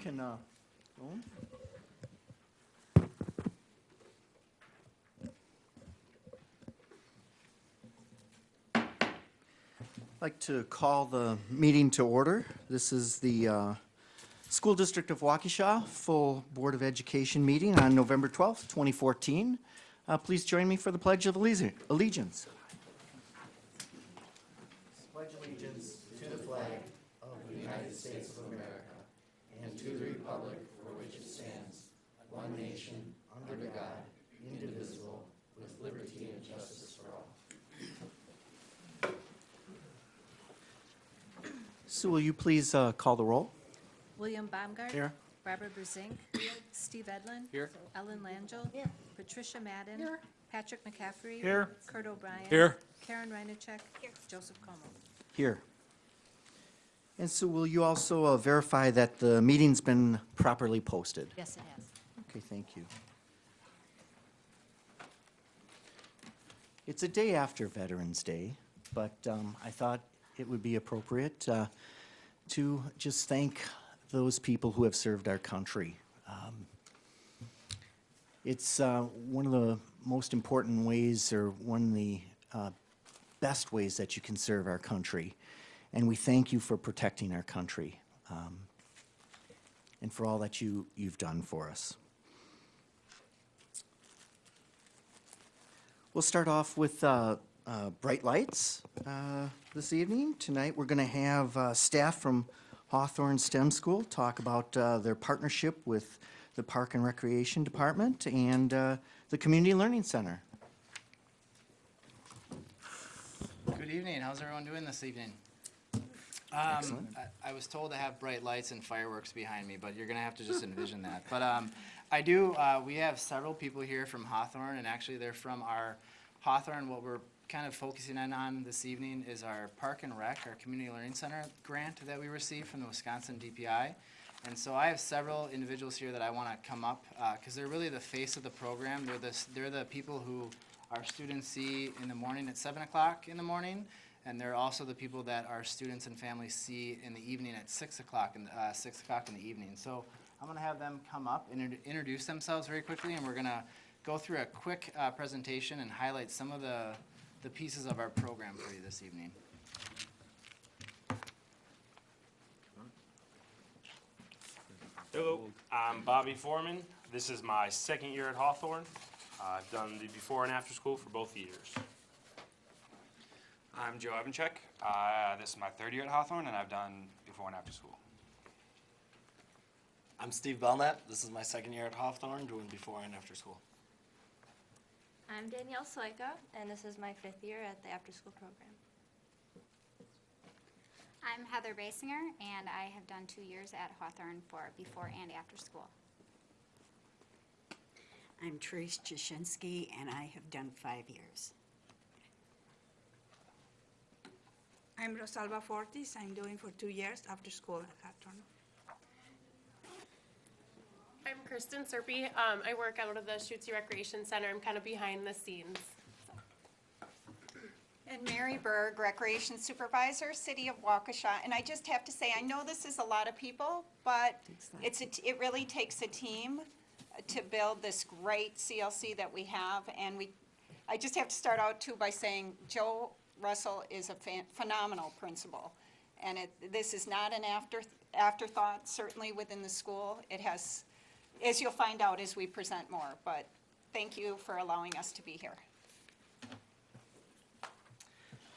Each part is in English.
can go. I'd like to call the meeting to order. This is the School District of Waukesha full Board of Education meeting on November 12th, 2014. Please join me for the Pledge of Allegiance. Pledge allegiance to the flag of the United States of America and to the republic for which it stands, one nation, under God, indivisible, with liberty and justice for all. So will you please call the roll? William Baumgart. Here. Barbara Brezink. Steve Edlin. Here. Ellen Langell. Here. Patricia Madden. Here. Patrick McCaffrey. Here. Kurt O'Brien. Here. Karen Reinacek. Joseph Como. Here. And so will you also verify that the meeting's been properly posted? Yes, it has. Okay, thank you. It's a day after Veterans Day, but I thought it would be appropriate to just thank those people who have served our country. It's one of the most important ways, or one of the best ways that you can serve our country. And we thank you for protecting our country and for all that you've done for us. We'll start off with bright lights this evening. Tonight we're going to have staff from Hawthorne STEM School talk about their partnership with the Park and Recreation Department and the Community Learning Center. Good evening. How's everyone doing this evening? Excellent. I was told to have bright lights and fireworks behind me, but you're going to have to just envision that. But we have several people here from Hawthorne, and actually they're from our Hawthorne. What we're kind of focusing in on this evening is our Park and Rec, our Community Learning Center grant that we received from the Wisconsin DPI. And so I have several individuals here that I want to come up because they're really the face of the program. They're the people who our students see in the morning at 7 o'clock in the morning, and they're also the people that our students and families see in the evening at 6 o'clock in the evening. So I'm going to have them come up and introduce themselves very quickly, and we're going to go through a quick presentation and highlight some of the pieces of our program for you this evening. Hello, I'm Bobby Foreman. This is my second year at Hawthorne. I've done the before and after school for both years. I'm Joe Evanchek. This is my third year at Hawthorne, and I've done before and after school. I'm Steve Belknap. This is my second year at Hawthorne, doing before and after school. I'm Danielle Soika, and this is my 5th year at the after-school program. I'm Heather Basinger, and I have done 2 years at Hawthorne for before and after school. I'm Therese Jashinsky, and I have done 5 years. I'm Rosalba Fortis. I'm doing for 2 years after school at Hawthorne. I'm Kristen Serpy. I work out of the Schuetze Recreation Center. I'm kind of behind the scenes. And Mary Berg, Recreation Supervisor, City of Waukesha. And I just have to say, I know this is a lot of people, but it really takes a team to build this great CLC that we have. And I just have to start out too by saying Joe Russell is a phenomenal principal. And this is not an afterthought, certainly within the school. It has, as you'll find out as we present more. But thank you for allowing us to be here.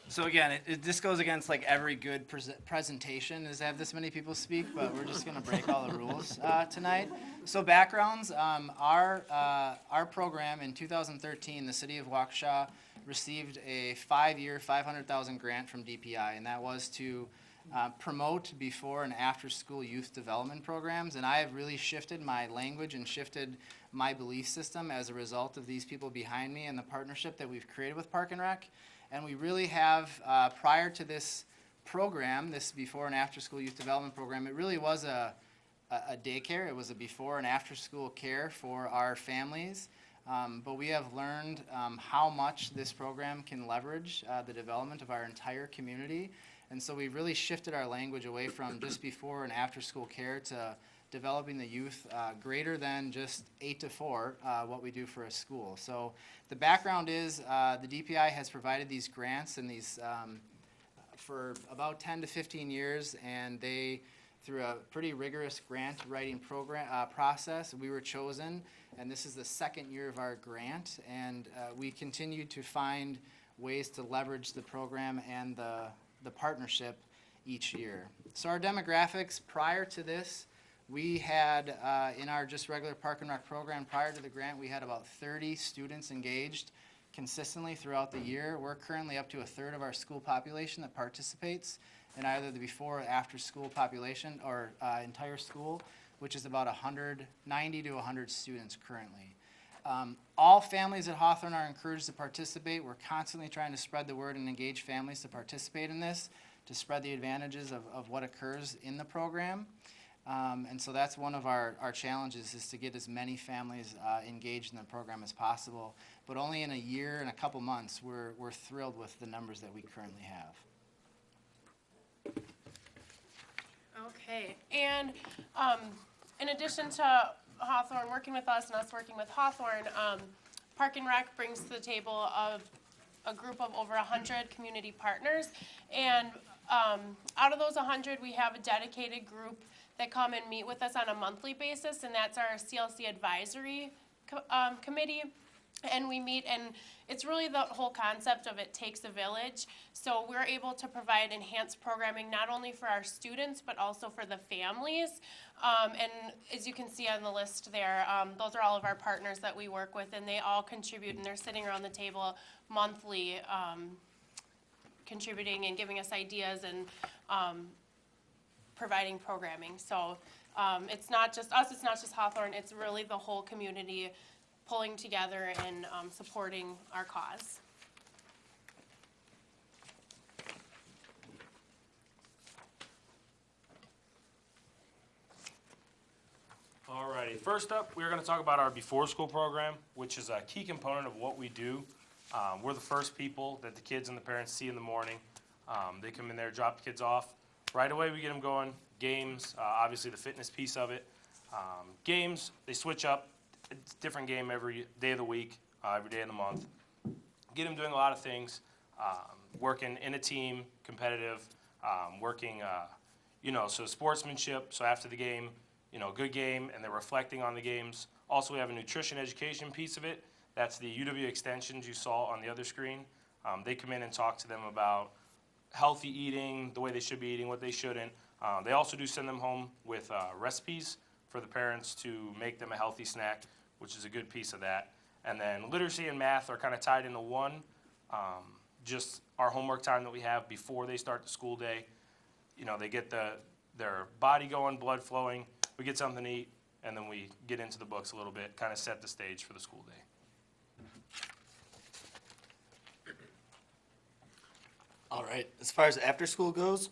So again, this goes against like every good presentation is to have this many people speak, but we're just going to break all the rules tonight. So backgrounds, our program in 2013, the City of Waukesha received a 5-year, $500,000 grant from DPI, and that was to promote before and after school youth development programs. And I have really shifted my language and shifted my belief system as a result of these people behind me and the partnership that we've created with Park and Rec. And we really have, prior to this program, this before and after school youth development program, it really was a daycare. It was a before and after school care for our families. But we have learned how much this program can leverage the development of our entire community. And so we really shifted our language away from just before and after school care to developing the youth greater than just 8 to 4, what we do for a school. So the background is the DPI has provided these grants and these for about 10 to 15 years, and they, through a pretty rigorous grant writing program process, we were chosen, and this is the second year of our grant, and we continue to find ways to leverage the program and the partnership each year. So our demographics prior to this, we had in our just regular Park and Rec program prior to the grant, we had about 30 students engaged consistently throughout the year. We're currently up to a third of our school population that participates in either the before or after school population or entire school, which is about 90 to 100 students currently. All families at Hawthorne are encouraged to participate. We're constantly trying to spread the word and engage families to participate in this, to spread the advantages of what occurs in the program. And so that's one of our challenges, is to get as many families engaged in the program as possible. But only in a year and a couple months, we're thrilled with the numbers that we currently have. Okay, and in addition to Hawthorne working with us and us working with Hawthorne, Park and Rec brings to the table a group of over 100 community partners, and out of those 100, we have a dedicated group that come and meet with us on a monthly basis, and that's our CLC advisory committee. And we meet, and it's really the whole concept of it takes a village. So we're able to provide enhanced programming not only for our students, but also for the families. And as you can see on the list there, those are all of our partners that we work with, and they all contribute, and they're sitting around the table monthly, contributing and giving us ideas and providing programming. So it's not just us, it's not just Hawthorne, it's really the whole community pulling together and supporting our cause. Alrighty, first up, we're going to talk about our before school program, which is a key component of what we do. We're the first people that the kids and the parents see in the morning. They come in there, drop the kids off. Right away, we get them going. Games, obviously the fitness piece of it. Games, they switch up. It's a different game every day of the week, every day of the month. Get them doing a lot of things, working in a team, competitive, working, so sportsmanship. So after the game, good game, and they're reflecting on the games. Also, we have a nutrition education piece of it. That's the UW extensions you saw on the other screen. They come in and talk to them about healthy eating, the way they should be eating, what they shouldn't. They also do send them home with recipes for the parents to make them a healthy snack, which is a good piece of that. And then literacy and math are kind of tied into one. Just our homework time that we have before they start the school day. They get their body going, blood flowing. We get something to eat, and then we get into the books a little bit, kind of set the stage for the school day. All right, as far as after school goes,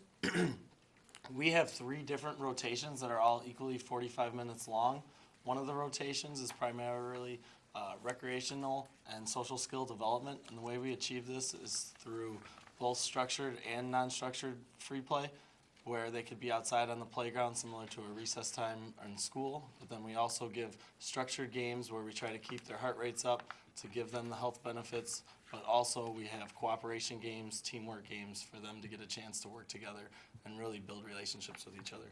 we have 3 different rotations that are all equally 45 minutes long. One of the rotations is primarily recreational and social skill development, and the way we achieve this is through both structured and non-structured free play, where they could be outside on the playground similar to a recess time in school. But then we also give structured games where we try to keep their heart rates up to give them the health benefits, but also we have cooperation games, teamwork games for them to get a chance to work together and really build relationships with each other.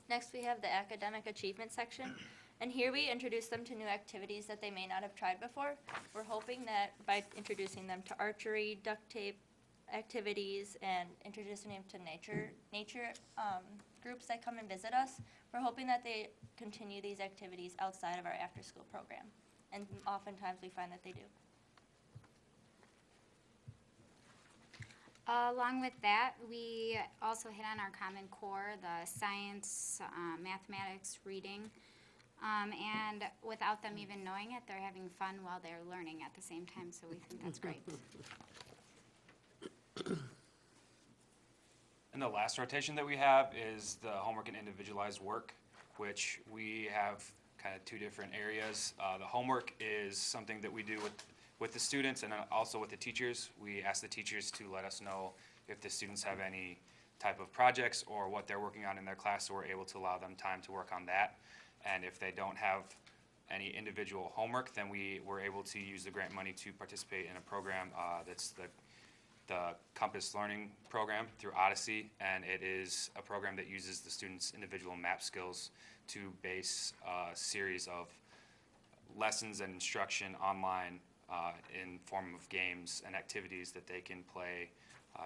Next, we have the academic achievement section, and here we introduce them to new activities that they may not have tried before. We're hoping that by introducing them to archery, duct tape activities, and introducing them to nature groups that come and visit us, we're hoping that they continue these activities outside of our after-school program, and oftentimes we find that they do. Along with that, we also hit on our Common Core, the science, mathematics, reading, and without them even knowing it, they're having fun while they're learning at the same time, so we think that's great. And the last rotation that we have is the homework and individualized work, which we have kind of 2 different areas. The homework is something that we do with the students and also with the teachers. We ask the teachers to let us know if the students have any type of projects or what they're working on in their class, so we're able to allow them time to work on that. And if they don't have any individual homework, then we were able to use the grant money to participate in a program that's the Compass Learning Program through Odyssey, and it is a program that uses the students' individual map skills to base a series of lessons and instruction online in form of games and activities that they can play,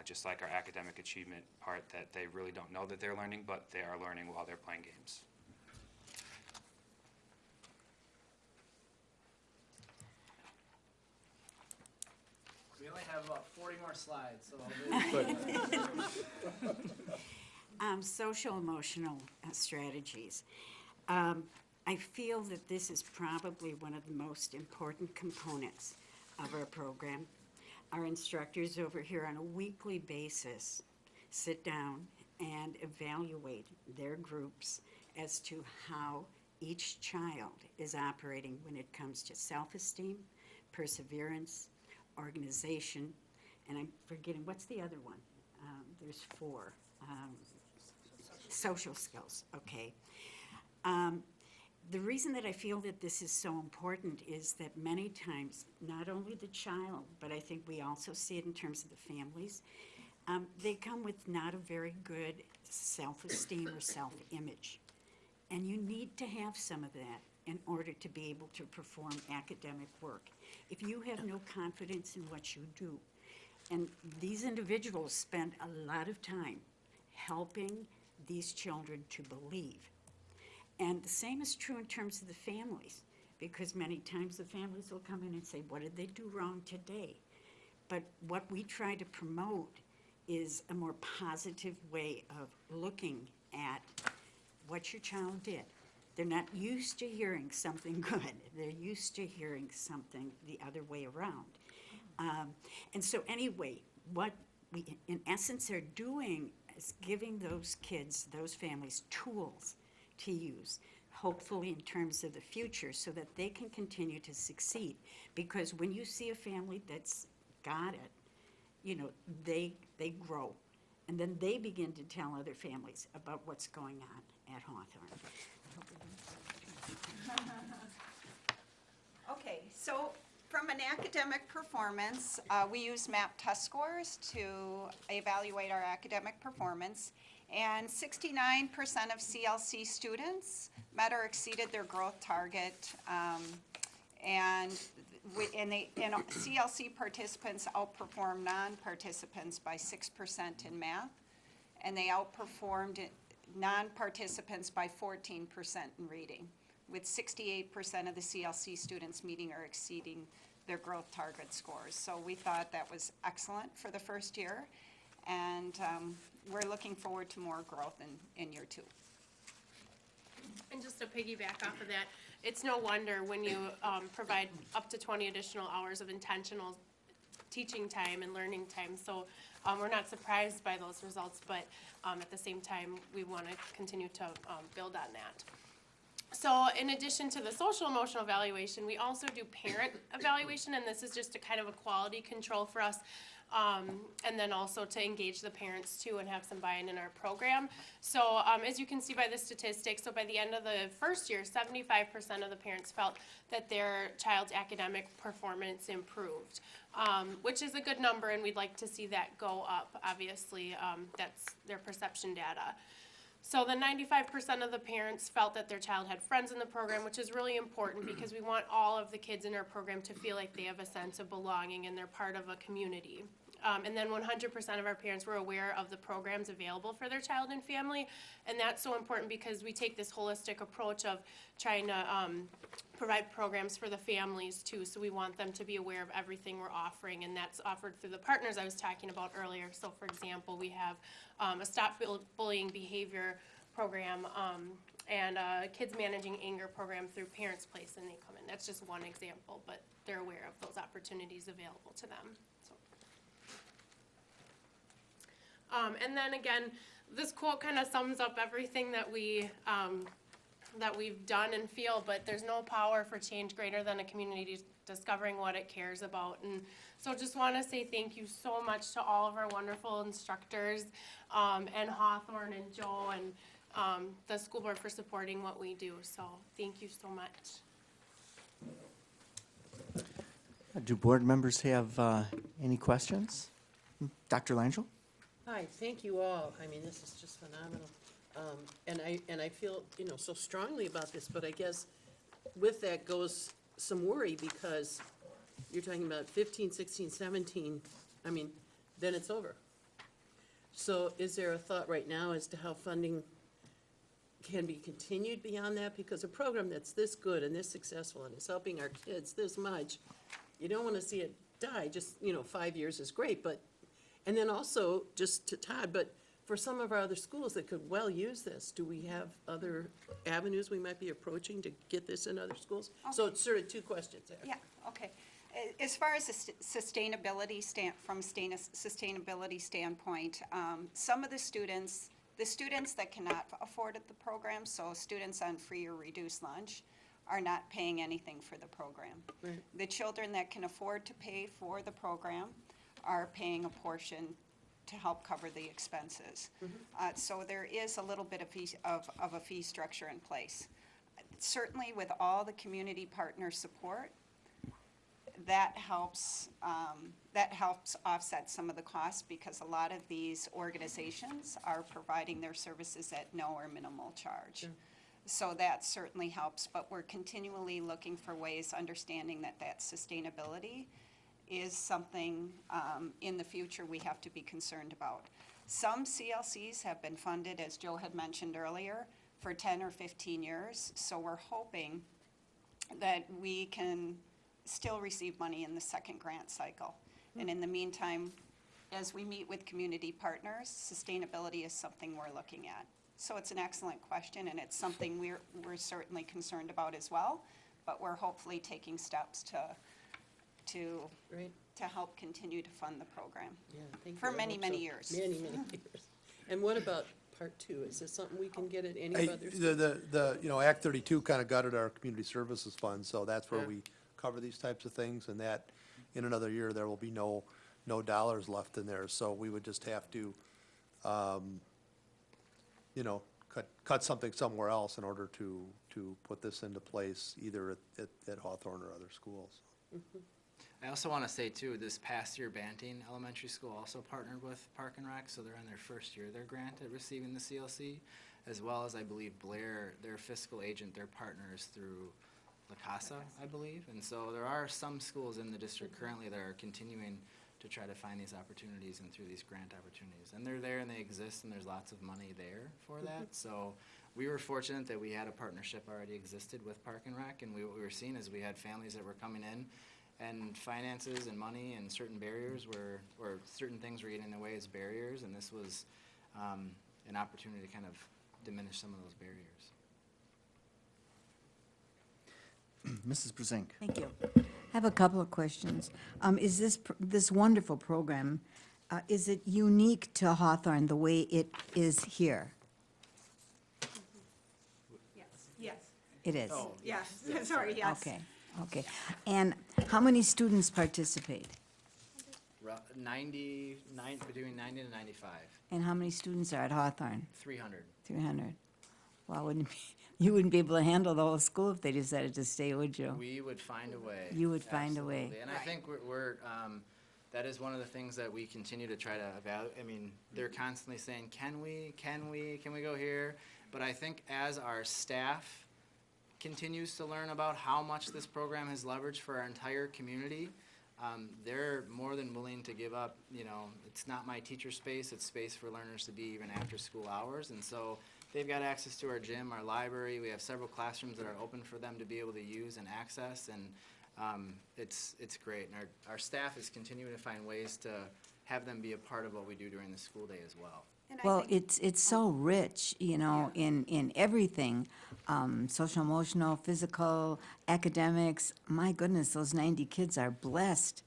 just like our academic achievement part that they really don't know that they're learning, but they are learning while they're playing games. We only have about 40 more slides, so I'll do Social emotional strategies. I feel that this is probably one of the most important components of our program. Our instructors over here on a weekly basis sit down and evaluate their groups as to how each child is operating when it comes to self-esteem, perseverance, organization, and I'm forgetting, what's the other one? There's 4. Social skills, okay. The reason that I feel that this is so important is that many times, not only the child, but I think we also see it in terms of the families, they come with not a very good self-esteem or self-image. And you need to have some of that in order to be able to perform academic work. If you have no confidence in what you do, and these individuals spend a lot of time helping these children to believe. And the same is true in terms of the families, because many times the families will come in and say, what did they do wrong today? But what we try to promote is a more positive way of looking at what your child did. They're not used to hearing something good. They're used to hearing something the other way around. And so anyway, what we in essence are doing is giving those kids, those families, tools to use, hopefully in terms of the future, so that they can continue to succeed. Because when you see a family that's got it, you know, they grow. And then they begin to tell other families about what's going on at Hawthorne. Okay, so from an academic performance, we use MAP test scores to evaluate our academic performance. And 69% of CLC students met or exceeded their growth target. And CLC participants outperformed non-participants by 6% in math. And they outperformed non-participants by 14% in reading, with 68% of the CLC students meeting or exceeding their growth target scores. So we thought that was excellent for the first year. And we're looking forward to more growth in year 2. And just to piggyback off of that, it's no wonder when you provide up to 20 additional hours of intentional teaching time and learning time. So we're not surprised by those results, but at the same time, we want to continue to build on that. So in addition to the social emotional evaluation, we also do parent evaluation, and this is just a kind of a quality control for us. And then also to engage the parents too and have some buy-in in our program. So as you can see by the statistics, so by the end of the first year, 75% of the parents felt that their child's academic performance improved, which is a good number, and we'd like to see that go up. Obviously, that's their perception data. So the 95% of the parents felt that their child had friends in the program, which is really important because we want all of the kids in our program to feel like they have a sense of belonging and they're part of a community. And then 100% of our parents were aware of the programs available for their child and family. And that's so important because we take this holistic approach of trying to provide programs for the families too. So we want them to be aware of everything we're offering, and that's offered through the partners I was talking about earlier. So for example, we have a Stop Bullying Behavior program and a Kids Managing Anger program through Parents Place, and they come in. That's just one example, but they're aware of those opportunities available to them. So. And then again, this quote kind of sums up everything that we that we've done and feel, but there's no power for change greater than a community discovering what it cares about. And so just want to say thank you so much to all of our wonderful instructors, and Hawthorne and Joe and the school board for supporting what we do. So thank you so much. Do board members have any questions? Dr. Langell? Hi, thank you all. I mean, this is just phenomenal. And I feel, so strongly about this, but I guess with that goes some worry because you're talking about 15, 16, 17, I mean, then it's over. So is there a thought right now as to how funding can be continued beyond that? Because a program that's this good and this successful and is helping our kids this much, you don't want to see it die. Just, 5 years is great, but, and then also, just to Todd, but for some of our other schools that could well use this, do we have other avenues we might be approaching to get this in other schools? So it's sort of two questions there. Yeah, okay. As far as the sustainability sustainability standpoint, some of the students that cannot afford the program, so students on free or reduced lunch, are not paying anything for the program. Right. The children that can afford to pay for the program are paying a portion to help cover the expenses. So there is a little bit of a fee structure in place. Certainly with all the community partner support, that helps offset some of the costs because a lot of these organizations are providing their services at no or minimal charge. Sure. So that certainly helps, but we're continually looking for ways, understanding that sustainability is something in the future we have to be concerned about. Some CLCs have been funded, as Joe had mentioned earlier, for 10 or 15 years, so we're hoping that we can still receive money in the second grant cycle. And in the meantime, as we meet with community partners, sustainability is something we're looking at. So it's an excellent question, and it's something we're certainly concerned about as well, but we're hopefully taking steps to Right? help continue to fund the program Yeah, thank you. for I many, hope many so. years. Many, many years. And what about part two? Is this something we can get at any Hey, of other schools? Act 32 kind of gutted our community services fund, so that's where Yeah. we cover these types of things, and that, in another year, there will be no dollars left in there, so we would just have to, cut something somewhere else in order to put this into place, either at Hawthorne or other schools. I also want to say too, this past year, Banting Elementary School also partnered with Park and Rec, so they're in their first year of their grant at receiving the CLC, as well as I believe Blair, their fiscal agent, their partners through La Casa, I believe. And so there are some schools in the district currently that are continuing to try to find these opportunities and through these grant opportunities. And they're there and they exist and there's lots of money there for that. So we were fortunate that we had a partnership already existed with Park and Rec, and what we were seeing is we had families that were coming in and finances and money and certain barriers or certain things were getting in the way as barriers, and this was an opportunity to kind of diminish some of those barriers. Mrs. Brusink? Thank you. I have a couple of questions. Is this wonderful program, is it unique to Hawthorne the way it is here? Yes, It is? yes, sorry, yes. Okay. And how many students participate? 99, between 90 to 95, And how many students are at Hawthorne? 300. 300. Well, you wouldn't be able to handle the whole school if they decided to stay, would you? We would find a way. You would find a way. Absolutely. And I think we're that is one of the things that we continue to try to evaluate. I mean, they're constantly saying, can we go here? But I think as our staff continues to learn about how much this program has leveraged for our entire community, they're more than willing to give up, it's not my teacher space, it's space for learners to be even after school hours. And so they've got access to our gym, our library. We have several classrooms that are open for them to be able to use and access, and it's great. And our staff is continuing to find ways to have them be a part of what we do during the school day as well. Well, it's so rich, in everything, social, emotional, physical, academics. My goodness, those 90 kids are blessed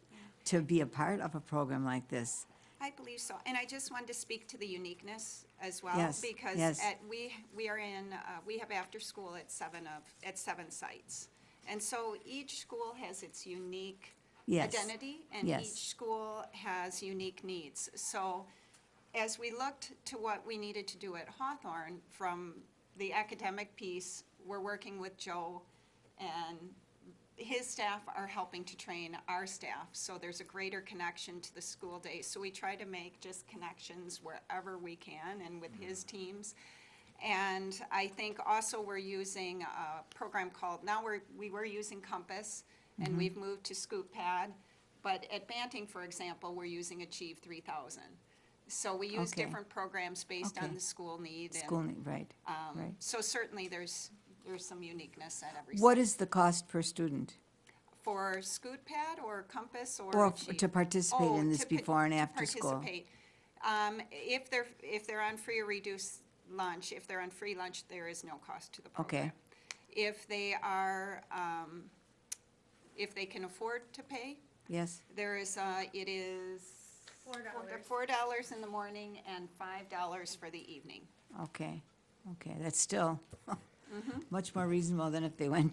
to be a part of a program like this. I believe so, and I just wanted to speak to the uniqueness as well. Yes, Because yes. we are in, we have after-school at 7 sites. And so each school has its unique Yes, identity, and yes. each school has unique needs. So as we looked to what we needed to do at Hawthorne, from the academic piece, we're working with Joe, and his staff are helping to train our staff, so there's a greater connection to the school day. So we try to make just connections wherever we can and with his teams. And I think also we're using a program called, we were using Compass, and we've moved to Scoop Pad. But at Banting, for example, we're using Achieve 3000. So we use Okay. different programs based on Okay. the school need. And, School, right, right. So certainly there's some uniqueness at every What site. is the cost per student? For Scoot Pad or Compass or Or Achieve? to participate in this to pa- before and to after school? participate. If they're on free or reduced lunch, if they're on free lunch, there is no cost to the program. Okay. If they are, if they can afford to pay, Yes, there is, it is $4 in the morning and $5 for the evening. okay, okay, that's still much more reasonable than if they went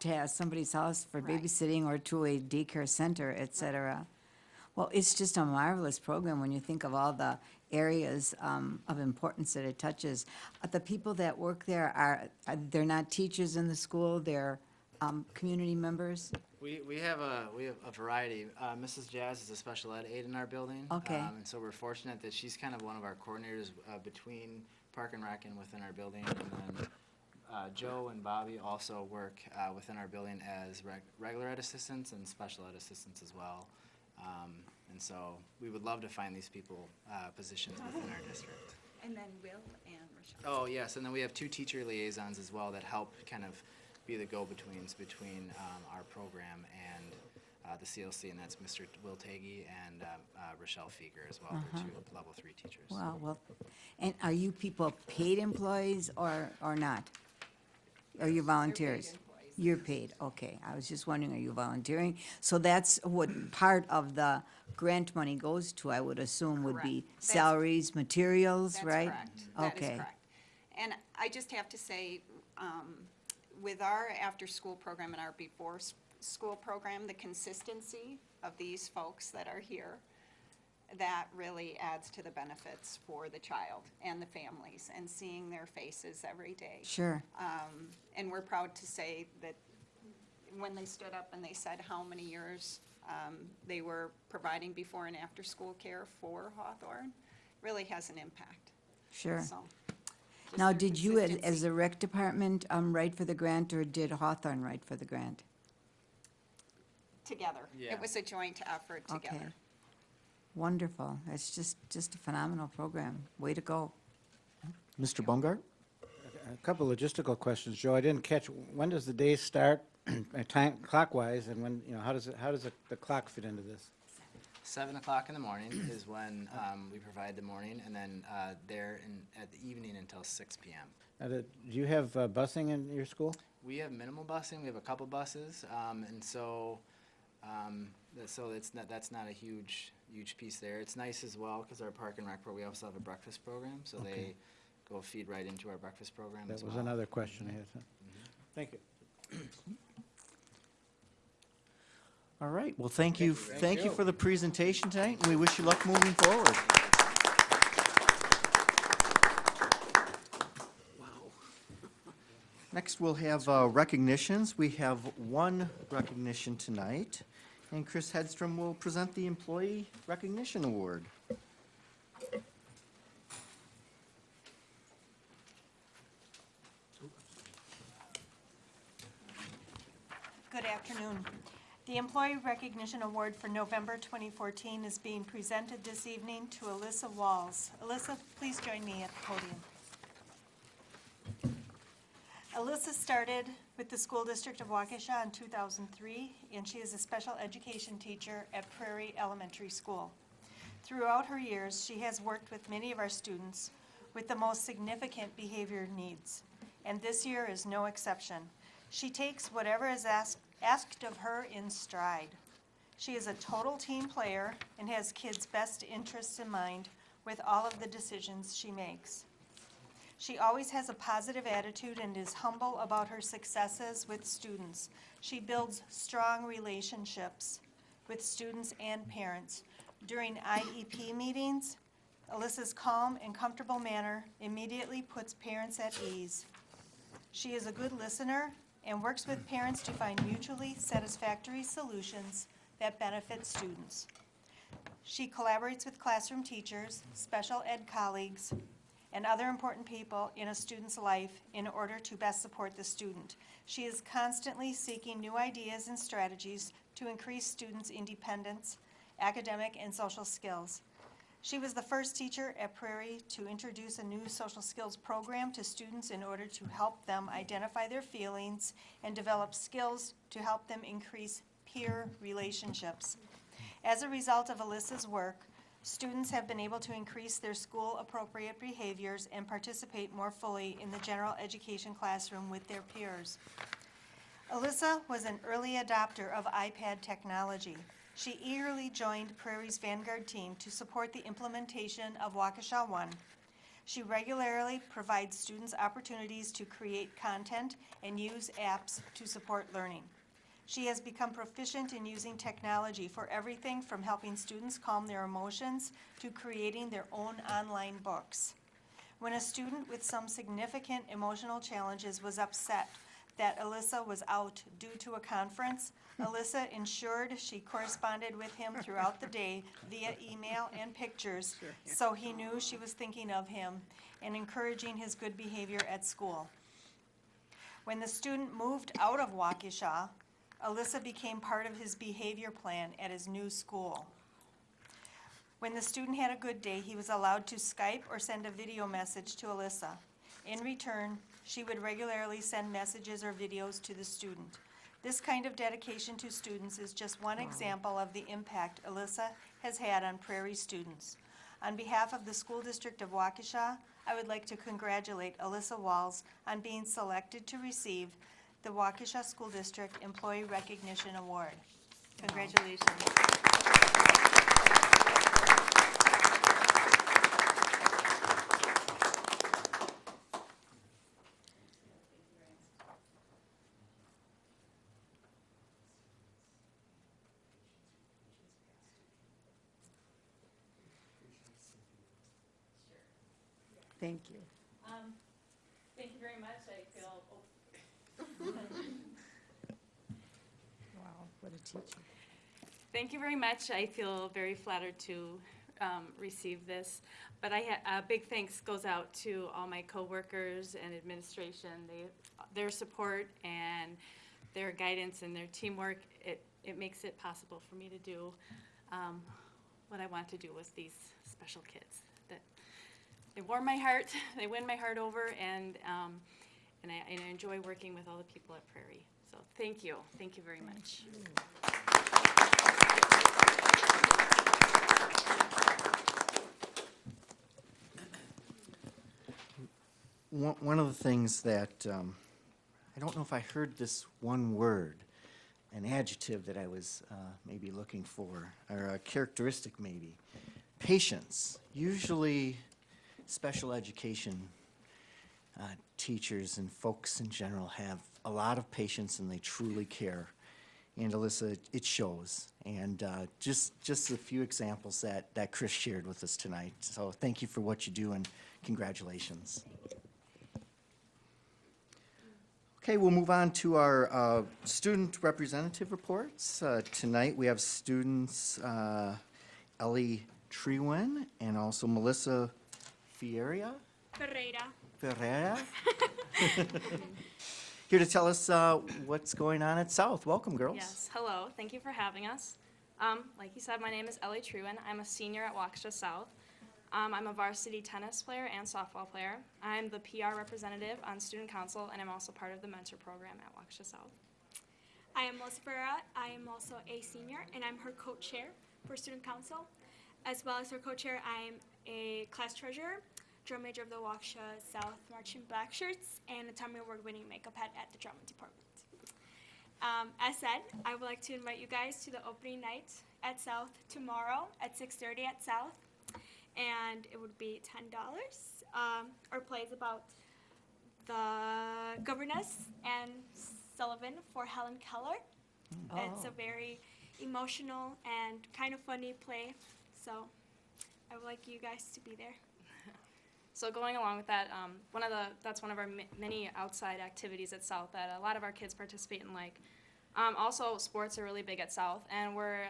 to somebody's house for Right. babysitting or to a daycare center, et cetera. Well, it's just a marvelous program when you think of all the areas of importance that it touches. The people that work there they're not teachers in the school, they're community members? We have a variety. Mrs. Jazz is a special ed aide in our building. Okay. And so we're fortunate that she's kind of one of our coordinators between Park and Rec and within our building. And then Joe and Bobby also work within our building as regular ed assistants and special ed assistants as well. And so we would love to find these people positions within our district. And then Will and Rochelle. Oh, yes, and then we have 2 teacher liaisons as well that help kind of be the go-betweens between our program and the CLC, and that's Mr. Will Tagey and Rochelle Fieger as well. They're 2 level 3 teachers. Wow, well, and are you people paid employees or not? Are you volunteers? employees. You're paid, okay. I was just wondering, are you volunteering? So that's what part of the grant money goes to, I would assume, would be Correct. That's- salaries, materials, That's right? correct. That is Okay. correct. And I just have to say, with our after-school program and our before-school program, the consistency of these folks that are here, that really adds to the benefits for the child and the families, and seeing their faces every day. Sure, And we're proud to say that when they stood up and they said how many years they were providing before and after-school care for Hawthorne, really has an impact. sure. So, just Now, their did you, as consistency. a rec department, write for the grant, or did Hawthorne write for the grant? Together. Yeah. It was a joint effort Okay. together. Wonderful. It's just a phenomenal program. Way to go. Mr. Bungart? A couple logistical questions, Joe. I didn't catch, when does the day start, time clockwise, and when, how does the clock fit into this? 7 o'clock in the morning is when we provide the morning, and then at the evening until 6 p.m. Now, do you have busing in your school? We have minimal busing. We have a couple buses, and so that's not a huge piece there. It's nice as well because our Park and Rec we also have a breakfast program, so Okay. they go feed right into our breakfast program That as was well. another question I had. Thank you. All right, well, thank you for the presentation tonight, and we wish you luck moving forward. Next, we'll have recognitions. We have one recognition tonight, and Chris Hedstrom will present the Employee Recognition Award. Good afternoon. The Employee Recognition Award for November 2014 is being presented this evening to Alyssa Walls. Alyssa, please join me at the podium. Alyssa started with the School District of Waukesha in 2003, and she is a special education teacher at Prairie Elementary School. Throughout her years, she has worked with many of our students with the most significant behavior needs, and this year is no exception. She takes whatever is asked of her in stride. She is a total team player and has kids' best interests in mind with all of the decisions she makes. She always has a positive attitude and is humble about her successes with students. She builds strong relationships with students and parents. During IEP meetings, Alyssa's calm and comfortable manner immediately puts parents at ease. She is a good listener and works with parents to find mutually satisfactory solutions that benefit students. She collaborates with classroom teachers, special ed colleagues, and other important people in a student's life in order to best support the student. She is constantly seeking new ideas and strategies to increase students' independence, academic, and social skills. She was the first teacher at Prairie to introduce a new social skills program to students in order to help them identify their feelings and develop skills to help them increase peer relationships. As a result of Alyssa's work, students have been able to increase their school-appropriate behaviors and participate more fully in the general education classroom with their peers. Alyssa was an early adopter of iPad technology. She eagerly joined Prairie's Vanguard team to support the implementation of Waukesha One. She regularly provides students opportunities to create content and use apps to support learning. She has become proficient in using technology for everything from helping students calm their emotions to creating their own online books. When a student with some significant emotional challenges was upset that Alyssa was out due to a conference, Alyssa ensured she corresponded with him throughout the day via email and pictures, so he knew she was thinking of him and encouraging his good behavior at school. When the student moved out of Waukesha, Alyssa became part of his behavior plan at his new school. When the student had a good day, he was allowed to Skype or send a video message to Alyssa. In return, she would regularly send messages or videos to the student. This kind of dedication to students is just one example of the impact Alyssa has had on Prairie students. On behalf of the School District of Waukesha, I would like to congratulate Alyssa Walls on being selected to receive the Waukesha School District Employee Recognition Award. Congratulations. Thank you. Thank you very much. I feel. Wow, what a teacher. Thank you very much. I feel very flattered to receive this. But a big thanks goes out to all my coworkers and administration. Their support and their guidance and their teamwork, it makes it possible for me to do what I want to do with these special kids. They warm my heart, they win my heart over, and I enjoy working with all the people at Prairie. So thank you very much. One of the things that, I don't know if I heard this one word, an adjective that I was maybe looking for, or a characteristic maybe. Patience. Usually special education teachers and folks in general have a lot of patience and they truly care. And Alyssa, it shows. And just a few examples that Chris shared with us tonight. So thank you for what you do and congratulations. Okay, we'll move on to our student representative reports. Tonight we have students Ellie Trewin and also Melissa Ferreira. Here to tell us what's going on at South. Welcome, girls. Yes, hello. Thank you for having us. Like you said, my name is Ellie Trewin. I'm a senior at Waukesha South. I'm a varsity tennis player and softball player. I'm the PR representative on student council, and I'm also part of the mentor program at Waukesha South. I am Melissa Ferreira. I am also a senior, and I'm her co-chair for student council. As well as her co-chair, I'm a class treasurer, drum major of the Waukesha South Marching Black Shirts, and a Tommy Award-winning makeup head at the drama department. As said, I would like to invite you guys to the opening night at South tomorrow at 6:30 at South, and it would be $10. Our play is about the governess and Sullivan for Helen Keller. It's a very emotional and kind of funny play, so I would like you guys to be there. So going along with that, that's one of our many outside activities at South that a lot of our kids participate in. Also, sports are really big at South, and we're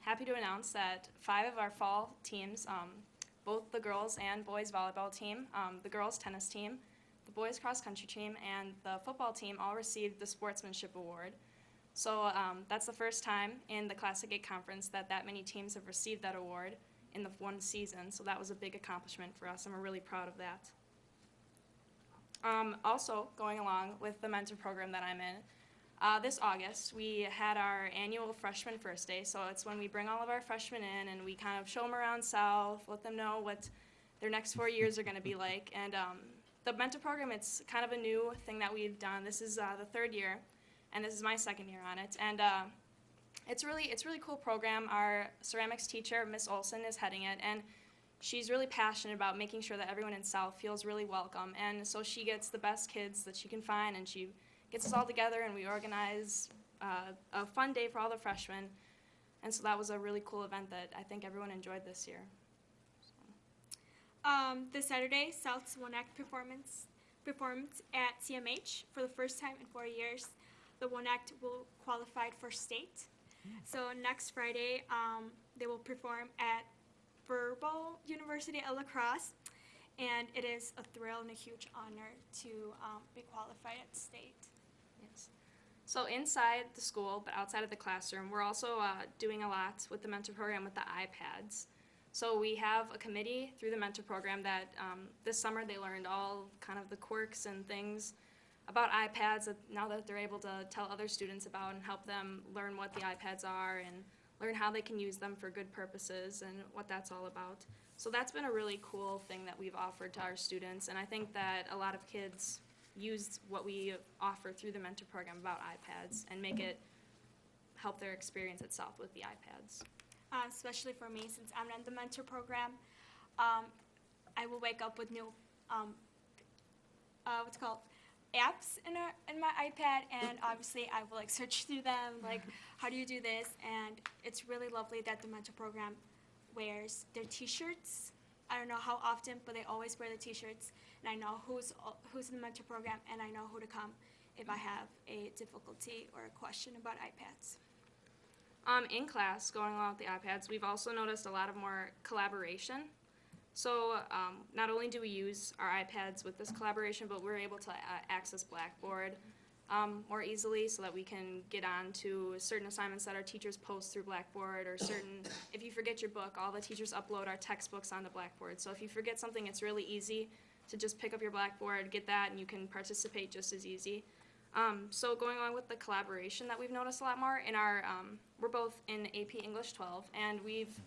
happy to announce that 5 of our fall teams, both the girls and boys volleyball team, the girls tennis team, the boys cross country team, and the football team all received the Sportsmanship Award. So that's the first time in the Classic 8 Conference that many teams have received that award in the one season. So that was a big accomplishment for us, and we're really proud of that. Also, going along with the mentor program that I'm in, this August we had our annual Freshman First Day. So it's when we bring all of our freshmen in and we kind of show them around South, let them know what their next 4 years are going to be like. And the mentor program, it's kind of a new thing that we've done. This is the 3rd year. And this is my 2nd year on it, and it's really cool program. Our ceramics teacher, Miss Olson, is heading it, and she's really passionate about making sure that everyone in South feels really welcome. And so she gets the best kids that she can find, and she gets us all together, and we organize a fun day for all the freshmen. And so that was a really cool event that I think everyone enjoyed this year. This Saturday, South's One Act performance at CMH for the first time in 4 years. The One Act will qualify for state. So next Friday, they will perform at Verbal University at La Crosse, and it is a thrill and a huge honor to be qualified at state. Yes. So inside the school, but outside of the classroom, we're also doing a lot with the mentor program with the iPads. So we have a committee through the mentor program that this summer they learned all kind of the quirks and things about iPads that now that they're able to tell other students about and help them learn what the iPads are and learn how they can use them for good purposes and what that's all about. So that's been a really cool thing that we've offered to our students, and I think that a lot of kids use what we offer through the mentor program about iPads and make it help their experience at South with the iPads. Especially for me, since I'm in the mentor program, I will wake up with new apps in my iPad, and obviously I will search through them, how do you do this? And it's really lovely that the mentor program wears their t-shirts. I don't know how often, but they always wear the t-shirts, and I know who's in the mentor program, and I know who to come if I have a difficulty or a question about iPads. In class, going along with the iPads, we've also noticed a lot of more collaboration. So not only do we use our iPads with this collaboration, but we're able to access Blackboard more easily so that we can get on to certain assignments that our teachers post through Blackboard, or if you forget your book, all the teachers upload our textbooks onto Blackboard. So if you forget something, it's really easy to just pick up your Blackboard, get that, and you can participate just as easy. So going along with the collaboration that we've noticed a lot more in our, we're both in AP English 12, and we've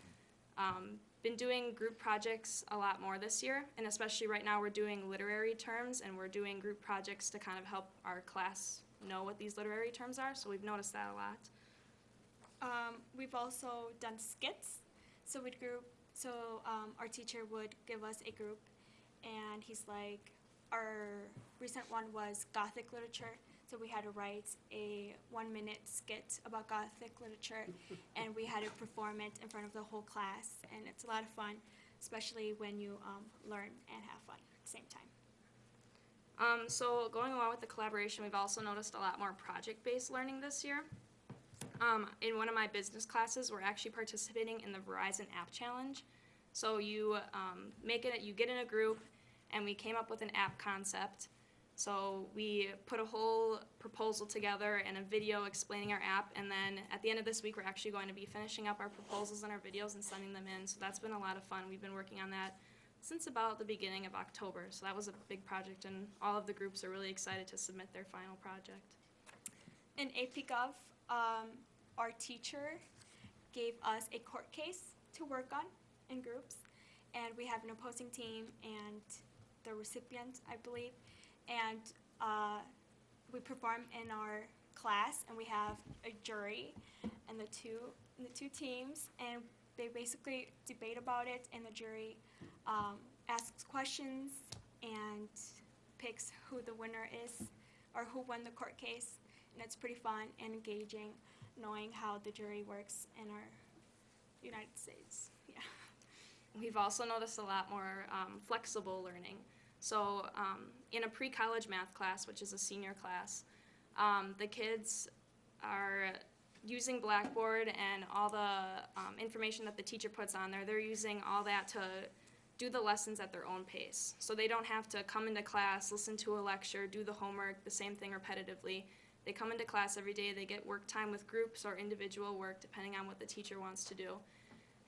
been doing group projects a lot more this year, and especially right now we're doing literary terms, and we're doing group projects to kind of help our class know what these literary terms are, so we've noticed that a lot. We've also done skits. So our teacher would give us a group, and he's like, our recent one was Gothic literature. So we had to write a 1-minute skit about Gothic literature, and we had to perform it in front of the whole class. And it's a lot of fun, especially when you learn and have fun at the same time. So going along with the collaboration, we've also noticed a lot more project-based learning this year. In one of my business classes, we're actually participating in the Verizon App Challenge. So you you get in a group, and we came up with an app concept. So we put a whole proposal together and a video explaining our app, and then at the end of this week we're actually going to be finishing up our proposals and our videos and sending them in. So that's been a lot of fun. We've been working on that since about the beginning of October. So that was a big project, and all of the groups are really excited to submit their final project. In AP Gov, our teacher gave us a court case to work on in groups, and we have an opposing team and the recipient, I believe, and we perform in our class, and we have a jury and the two teams, and they basically debate about it, and the jury asks questions and picks who the winner is or who won the court case, and it's pretty fun and engaging knowing how the jury works in our United States. Yeah. We've also noticed a lot more flexible learning. So in a pre-college math class, which is a senior class, the kids are using Blackboard and all the information that the teacher puts on there. They're using all that to do the lessons at their own pace. So they don't have to come into class, listen to a lecture, do the homework, the same thing repetitively. They come into class every day. They get work time with groups or individual work, depending on what the teacher wants to do.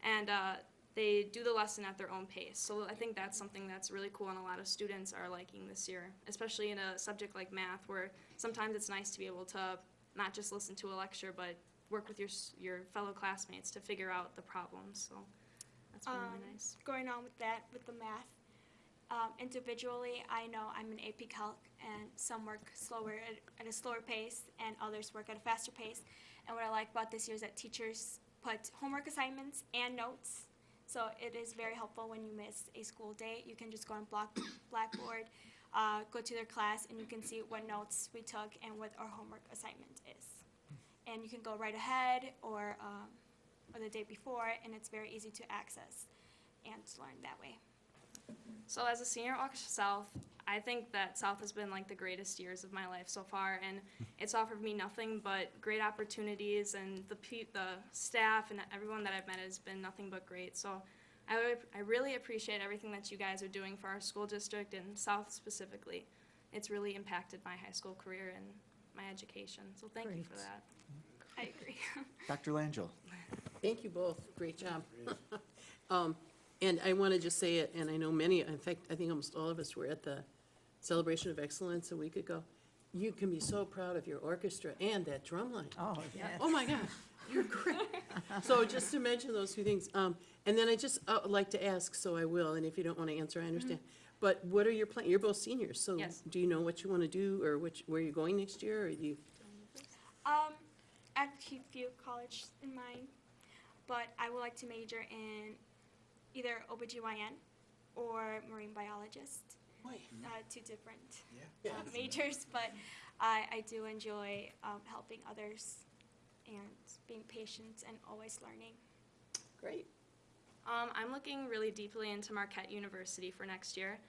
And they do the lesson at their own pace. So I think that's something that's really cool and a lot of students are liking this year, especially in a subject like math, where sometimes it's nice to be able to not just listen to a lecture, but work with your fellow classmates to figure out the problems. So that's been really nice. Going on with that, with the math, individually, I know I'm an AP Calc, and some work slower at a slower pace, and others work at a faster pace. And what I like about this year is that teachers put homework assignments and notes. So it is very helpful when you miss a school day. You can just go on Blackboard, go to their class, and you can see what notes we took and what our homework assignment is. And you can go right ahead or the day before, and it's very easy to access and learn that way. So as a senior at Waukesha South, I think that South has been like the greatest years of my life so far, and it's offered me nothing but great opportunities, and the staff and everyone that I've met has been nothing but great. So I really appreciate everything that you guys are doing for our school district and South specifically. It's really impacted my high school career and my education, so thank you for that. I agree. Dr. Langell. Thank you both. Great job. And I want to just say it, and I know many, in fact, I think almost all of us were at the Celebration of Excellence a week ago. You can be so proud of your orchestra and that drum line. Oh, yes. Oh, my God, you're great. So just to mention those two things. And then I just like to ask, so I will, and if you don't want to answer, I understand. But what are your plans? You're both seniors, so Yes. do you know what you want to do, or where you're going next year, or do you? I have a few college in mind, but I would like to major in either OBGYN or marine biologist. Two different majors, but I do enjoy helping others and being patient and always learning. Great. I'm looking really deeply into Marquette University for next year.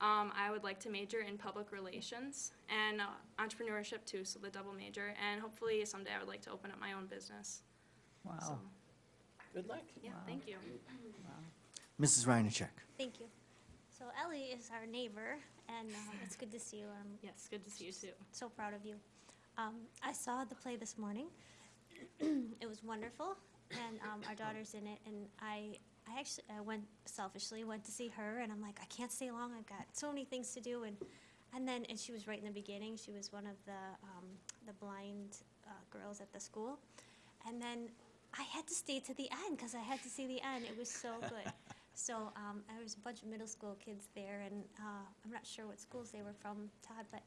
I would like to major in public relations and entrepreneurship too, so the double major, and hopefully someday I would like to open up my own business. Wow. So, good luck. Yeah, thank you. Mrs. Reinacek. Thank you. So Ellie is our neighbor, and it's good to see you. Yes, good to see you too. So proud of you. I saw the play this morning. It was wonderful, and our daughter's in it, and I went selfishly to see her, and I'm like, I can't stay long. I've got so many things to do, and then she was right in the beginning. She was one of the blind girls at the school, and then I had to stay to the end because I had to see the end. It was so good. So there was a bunch of middle school kids there, and I'm not sure what schools they were from, Todd, but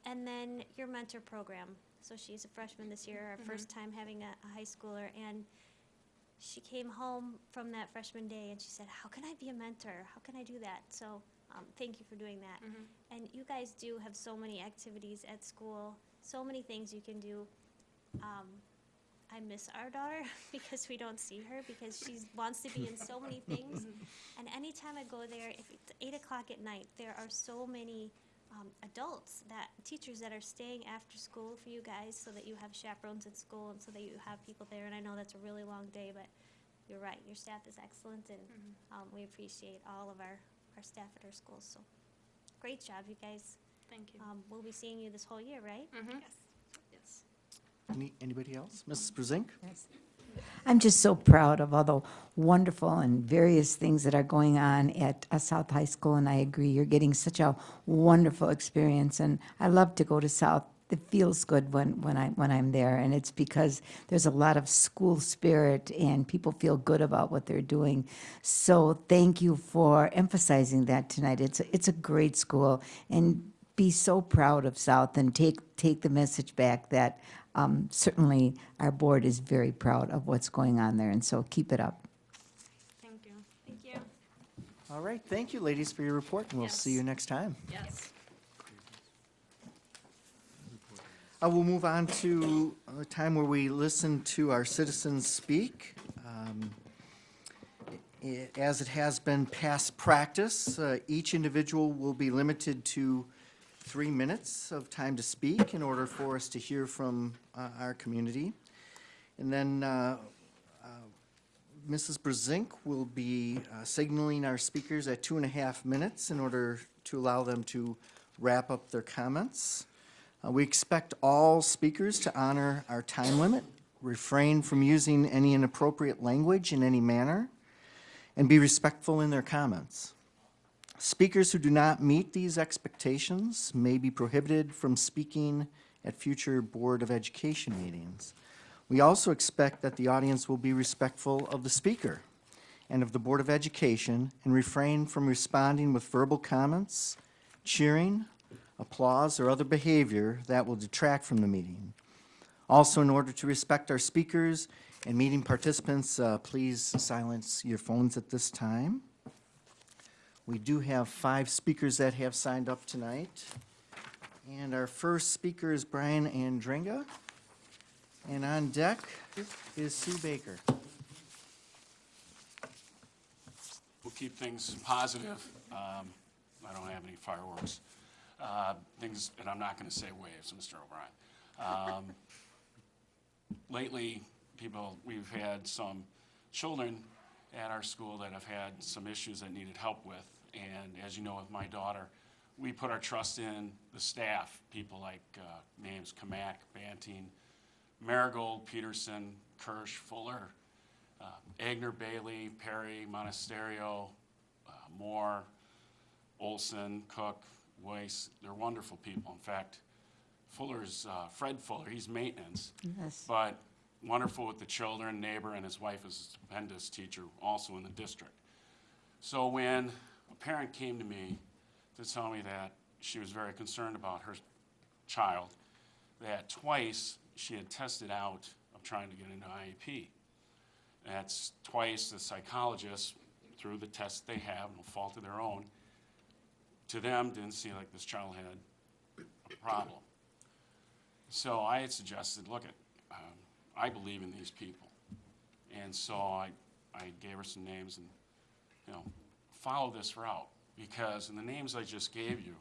and then your mentor program. So she's a freshman this year, our first time having a high schooler, and she came home from that freshman day and she said, how can I be a mentor? How can I do that? So thank you for doing that. And you guys do have so many activities at school, so many things you can do. I miss our daughter because we don't see her because she wants to be in so many things. And anytime I go there, if it's 8 o'clock at night, there are so many adults, teachers that are staying after school for you guys so that you have chaperones at school and so that you have people there. And I know that's a really long day, but you're right, your staff is excellent, and we appreciate all of our staff at our schools. So great job, you guys. Thank you. We'll be seeing you this whole year, right? Yes. Anybody else? Mrs. Brezink? Yes. I'm just so proud of all the wonderful and various things that are going on at South High School, and I agree, you're getting such a wonderful experience, and I love to go to South. It feels good when I'm there, and it's because there's a lot of school spirit and people feel good about what they're doing. So thank you for emphasizing that tonight. It's a great school, and be so proud of South and take the message back that certainly our board is very proud of what's going on there, and so keep it up. Thank you. Thank you. All right, thank you, ladies, for your report, and we'll see you next time. Yes. We'll move on to a time where we listen to our citizens speak. As it has been past practice, each individual will be limited to 3 minutes of time to speak in order for us to hear from our community. And then Mrs. Brezink will be signaling our speakers at 2.5 minutes in order to allow them to wrap up their comments. We expect all speakers to honor our time limit, refrain from using any inappropriate language in any manner, and be respectful in their comments. Speakers who do not meet these expectations may be prohibited from speaking at future Board of Education meetings. We also expect that the audience will be respectful of the speaker and of the Board of Education and refrain from responding with verbal comments, cheering, applause, or other behavior that will detract from the meeting. Also, in order to respect our speakers and meeting participants, please silence your phones at this time. We do have 5 speakers that have signed up tonight. And our first speaker is Brian Andringa. And on deck is Sue Baker. We'll keep things positive. I don't have any fireworks. Things, and I'm not going to say waves, Mr. O'Brien. Lately, we've had some children at our school that have had some issues that needed help with. And as you know, with my daughter, we put our trust in the staff, people like names Kamak, Banting, Marigold, Peterson, Kirsch, Fuller, Agner, Bailey, Perry, Monasterio, Moore, Olson, Cook, Weiss. They're wonderful people. In fact, Fuller's, Fred Fuller, he's maintenance. Yes. But wonderful with the children, neighbor, and his wife is a stupendous teacher also in the district. So when a parent came to me to tell me that she was very concerned about her child, that twice she had tested out of trying to get into IEP. That's twice the psychologist, through the tests they have, no fault of their own, to them didn't see like this child had a problem. So I had suggested, look, I believe in these people. And so I gave her some names and, follow this route. Because in the names I just gave you,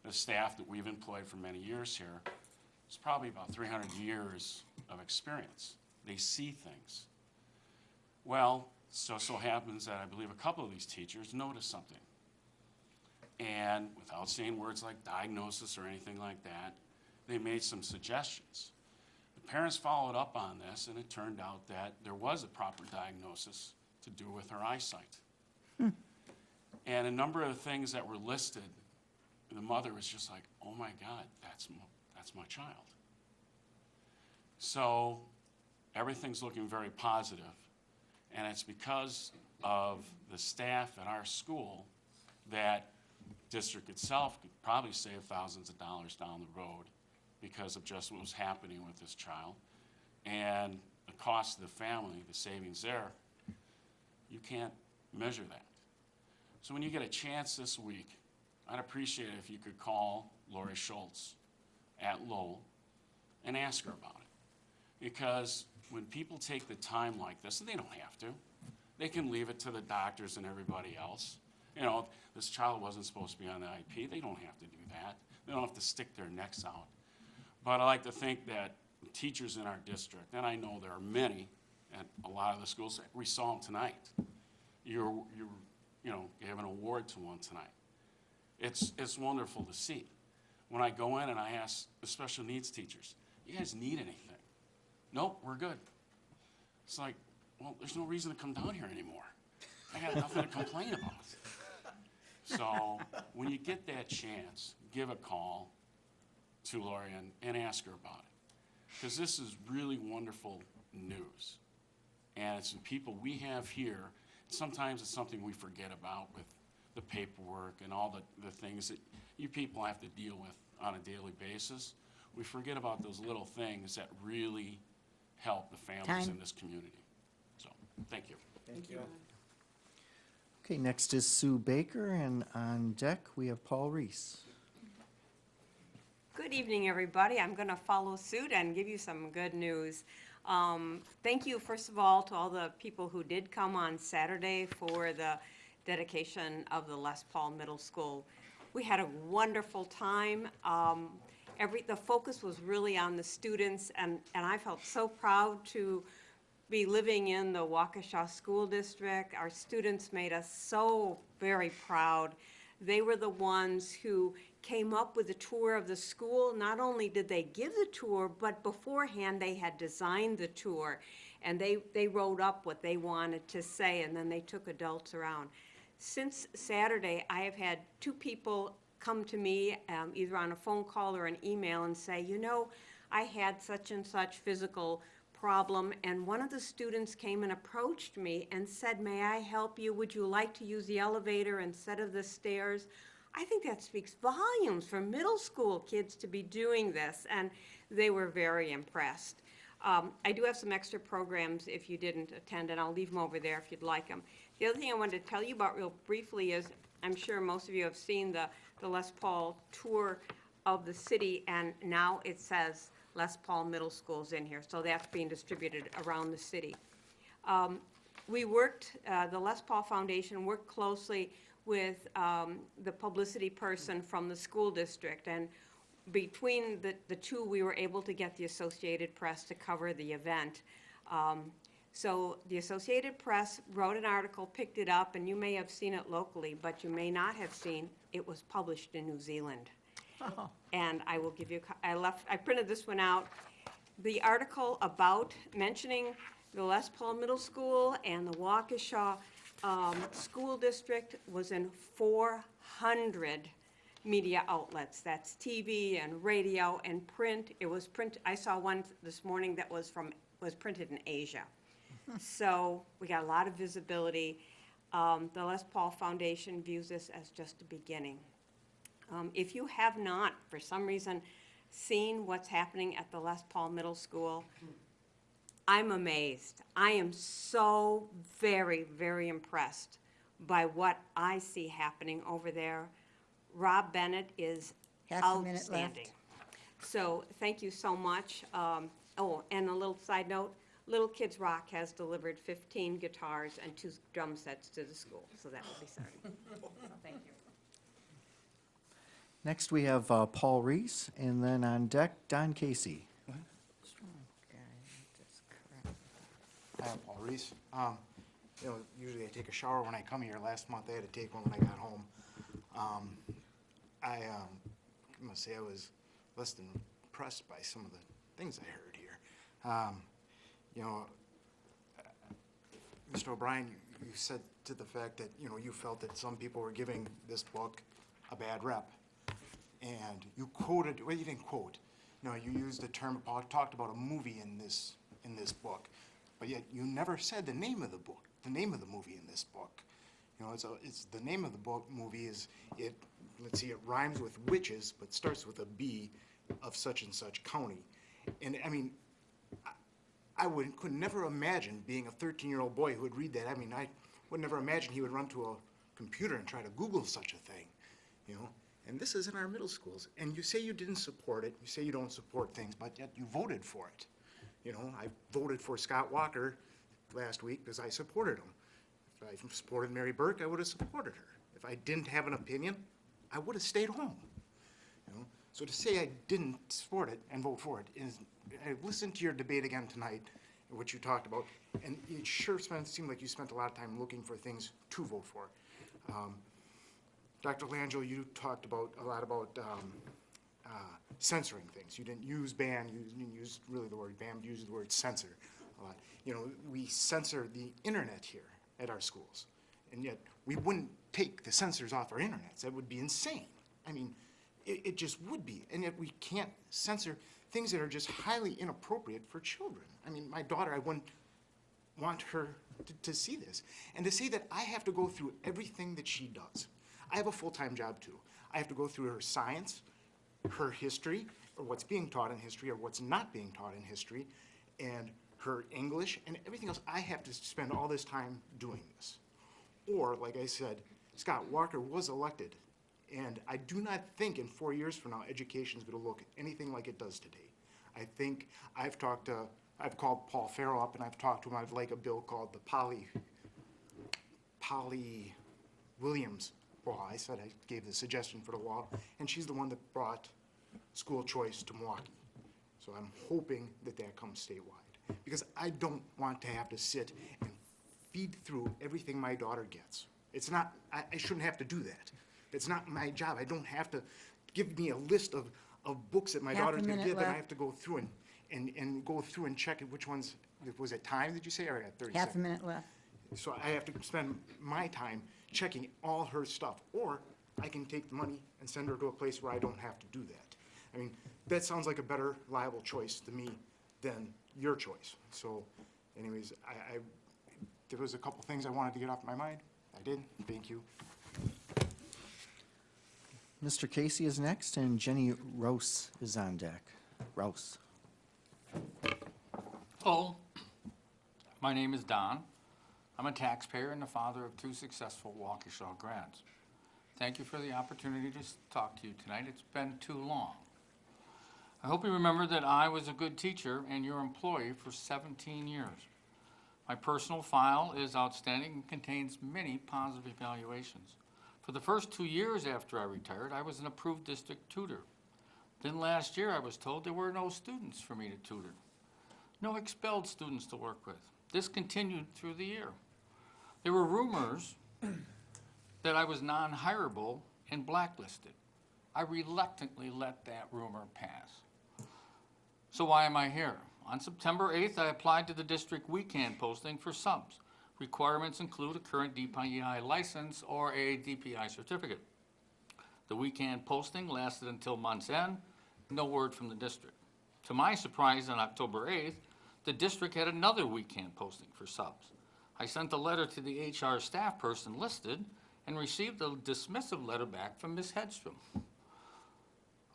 the staff that we've employed for many years here, it's probably about 300 years of experience. They see things. Well, so happens that I believe a couple of these teachers noticed something. And without saying words like diagnosis or anything like that, they made some suggestions. The parents followed up on this, and it turned out that there was a proper diagnosis to do with her eyesight. And a number of the things that were listed, the mother was just like, oh my God, that's my child. So everything's looking very positive, and it's because of the staff at our school that district itself could probably save thousands of dollars down the road because of just what was happening with this child. And the cost of the family, the savings there, you can't measure that. So when you get a chance this week, I'd appreciate it if you could call Lori Schultz at Lowell and ask her about it. Because when people take the time like this, and they don't have to, they can leave it to the doctors and everybody else. If this child wasn't supposed to be on the IEP, they don't have to do that. They don't have to stick their necks out. But I like to think that teachers in our district, and I know there are many at a lot of the schools, we saw them tonight. You gave an award to one tonight. It's wonderful to see. When I go in and I ask the special needs teachers, you guys need anything? Nope, we're good. It's like, well, there's no reason to come down here anymore. I got nothing to complain about. So when you get that chance, give a call to Lori and ask her about it. Because this is really wonderful news. And it's the people we have here. Sometimes it's something we forget about with the paperwork and all the things that you people have to deal with on a daily basis. We forget about those little things that really help the families in this community. So, thank you. Thank you. Okay, next is Sue Baker, and on deck, we have Paul Reese. Good evening, everybody. I'm going to follow suit and give you some good news. Thank you, first of all, to all the people who did come on Saturday for the dedication of the Les Paul Middle School. We had a wonderful time. The focus was really on the students, and I felt so proud to be living in the Waukesha School District. Our students made us so very proud. They were the ones who came up with a tour of the school. Not only did they give the tour, but beforehand they had designed the tour, and they wrote up what they wanted to say, and then they took adults around. Since Saturday, I have had 2 people come to me either on a phone call or an email and say, you know, I had such and such physical problem, and one of the students came and approached me and said, may I help you? Would you like to use the elevator instead of the stairs? I think that speaks volumes for middle school kids to be doing this, and they were very impressed. I do have some extra programs if you didn't attend, and I'll leave them over there if you'd like them. The other thing I wanted to tell you about real briefly is, I'm sure most of you have seen the Les Paul tour of the city, and now it says Les Paul Middle School's in here, so that's being distributed around the city. We worked, the Les Paul Foundation worked closely with the publicity person from the school district, and between the two, we were able to get the Associated Press to cover the event. So the Associated Press wrote an article, picked it up, and you may have seen it locally, but you may not have seen it was published in New Zealand. Oh. And I will give you, I printed this one out. The article about mentioning the Les Paul Middle School and the Waukesha School District was in 400 media outlets. That's TV and radio and print. It was print. I saw one this morning that was printed in Asia. So we got a lot of visibility. The Les Paul Foundation views this as just a beginning. If you have not, for some reason, seen what's happening at the Les Paul Middle School, I'm amazed. I am so very, very impressed by what I see happening over there. Rob Bennett is Half a minute outstanding. left. So thank you so much. Oh, and a little side note, Little Kids Rock has delivered 15 guitars and 2 drum sets to the school, so that will be starting. Thank you. Next, we have Paul Reese, and then on deck, Don Casey. Hi, I'm Paul Reese. You know, usually I take a shower when I come here. Last month I had to take one when I got home. I must say I was less than impressed by some of the things I heard here. You know, Mr. O'Brien, you said to the fact that, you know, you felt that some people were giving this book a bad rep. And you quoted, well, you didn't quote. No, you used the term, talked about a movie in this book. But yet you never said the name of the book, the name of the movie in this book. You know, it's the name of the book movie is, let's see, it rhymes with witches, but starts with a B of such and such county. And I mean, I could never imagine being a 13-year-old boy who would read that. I mean, I would never imagine he would run to a computer and try to Google such a thing, you know. And this is in our middle schools. And you say you didn't support it, you say you don't support things, but yet you voted for it. You know, I voted for Scott Walker last week because I supported him. If I supported Mary Burke, I would have supported her. If I didn't have an opinion, I would have stayed home. You know? So to say I didn't support it and vote for it is, I listened to your debate again tonight, what you talked about, and it sure seemed like you spent a lot of time looking for things to vote for. Dr. Langell, you talked a lot about censoring things. You didn't use ban, you didn't use really the word ban, you used the word censor a lot. You know, we censor the internet here at our schools, and yet we wouldn't take the censors off our internets. That would be insane. I mean, it just would be, and yet we can't censor things that are just highly inappropriate for children. I mean, my daughter, I wouldn't want her to see this. And to say that I have to go through everything that she does. I have a full-time job too. I have to go through her science, her history, or what's being taught in history, or what's not being taught in history, and her English, and everything else. I have to spend all this time doing this. Or, like I said, Scott Walker was elected, and I do not think in 4 years from now, education is going to look anything like it does today. I think I've called Paul Farrow up, and I've talked to him. I've like a bill called the Polly Williams law. I said I gave the suggestion for the law, and she's the one that brought school choice to Milwaukee. So I'm hoping that that comes statewide, because I don't want to have to sit and feed through everything my daughter gets. It's not, I shouldn't have to do that. It's not my job. I don't have to give me a list of books that my daughter's gonna get, that I have to go through and go through and check which ones, was it time, did you say, or I got 30 seconds? Half a minute left. So I have to spend my time checking all her stuff, or I can take the money and send her to a place where I don't have to do that. I mean, that sounds like a better, liable choice to me than your choice. So anyways, there was a couple things I wanted to get off my mind. I did. Thank you. Mr. Casey is next, and Jenny Rose is on deck. Rose. Hello, my name is Don. I'm a taxpayer and the father of 2 successful Waukesha grads. Thank you for the opportunity to talk to you tonight. It's been too long. I hope you remember that I was a good teacher and your employee for 17 years. My personal file is outstanding and contains many positive evaluations. For the first 2 years after I retired, I was an approved district tutor. Then last year I was told there were no students for me to tutor. No expelled students to work with. This continued through the year. There were rumors that I was non-hireable and blacklisted. I reluctantly let that rumor pass. So why am I here? On September 8th, I applied to the district weekend posting for subs. Requirements include a current DPI license or a DPI certificate. The weekend posting lasted until month's end. No word from the district. To my surprise, on October 8th, the district had another weekend posting for subs. I sent a letter to the HR staff person listed and received a dismissive letter back from Ms. Hedstrom.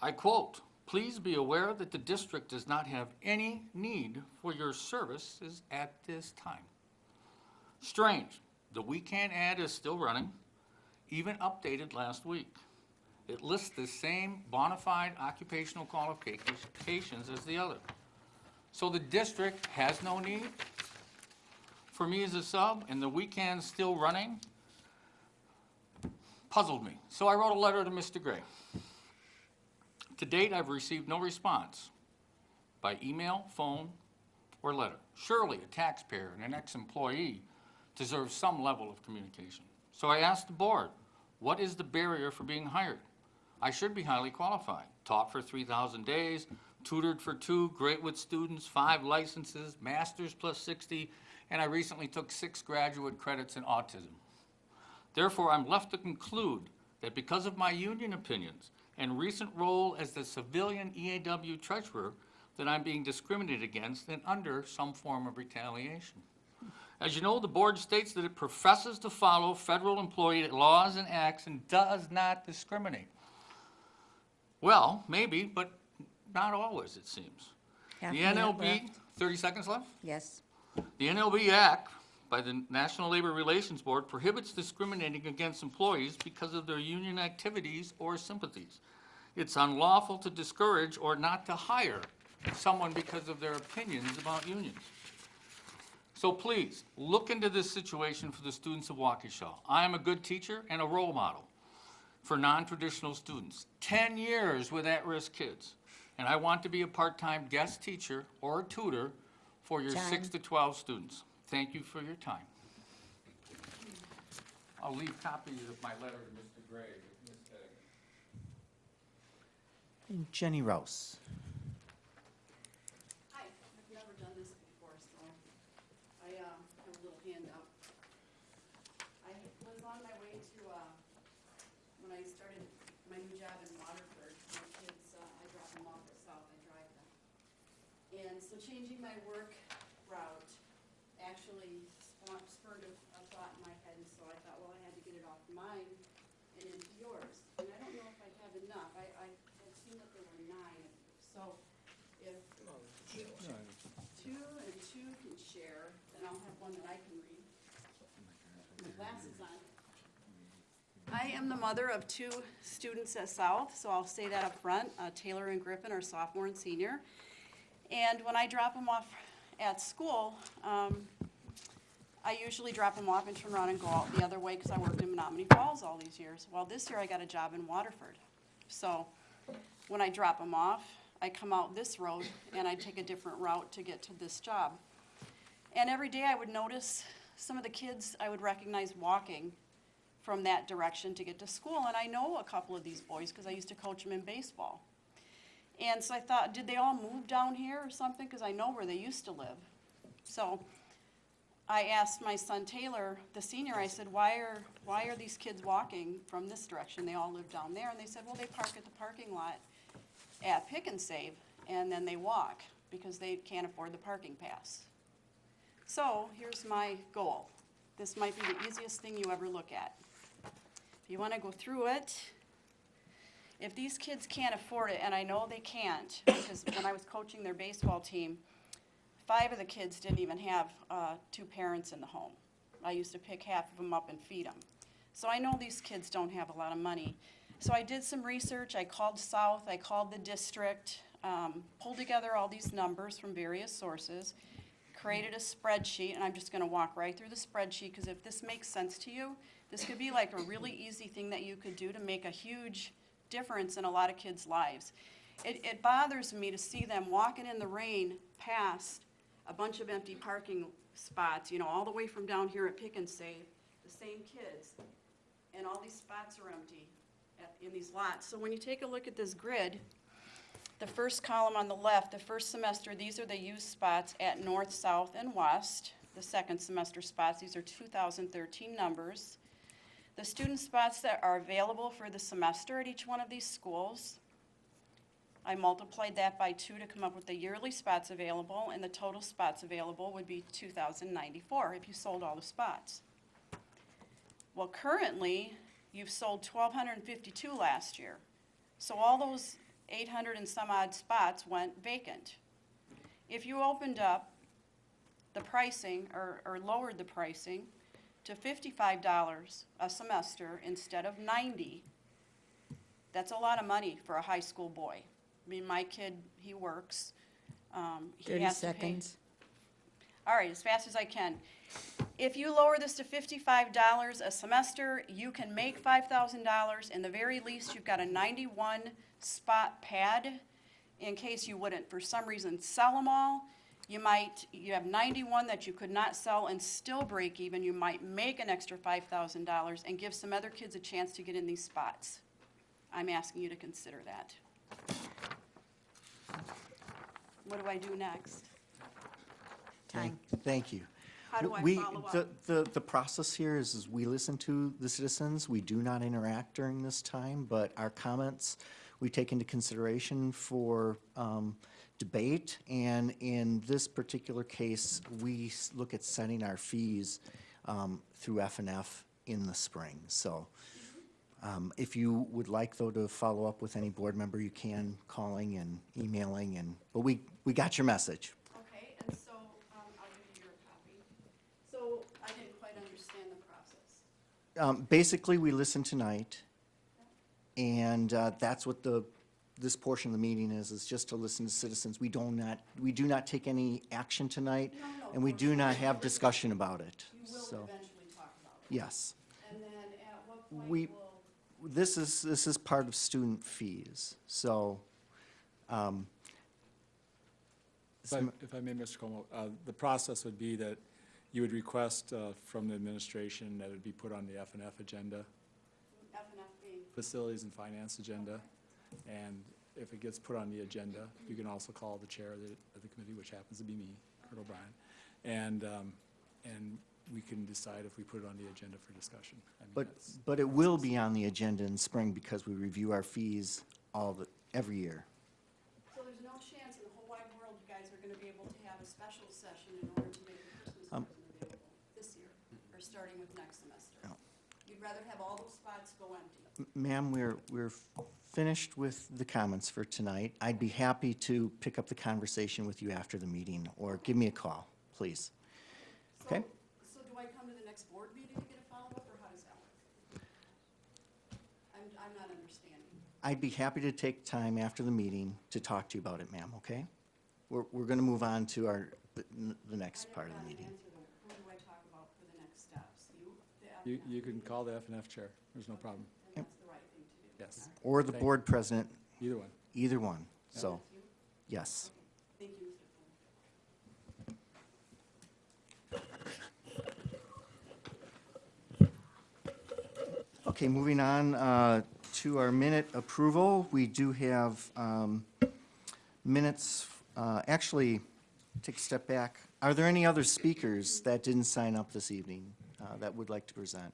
I quote, "Please be aware that the district does not have any need for your services at this time." Strange, the weekend ad is still running, even updated last week. It lists the same bona fide occupational qualifications as the other. So the district has no need for me as a sub, and the weekend's still running? Puzzled me. So I wrote a letter to Mr. Gray. To date, I've received no response by email, phone, or letter. Surely a taxpayer and an ex-employee deserves some level of communication. So I asked the board, what is the barrier for being hired? I should be highly qualified, taught for 3,000 days, tutored for 2, great with students, 5 licenses, masters plus 60, and I recently took 6 graduate credits in autism. Therefore, I'm left to conclude that because of my union opinions and recent role as the civilian EAW treasurer, that I'm being discriminated against and under some form of retaliation. As you know, the board states that it professes to follow federal employee laws and acts and does not discriminate. Well, maybe, but not always, it seems. Half The a minute NLB, left. 30 seconds left? Yes. The NLB Act by the National Labor Relations Board prohibits discriminating against employees because of their union activities or sympathies. It's unlawful to discourage or not to hire someone because of their opinions about unions. So please, look into this situation for the students of Waukesha. I am a good teacher and a role model for non-traditional students. 10 years with at-risk kids. And I want to be a part-time guest teacher or a tutor for your 6 to 12 students. Thank you for your time. I'll leave copies of my letter to Mr. Gray with Ms. Hedrick. And Jenny Rose. Hi, I've never done this before, so I have a little handout. I was on my way to, when I started my new job in Waterford, my kids, I drop them off at South, I drive them. And so changing my work route actually spurred a thought in my head, and so I thought, well, I had to get it off mine and into yours. And I don't know if I Two and two can share, then I'll have one that I can read. My glasses on. I am the mother of two students at South, so I'll say that up front. Taylor and Griffin are sophomore and senior. And when I drop them off at school, I usually drop them off and turn around and go out the other way because I worked in Menominee Falls all these years. Well, this year I got a job in Waterford. So when I drop them off, I come out this road and I take a different route to get to this job. And every day I would notice some of the kids I would recognize walking from that direction to get to school. And I know a couple of these boys because I used to coach them in baseball. And so I thought, did they all move down here or something? Because I know where they used to live. So I asked my son Taylor, the senior, I said, why are these kids walking from this direction? They all live down there. And they said, well, they park at the parking lot at Pick and Save, and then they walk because they can't afford the parking pass. So here's my goal. This might be the easiest thing you ever look at. If you want to go through it, if these kids can't afford it, and I know they can't, because when I was coaching their baseball team, 5 of the kids didn't even have 2 parents in the home. I used to pick half of them up and feed them. So I know these kids don't have a lot of money. So I did some research. I called South, I called the district, pulled together all these numbers from various sources, created a spreadsheet, and I'm just going to walk right through the spreadsheet because if this makes sense to you, this could be like a really easy thing that you could do to make a huge difference in a lot of kids' lives. It bothers me to see them walking in the rain past a bunch of empty parking spots, you know, all the way from down here at Pick and Save, the same kids, and all these spots are empty in these lots. So when you take a look at this grid, the first column on the left, the first semester, these are the used spots at North, South, and West. The second semester spots, these are 2013 numbers. The student spots that are available for the semester at each one of these schools, I multiplied that by 2 to come up with the yearly spots available, and the total spots available would be 2,094 if you sold all the spots. Well, currently, you've sold 1,252 last year. So all those 800 and some odd spots went vacant. If you opened up the pricing or lowered the pricing to $55 a semester instead of $90, that's a lot of money for a high school boy. I mean, my kid, he works. He 30 has to pay. seconds. All right, as fast as I can. If you lower this to $55 a semester, you can make $5,000. In the very least, you've got a 91 spot pad in case you wouldn't, for some reason, sell them all. You have 91 that you could not sell and still break even. You might make an extra $5,000 and give some other kids a chance to get in these spots. I'm asking you to consider that. What do I do next? Time. Thank you. How do I We- follow up? The process here is we listen to the citizens. We do not interact during this time, but our comments we take into consideration for debate. And in this particular case, we look at setting our fees through F&F in the spring. So if you would like, though, to follow up with any board member, you can, calling and emailing. But we got your message. Okay, and so I'll give you your copy. So I didn't quite understand the process. Basically, we listen tonight, and that's what this portion of the meeting is just to listen to citizens. We do not take any action tonight, and we do not have discussion about it. You will So, eventually talk about it. yes. And then at what point will, This is part of student fees, so. If I may, Mr. Como, the process would be that you would request from the administration that it be put on the F&F agenda, F&F being? Facilities and Finance agenda, and if it gets put on the agenda, you can also call the chair of the committee, which happens to be me, Kurt O'Brien, and we can decide if we put it on the agenda for discussion. I mean, But it will be on the agenda in spring because we review our fees every year. So there's no chance in the whole wide world you guys are going to be able to have a special session in order to make the Christmas present available this year, or starting with next semester? No. You'd rather have all those spots go empty? Ma'am, we're finished with the comments for tonight. I'd be happy to pick up the conversation with you after the meeting, or give me a call, please. Okay? So do I come to the next board meeting to get a follow-up, or how does that work? I'm not understanding. I'd be happy to take time after the meeting to talk to you about it, ma'am, okay? We're going to move on to the next part of the meeting. Who do I talk about for the next steps? You? The FNF? You can call the FNF chair, there's no problem. And that's the right thing to do? Yes. Or the Thank board president, Either one. either one, so, yes. Thank you, Mr. Fuller. Okay, moving on to our minute approval. We do have minutes, actually, take a step back. Are there any other speakers that didn't sign up this evening that would like to present?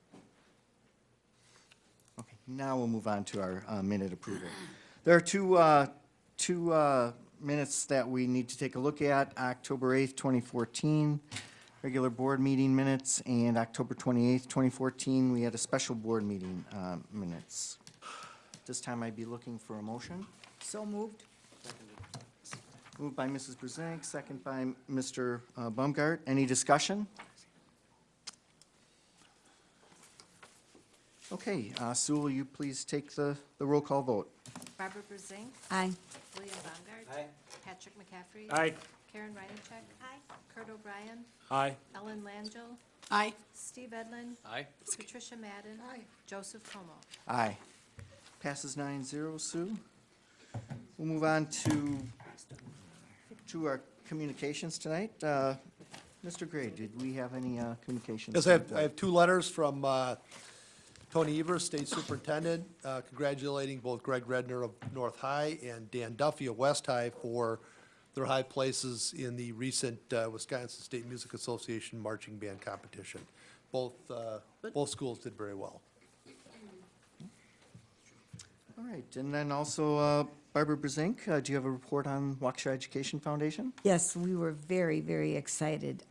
Okay, now we'll move on to our minute approval. There are two minutes that we need to take a look at. October 8th, 2014, regular board meeting minutes, and October 28th, 2014, we had a special board meeting minutes. This time I'd be looking for a motion. So moved. Moved by Mrs. Brusink, second by Mr. Baumgart. Any discussion? Okay, Sue, will you please take the roll call vote? Barbara Brusink. Aye. William Baumgart. Aye. Patrick McCaffrey. Aye. Karen Reinacek. Aye. Kurt O'Brien. Aye. Ellen Langell. Aye. Steve Edlin. Aye. Patricia Madden. Joseph Como. Aye. Passes 9-0, Sue. We'll move on to our communications tonight. Mr. Gray, did we have any communications? Yes, I have two letters from Tony Evers, State Superintendent, congratulating both Greg Redner of North High and Dan Duffy of West High for their high places in the recent Wisconsin State Music Association marching band competition. Both schools did very well. All right, and then also Barbara Brusink, do you have a report on Waukesha Education Foundation? Yes, we were very, very excited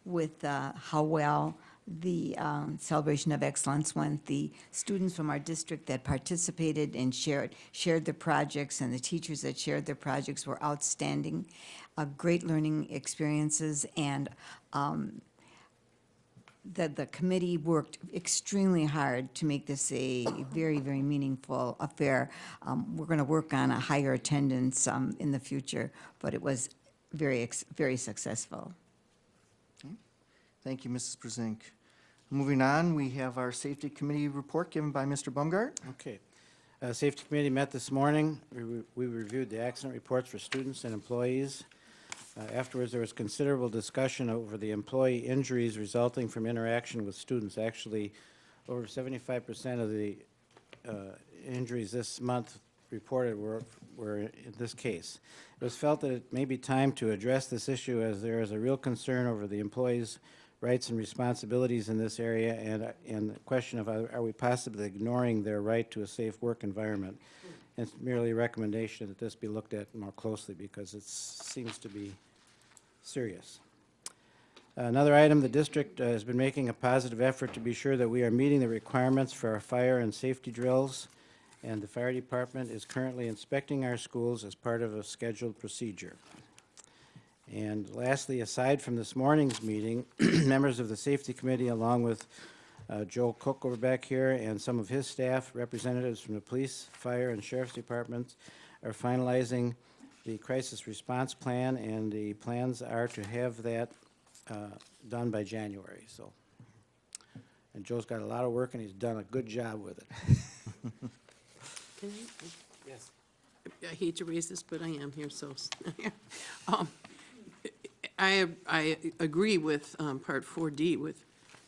with how well the Celebration of Excellence went. The students from our district that participated and shared their projects, and the teachers that shared their projects were outstanding. Great learning experiences, and the committee worked extremely hard to make this a very, very meaningful affair. We're going to work on a higher attendance in the future, but it was very successful. Thank you, Mrs. Brusink. Moving on, we have our Safety Committee report given by Mr. Baumgart. Okay. Safety Committee met this morning. We reviewed the accident reports for students and employees. Afterwards, there was considerable discussion over the employee injuries resulting from interaction with students. Actually, over 75% of the injuries this month reported were in this case. It was felt that it may be time to address this issue, as there is a real concern over the employees' rights and responsibilities in this area, and the question of are we possibly ignoring their right to a safe work environment. It's merely a recommendation that this be looked at more closely, because it seems to be serious. Another item, the district has been making a positive effort to be sure that we are meeting the requirements for our fire and safety drills, and the fire department is currently inspecting our schools as part of a scheduled procedure. And lastly, aside from this morning's meeting, members of the Safety Committee, along with Joel Cook over back here and some of his staff, representatives from the police, fire, and sheriff's departments, are finalizing the crisis response plan, and the plans are to have that done by January. So, and Joe's got a lot of work, and he's done a good job with it. Can I? Yes. I hate to raise this, but I am here, so. I agree with Part 4D with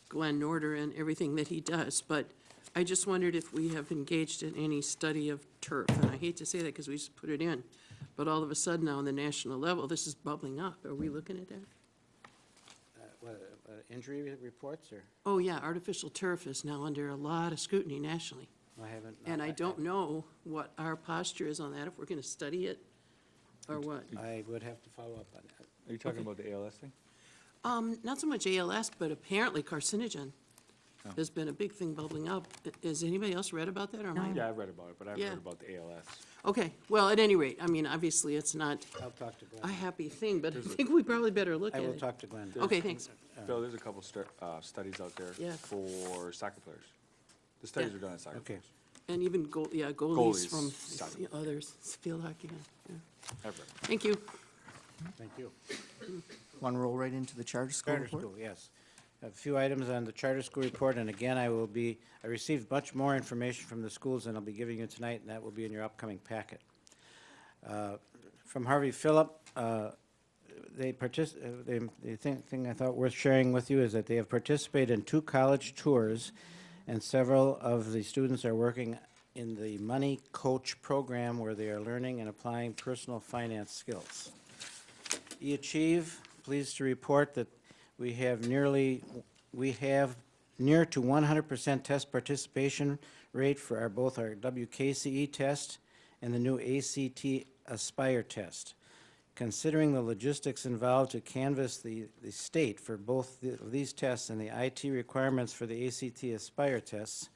Glenn Norder and everything that he does, but I just wondered if we have engaged in any study of turf. And I hate to say that because we just put it in, but all of a sudden now on the national level, this is bubbling up. Are we looking at that? Injury reports, or? Oh, yeah, artificial turf is now under a lot of scrutiny nationally. I haven't. And I don't know what our posture is on that, if we're going to study it or what. I would have to follow up on that. Are you talking about the ALS thing? Not so much ALS, but apparently carcinogen. has been a big thing bubbling up. Has anybody else read about that, or am I? Yeah, I've read about it, but I've Yeah. heard about the ALS. Okay, well, at any rate, I mean, obviously, it's not I'll talk to Glenn. a happy thing, but I think we probably better look I at will it. talk to Glenn. Okay, thanks. Phil, there's a couple studies out there Yeah. for soccer players. The studies Yeah. are done on soccer Okay. players. And even goalies Goalies, from soccer. others, field hockey, yeah. I've read. Thank you. Thank you. Want to roll right into the charter school Charter report? school, yes. A few items on the charter school report, and again, I received much more information from the schools than I'll be giving you tonight, and that will be in your upcoming packet. From Harvey Phillip, the thing I thought worth sharing with you is that they have participated in 2 college tours, and several of the students are working in the Money Coach program where they are learning and applying personal finance skills. Achieve, pleased to report that we have near to 100% test participation rate for both our WKCE test and the new ACT Aspire test. Considering the logistics involved to canvass the state for both these tests and the IT requirements for the ACT Aspire tests,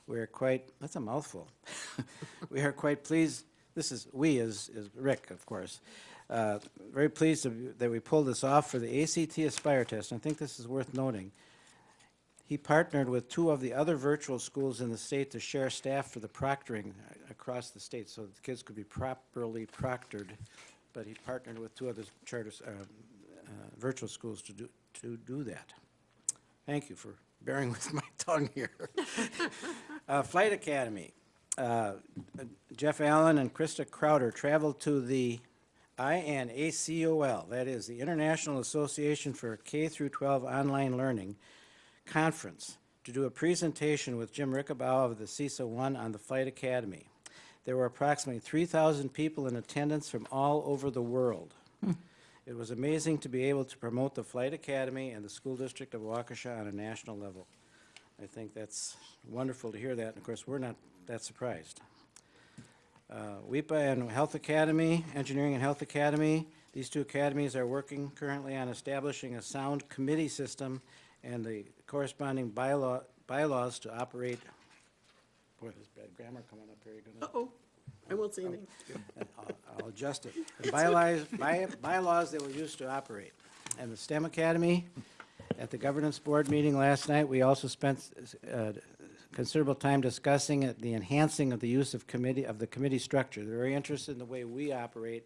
we are quite, that's a mouthful. We are quite pleased, we as Rick, of course, very pleased that we pulled this off for the ACT Aspire test. And I think this is worth noting. He partnered with 2 of the other virtual schools in the state to share staff for the proctoring across the state so that the kids could be properly proctored. But he partnered with 2 other virtual schools to do that. Thank you for bearing with my tongue here. Flight Academy. Jeff Allen and Krista Crowder traveled to the INACOL, that is the International Association for K-12 Online Learning Conference, to do a presentation with Jim Rickabow of the CISA 1 on the Flight Academy. There were approximately 3,000 people in attendance from all over the world. It was amazing to be able to promote the Flight Academy and the School District of Waukesha on a national level. I think that's wonderful to hear that, and of course, we're not that surprised. WIPA and Health Academy, Engineering and Health Academy, these 2 academies are working currently on establishing a sound committee system and the corresponding bylaws to operate. Boy, there's bad grammar coming up here. Uh-oh, I won't say anything. I'll adjust it. The bylaws they will use to operate. And the STEM Academy, at the governance board meeting last night, we also spent considerable time discussing the enhancing of the use of the committee structure. They're very interested in the way we operate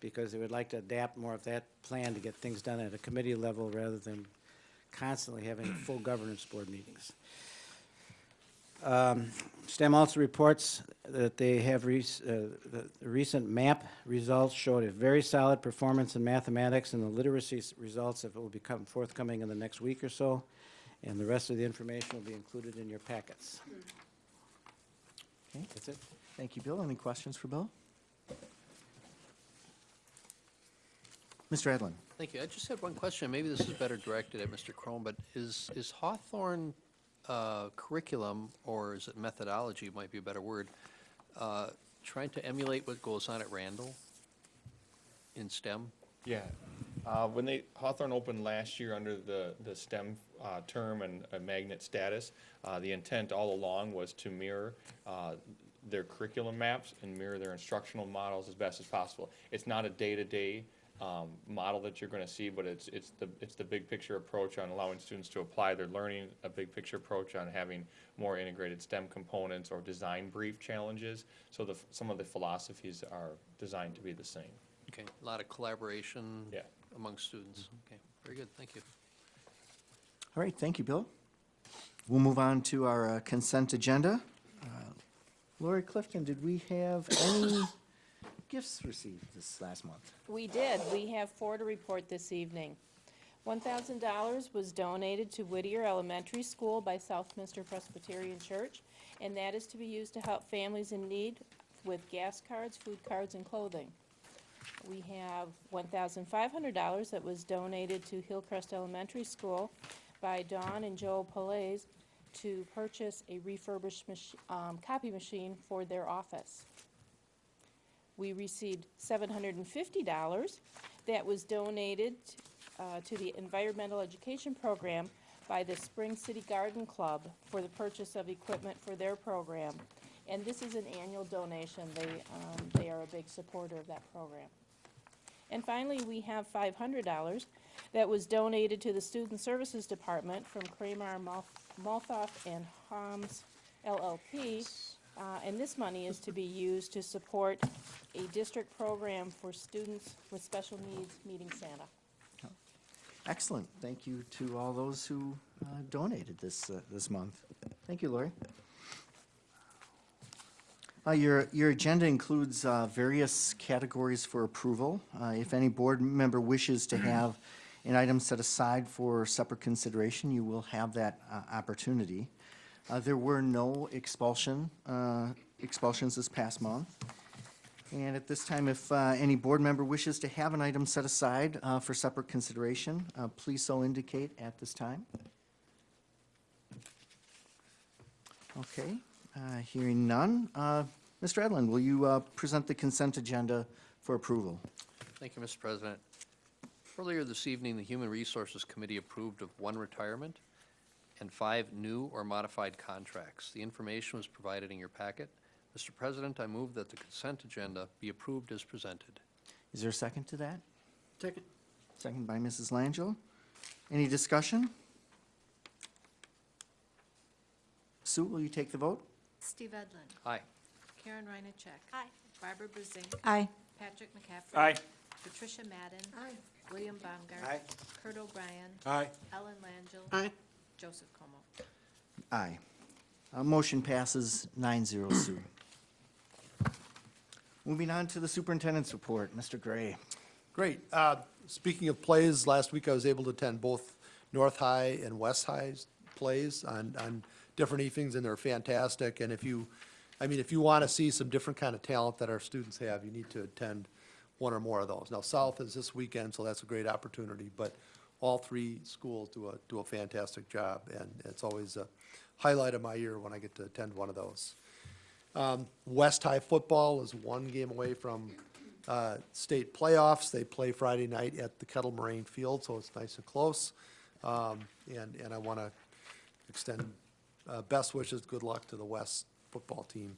because they would like to adapt more of that plan to get things done at a committee level rather than constantly having full governance board meetings. STEM also reports that they have the recent MAP results showed a very solid performance in mathematics, and the literacy results that will become forthcoming in the next week or so, and the rest of the information will be included in your packets. Okay. That's it. Thank you, Bill. Any questions for Bill? Mr. Edlin? Thank you. I just had one question. Maybe this is better directed at Mr. Crone, but is Hawthorne curriculum, or is it methodology, might be a better word, trying to emulate what goes on at Randall in STEM? Yeah. When Hawthorne opened last year under the STEM term and magnet status, the intent all along was to mirror their curriculum maps and mirror their instructional models as best as possible. It's not a day-to-day model that you're going to see, but it's the big picture approach on allowing students to apply their learning, a big picture approach on having more integrated STEM components or design brief challenges. So some of the philosophies are designed to be the same. Okay, a lot of collaboration Yeah. among students. Okay, very good, thank you. All right, thank you, Bill. We'll move on to our consent agenda. Lori Clifton, did we have any gifts received this last month? We did. We have 4 to report this evening. $1,000 was donated to Whittier Elementary School by Southminster Presbyterian Church, and that is to be used to help families in need with gas cards, food cards, and clothing. We have $1,500 that was donated to Hillcrest Elementary School by Dawn and Joe Palaise to purchase a refurbished copy machine for their office. We received $750 that was donated to the Environmental Education Program by the Spring City Garden Club for the purchase of equipment for their program. And this is an annual donation. They are a big supporter of that program. And finally, we have $500 that was donated to the Student Services Department from Kramer, Malthoff, and Homs LLP. And this money is to be used to support a district program for students with special needs meeting Santa. Excellent. Thank you to all those who donated this month. Thank you, Lori. Your agenda includes various categories for approval. If any board member wishes to have an item set aside for separate consideration, you will have that opportunity. There were no expulsions this past month. And at this time, if any board member wishes to have an item set aside for separate consideration, please so indicate at this time. Okay, hearing none. Mr. Edlin, will you present the consent agenda for approval? Thank you, Mr. President. Earlier this evening, the Human Resources Committee approved of 1 retirement and 5 new or modified contracts. The information was provided in your packet. Mr. President, I move that the consent agenda be approved as presented. Is there a second to that? Second. Second by Mrs. Langell. Any discussion? Sue, will you take the vote? Steve Edlin. Aye. Karen Reinacek. Aye. Barbara Brusink. Aye. Patrick McCaffrey. Aye. Patricia Madden. Aye. William Baumgart. Aye. Kurt O'Brien. Aye. Ellen Langell. Aye. Joseph Como. Aye. Motion passes 9-0, Sue. Moving on to the superintendent's report. Mr. Gray. Great. Speaking of plays, last week I was able to attend both North High and West High's plays on different evenings, and they're fantastic. And if you want to see some different kind of talent that our students have, you need to attend one or more of those. Now, South is this weekend, so that's a great opportunity, but all 3 schools do a fantastic job, and it's always a highlight of my year when I get to attend one of those. West High football is 1 game away from state playoffs. They play Friday night at the Kettle Moraine Field, so it's nice and close. And I want to extend best wishes, good luck to the West football team.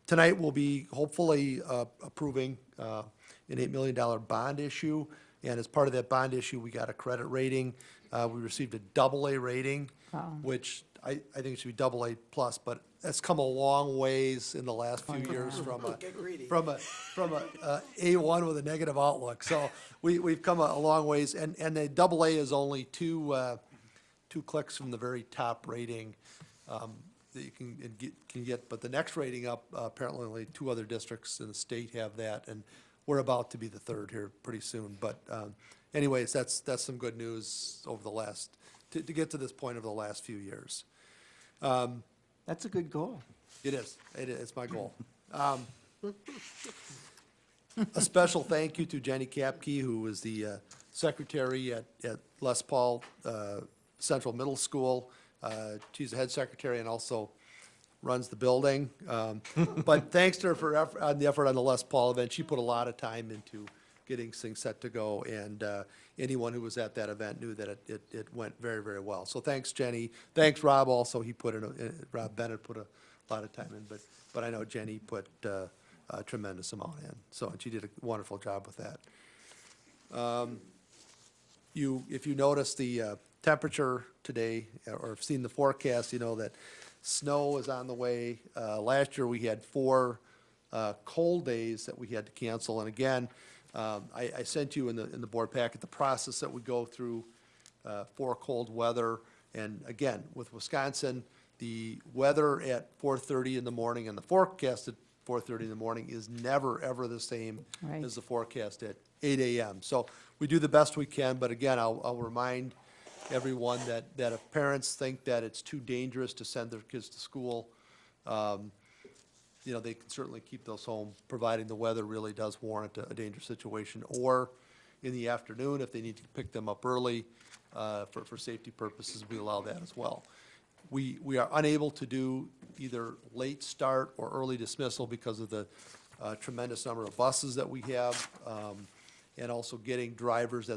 Tonight we'll be hopefully approving an $8 million bond issue, and as part of that bond issue, we got a credit rating. We received a AA rating, which I think it should be AA plus, but that's come a long ways in the last few years from a A1 with a negative outlook. So we've come a long ways, and the AA is only two clicks from the very top rating that you can get. But the next rating up, apparently only 2 other districts in the state have that, and we're about to be the 3rd here pretty soon. But anyways, that's some good news over the last, to get to this point over the last few years. That's a good goal. It is. It's my goal. A special thank you to Jenny Kapke, who was the secretary at Les Paul Central Middle School. She's the head secretary and also runs the building. But thanks to her on the effort on the Les Paul event. She put a lot of time into getting things set to go, and anyone who was at that event knew that it went very, very well. So thanks, Jenny. Thanks, Rob, also. Rob Bennett put a lot of time in, but I know Jenny put a tremendous amount in. So, and she did a wonderful job with that. If you notice the temperature today, or have seen the forecast, you know that snow is on the way. Last year, we had 4 cold days that we had to cancel, and again, I sent you in the board packet the process that we go through for cold weather. And again, with Wisconsin, the weather at 4:30 in the morning and the forecast at 4:30 in the morning is never, ever the same as the forecast at 8 a.m. So we do the best we can, but again, I'll remind everyone that if parents think that it's too dangerous to send their kids to school, they can certainly keep those home, providing the weather really does warrant a dangerous situation. Or in the afternoon, if they need to pick them up early for safety purposes, we allow that as well. We are unable to do either late start or early dismissal because of the tremendous number of buses that we have. and also getting drivers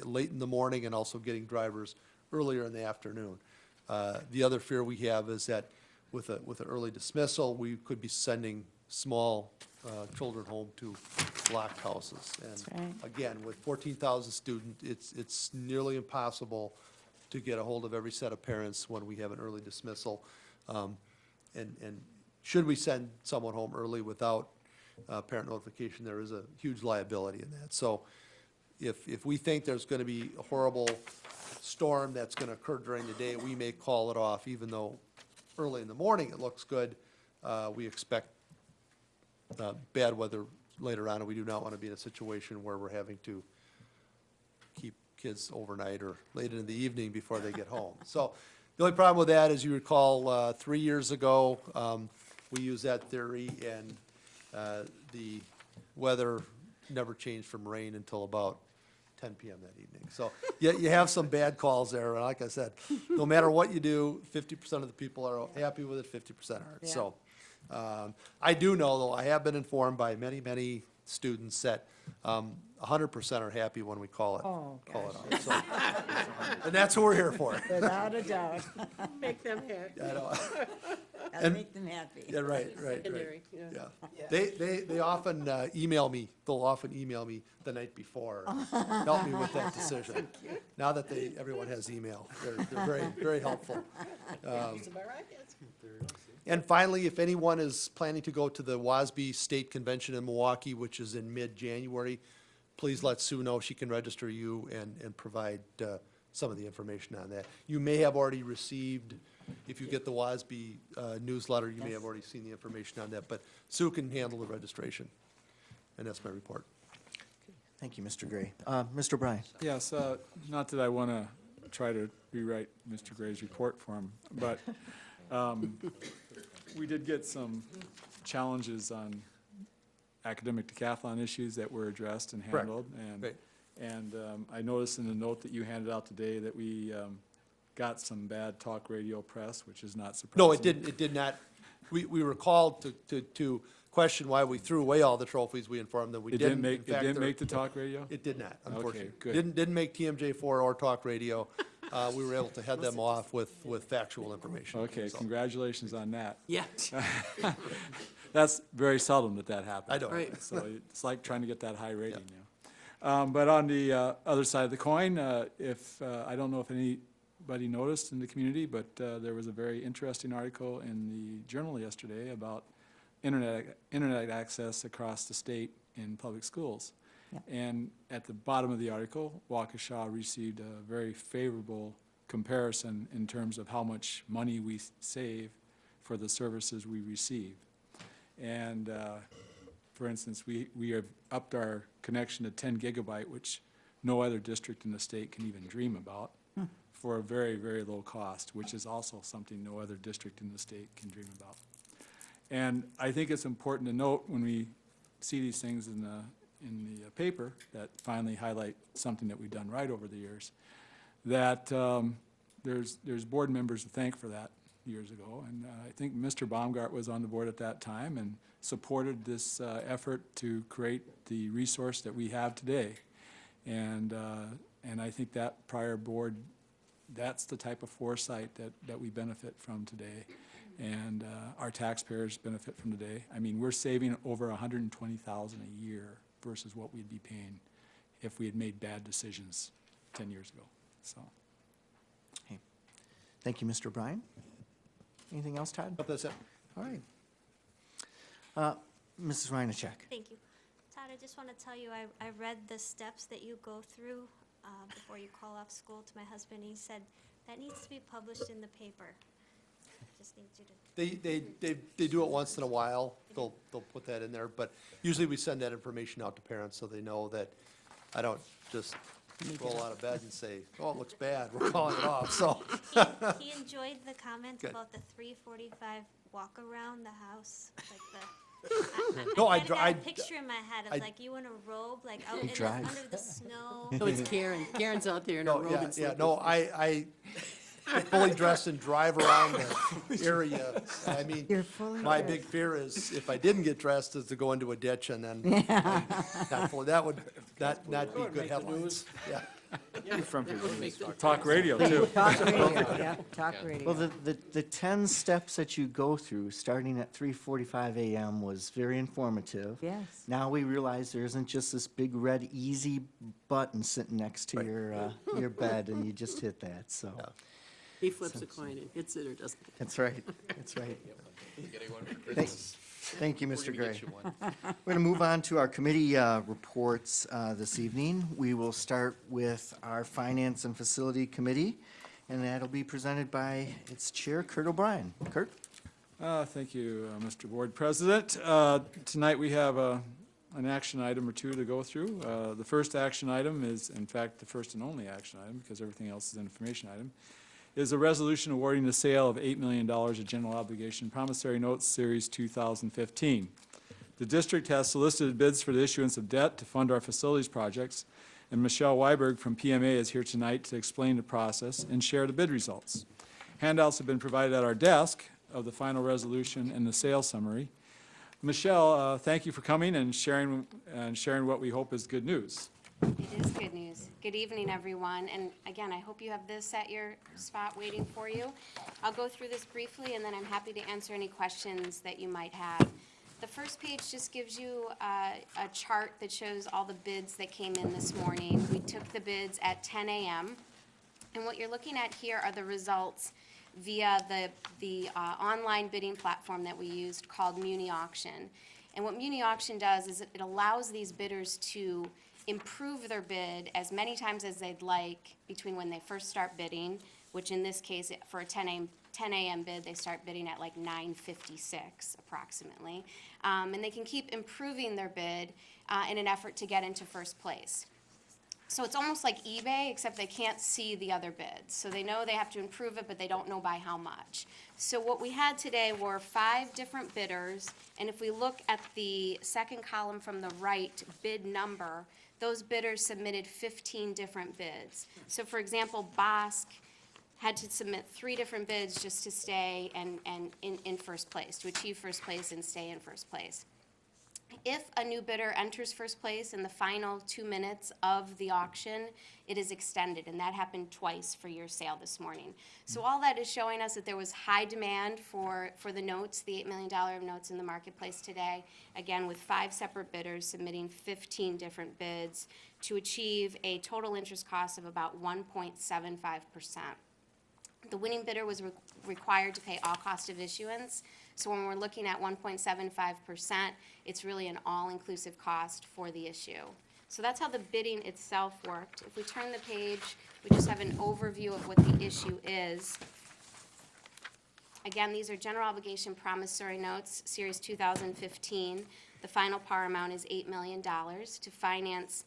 late in the morning and also getting drivers earlier in the afternoon. The other fear we have is that with an early dismissal, we could be sending small children home to locked houses. And again, with 14,000 students, it's nearly impossible to get a hold of every set of parents when we have an early dismissal. And should we send someone home early without parent notification, there is a huge liability in that. So if we think there's going to be a horrible storm that's going to occur during the day, we may call it off, even though early in the morning it looks good. We expect bad weather later on, and we do not want to be in a situation where we're having to keep kids overnight or late into the evening before they get home. So the only problem with that, as you recall, 3 years ago, we used that theory, and the weather never changed from rain until about 10 p.m. that evening. So you have some bad calls there. And like I said, no matter what you do, 50% of the people are happy with it, 50% aren't. Yeah. So I do know, though, I have been informed by many, many students that 100% are happy when we call it out. So, and that's what we're here for. Without a doubt. Make them happy. I know. Gotta make them happy. Yeah, right. Secondary, Yeah. yeah. They often email me, they'll often email me the night before, help me with that decision. Now that everyone has email, they're very, very helpful. Use of our iPads. And finally, if anyone is planning to go to the WASB State Convention in Milwaukee, which is in mid-January, please let Sue know. She can register you and provide some of the information on that. You may have already received, if you get the WASB newsletter, you may have already seen the information on that, but Sue can handle the registration. And that's my report. Thank you, Mr. Gray. Mr. Bryan? Yes, not that I want to try to rewrite Mr. Gray's report for him, but we did get some challenges on academic decathlon issues that were addressed and Correct. handled. Right. And I noticed in the note that you handed out today that we got some bad talk radio press, which is not surprising. No, it did not. We were called to question why we threw away all the trophies. We informed them we didn't. It didn't make the talk radio? It did not, unfortunately. Okay, good. Didn't make TMJ4 or talk radio. We were able to head them off with factual information. Okay, So, congratulations on that. Yeah. That's very seldom that happens. I know. Right. So it's like trying to get that high rating now. But on the other side of the coin, I don't know if anybody noticed in the community, but there was a very interesting article in the Journal yesterday about internet access across the state in public schools. Yep. And at the bottom of the article, Waukesha received a very favorable comparison in terms of how much money we save for the services we receive. And for instance, we have upped our connection to 10 gigabyte, which no other district in the state can even dream about, for a very, very low cost, which is also something no other district in the state can dream about. And I think it's important to note when we see these things in the paper that finally highlight something that we've done right over the years, that there's board members to thank for that years ago. And I think Mr. Baumgart was on the board at that time and supported this effort to create the resource that we have today. And I think that prior board, that's the type of foresight that we benefit from today. And our taxpayers benefit from today. I mean, we're saving over $120,000 a year versus what we'd be paying if we had made bad decisions 10 years ago. So, Hey, thank you, Mr. Bryan. Anything else, Todd? Hope that's it. All right. Mrs. Reinacek? Thank you. Todd, I just want to tell you, I read the steps that you go through before you call off school to my husband. He said, that needs to be published in the paper. Just need you to. They do it once in a while. They'll put that in there, but usually we send that information out to parents so they know that I don't just roll out of bed and say, oh, it looks bad, we're calling it off, so. He enjoyed the comment Good. about the 3:45 walk around the house, like the. No, I got a picture in my head of like you in a robe, like out in drive. under the snow. Oh, it's Karen. Karen's out there in a No, robe and yeah, slippers. no, fully dressed and drive around the area. I mean, You're fully my dressed. big fear is if I didn't get dressed is to go into a ditch and then I'm not fully, that would not be good headlines. Yeah. Talk radio, too. Talk radio, yeah, talk radio. Well, the 10 steps that you go through, starting at 3:45 a.m. was very informative. Yes. Now we realize there isn't just this big red easy button sitting next to your bed, and you just hit that, so. He flips a coin and hits it or doesn't. That's right, that's right. Getting one for Thank- Christmas. Thank you, We're Mr. gonna Gray. get you one. We're going to move on to our committee reports this evening. We will start with our Finance and Facility Committee, and that'll be presented by its chair, Kurt O'Brien. Kurt? Thank you, Mr. Board President. Tonight, we have an action item or two to go through. The first action item is, in fact, the first and only action item, because everything else is an information item, is a resolution awarding the sale of $8 million of general obligation promissory notes, Series 2015. The district has solicited bids for the issuance of debt to fund our facilities projects, and Michelle Weiberg from PMA is here tonight to explain the process and share the bid results. Handouts have been provided at our desk of the final resolution and the sale summary. Michelle, thank you for coming and sharing what we hope is good news. It is good news. Good evening, everyone. And again, I hope you have this at your spot waiting for you. I'll go through this briefly, and then I'm happy to answer any questions that you might have. The first page just gives you a chart that shows all the bids that came in this morning. We took the bids at 10 a.m. And what you're looking at here are the results via the online bidding platform that we used called Muni Auction. And what Muni Auction does is it allows these bidders to improve their bid as many times as they'd like between when they first start bidding, which in this case, for a 10 a.m. bid, they start bidding at like 9:56 approximately. And they can keep improving their bid in an effort to get into first place. So it's almost like eBay, except they can't see the other bids. So they know they have to improve it, but they don't know by how much. So what we had today were 5 different bidders, and if we look at the second column from the right, bid number, those bidders submitted 15 different bids. So for example, Bosk had to submit 3 different bids just to stay in first place, to achieve first place and stay in first place. If a new bidder enters first place in the final 2 minutes of the auction, it is extended, and that happened twice for your sale this morning. So all that is showing us that there was high demand for the notes, the $8 million of notes in the marketplace today, again with 5 separate bidders submitting 15 different bids to achieve a total interest cost of about 1.75%. The winning bidder was required to pay all cost of issuance. So when we're looking at 1.75%, it's really an all-inclusive cost for the issue. So that's how the bidding itself worked. If we turn the page, we just have an overview of what the issue is. Again, these are general obligation promissory notes, Series 2015. The final par amount is $8 million to finance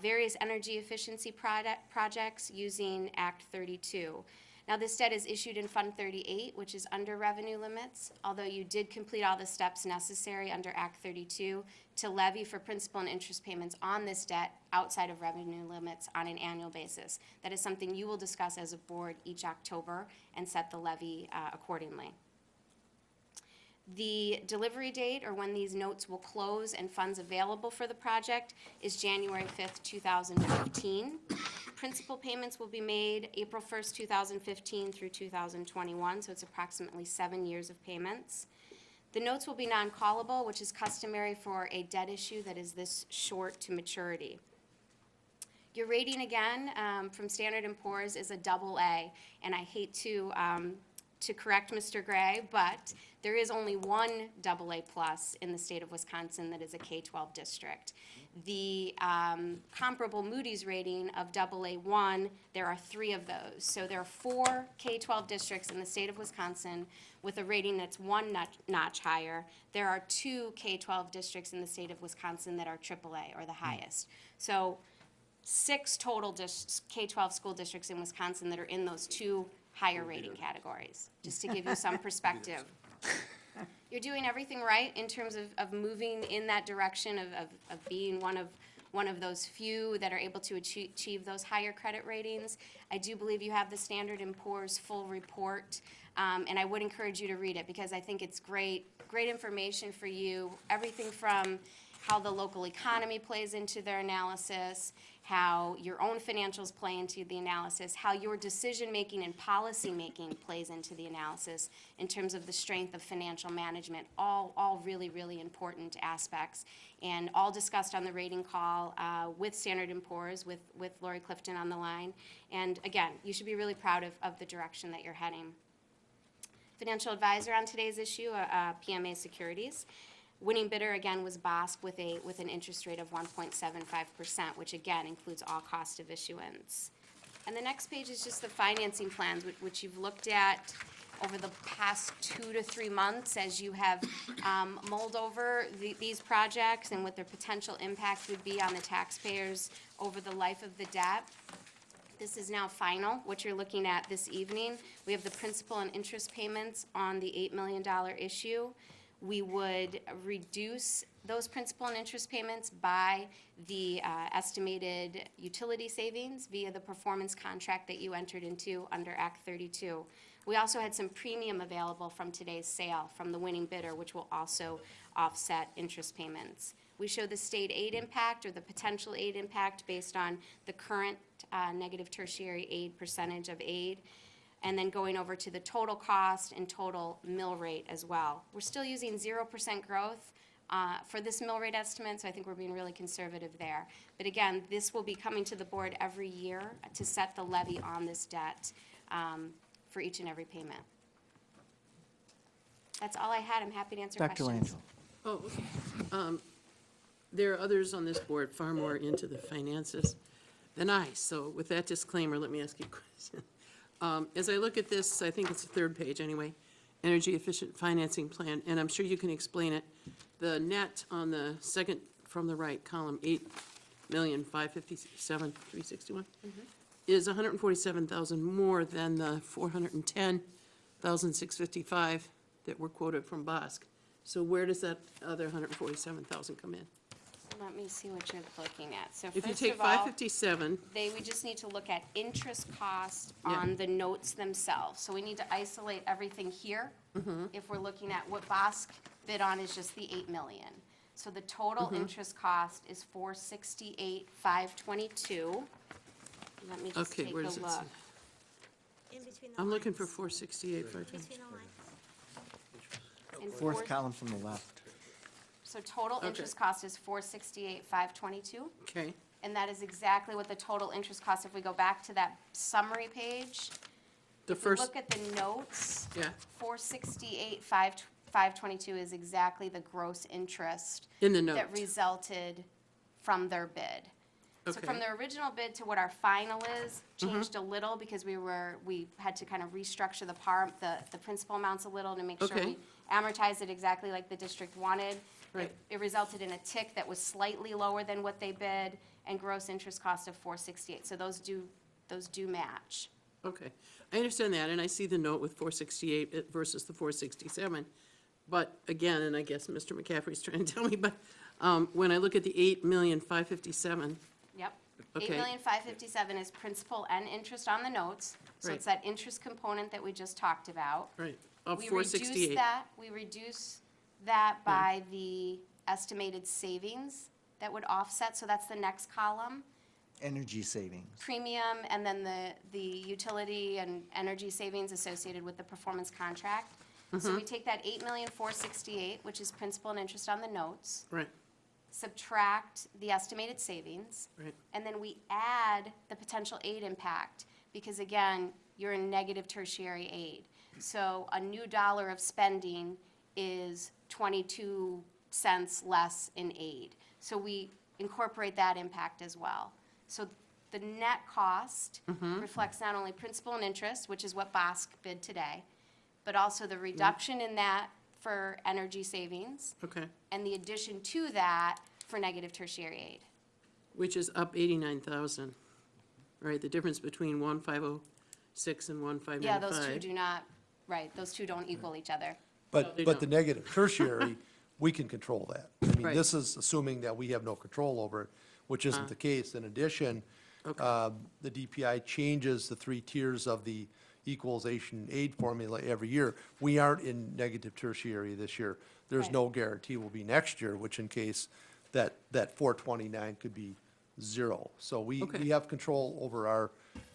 various energy efficiency projects using Act 32. Now, this debt is issued in Fund 38, which is under revenue limits, although you did complete all the steps necessary under Act 32 to levy for principal and interest payments on this debt outside of revenue limits on an annual basis. That is something you will discuss as a board each October and set the levy accordingly. The delivery date, or when these notes will close and funds available for the project, is January 5th, 2015. Principal payments will be made April 1st, 2015 through 2021, so it's approximately 7 years of payments. The notes will be non-callable, which is customary for a debt issue that is this short to maturity. Your rating, again, from Standard & Poor's is a AA, and I hate to correct Mr. Gray, but there is only one AA plus in the state of Wisconsin that is a K-12 district. The comparable Moody's rating of AA1, there are 3 of those. So there are 4 K-12 districts in the state of Wisconsin with a rating that's 1 notch higher. There are 2 K-12 districts in the state of Wisconsin that are AAA, or the highest. So 6 total K-12 school districts in Wisconsin that are in those 2 higher rating categories, just to give you some perspective. You're doing everything right in terms of moving in that direction of being one of one of those few that are able to achieve those higher credit ratings. I do believe you have the Standard & Poor's full report, and I would encourage you to read it because I think it's great information for you, everything from how the local economy plays into their analysis, how your own financials play into the analysis, how your decision-making and policy-making plays into the analysis in terms of the strength of financial management, all really, really important aspects, and all discussed on the rating call with Standard & Poor's, with Lori Clifton on the line. And again, you should be really proud of the direction that you're heading. Financial advisor on today's issue, PMA Securities. Winning bidder, again, was BOSC with an interest rate of 1.75%, which again includes all cost of issuance. And the next page is just the financing plans, which you've looked at over the past 2 to 3 months as you have mulled over these projects and what their potential impact would be on the taxpayers over the life of the debt. This is now final, what you're looking at this evening. We have the principal and interest payments on the $8 million issue. We would reduce those principal and interest payments by the estimated utility savings via the performance contract that you entered into under Act 32. We also had some premium available from today's sale from the winning bidder, which will also offset interest payments. We show the state aid impact or the potential aid impact based on the current negative tertiary aid percentage of aid, and then going over to the total cost and total mill rate as well. We're still using 0% growth for this mill rate estimate, so I think we're being really conservative there. But again, this will be coming to the board every year to set the levy on this debt for each and every payment. That's all I had. I'm happy to answer questions. Oh, okay. There are others on this board far more into the finances than I, so with that disclaimer, let me ask you a question. As I look at this, I think it's the third page anyway, energy efficient financing plan, and I'm sure you can explain it. The net on the second from the right column, 8,557,361, is 147,000 more than the 410,655 that were quoted from BOSC. So where does that other 147,000 come in? Let me see what you're looking at. So If you first take of all, 557, we just need to look at interest cost Yeah. on the notes themselves. So we need to isolate everything here. If we're looking at what BOSC bid on is just the 8 million. So the total interest cost is 468,522. Let me just okay, take a where does it look. say? In between the I'm looking for lines. 468,522. Between the lines. And Fourth column from the left. So total Okay. interest cost is 468,522. Okay, And that is exactly what the total interest cost, if we go back to that summary page. the If we first, look at the notes, yeah, 468,522 is exactly the gross interest in the that note. resulted from their bid. So Okay. from the original bid to what our final is, changed a little because we had to kind of restructure the principal amounts a little to make sure Okay. we amortized it exactly like the district wanted. Right. It resulted in a tick that was slightly lower than what they bid and gross interest cost of 468. So those do match. Okay, I understand that, and I see the note with 468 versus the 467. But again, and I guess Mr. McCaffrey's trying to tell me, but when I look at the 8,557,000, Yep. Okay. 8,557,000 is principal and interest on the notes. So it's Right. that interest component that we just talked about. right, of We 468. reduce that by the estimated savings that would offset, so that's the next column. Energy savings. Premium, and then the utility and energy savings associated with the performance contract. So we take that 8,468,000, which is principal and interest on the notes, Right, subtract the estimated savings, right, and then we add the potential aid impact, because again, you're in negative tertiary aid. So a new dollar of spending is 22 cents less in aid. So we incorporate that impact as well. So the net cost reflects not only principal and interest, which is what BOSC bid today, but also the reduction in that for energy savings, okay, and the addition to that for negative tertiary aid. which is up 89,000, right, the difference between 1,506 and 1,595. Yeah, those two do not, right, those two don't equal each other. But they the don't. negative tertiary, we can control that. I mean, Right. this is assuming that we have no control over it. which isn't the case. In addition, the DPI changes the 3 tiers of the equalization aid formula every year. We aren't in negative tertiary this year. There's Right. no guarantee we'll be next year, which in case that 429 could be 0. So we have control over our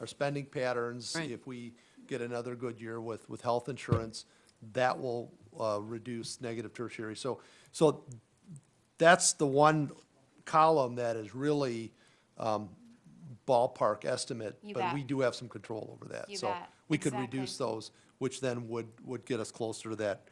spending patterns. Right. If we get another good year with health insurance, that will reduce negative tertiary. So that's the one column that is really ballpark estimate, You but bet. we do have some control over that. You So bet. we could Exactly. reduce those, which then would get us closer to that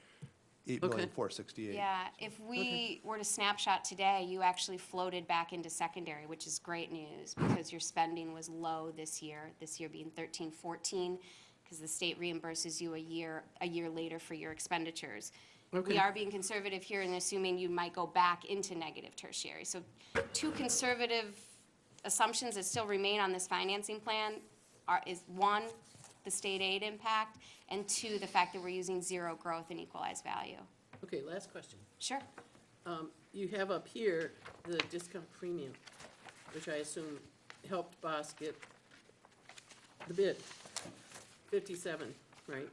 8,468,000. Yeah, if we were to snapshot today, you actually floated back into secondary, which is great news, because your spending was low this year being 13-14, because the state reimburses you a year later for your expenditures. Okay. We are being conservative here and assuming you might go back into negative tertiary. So 2 conservative assumptions that still remain on this financing plan is 1, the state aid impact, and 2, the fact that we're using 0 growth in equalized value. Okay, last question. Sure. You have up here the discount premium, which I assume helped Boss get the bid. 57, right?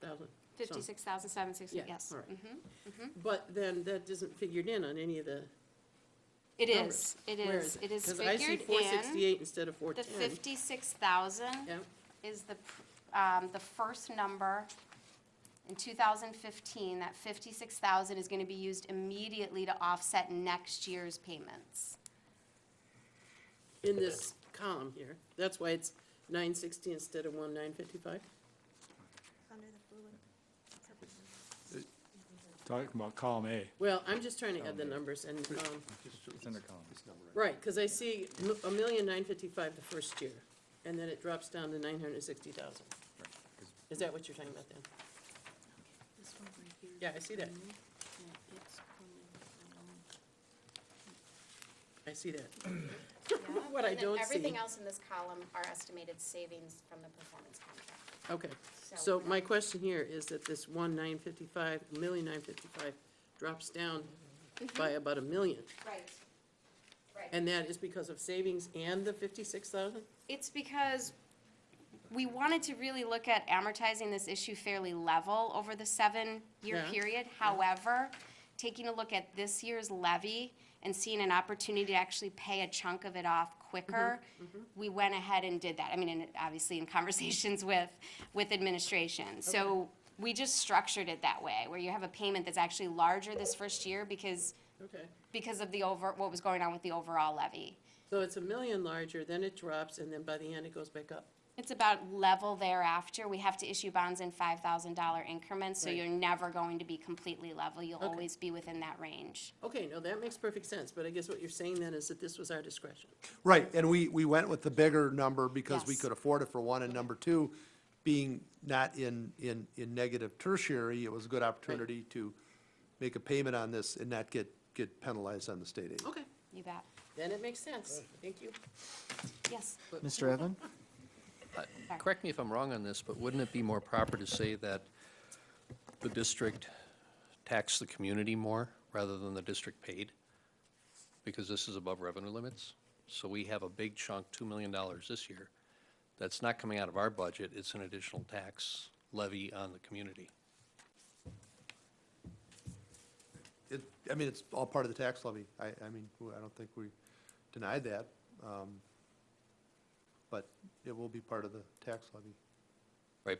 Thousand. 56,760, Yeah, yes. all right. Mhm. But then that isn't figured in on any of the It numbers. is, it Where is, it is Because I see figured in. 468 instead of The 410. 56,000 Yeah. is the first number in 2015. That 56,000 is going to be used immediately to offset next year's payments. In this column here, that's why it's 960 instead of 1955? Under the blue and Talking about column A. Well, I'm just trying to add the numbers and, It's under column. right, because I see 1,955,000 the first year, and then it drops down to 960,000. Is that what you're talking about then? This one right here. Yeah, I see that. Yeah, it's coming I see that. Yeah. What I And then don't see. everything else in this column are estimated savings from the performance contract. Okay, So- so my question here is that this 1,955,000 drops down by about $1 million, Right, right. and that is because of savings and the 56,000? It's because we wanted to really look at amortizing this issue fairly level over the 7-year Yeah. period. However, taking a look at this year's levy and seeing an opportunity to actually pay a chunk of it off quicker, we went ahead and did that. I mean, and obviously in conversations with administration. So we just structured it that way, where you have a payment that's actually larger this first year because Okay, of what was going on with the overall levy. so it's $1 million larger, then it drops, and then by the end it goes back up. It's about level thereafter. We have to issue bonds in $5,000 increments, so Right. you're never going to be completely level. You'll Okay. always be within that range. Okay, no, that makes perfect sense, but I guess what you're saying then is that this was our discretion. Right, and we went with the bigger number because we Yes. could afford it for one, and number two, being not in negative tertiary, it was a good opportunity to make a payment on this and not get penalized on the state aid. Okay, You bet. then it makes sense. Thank you. Yes. Mr. Evan? Correct me if I'm wrong on this, but wouldn't it be more proper to say that the district taxed the community more rather than the district paid? Because this is above revenue limits. So we have a big chunk, $2 million this year, that's not coming out of our budget. It's an additional tax levy on the community. I mean, it's all part of the tax levy. I mean, I don't think we denied that. But it will be part of the tax levy. Right,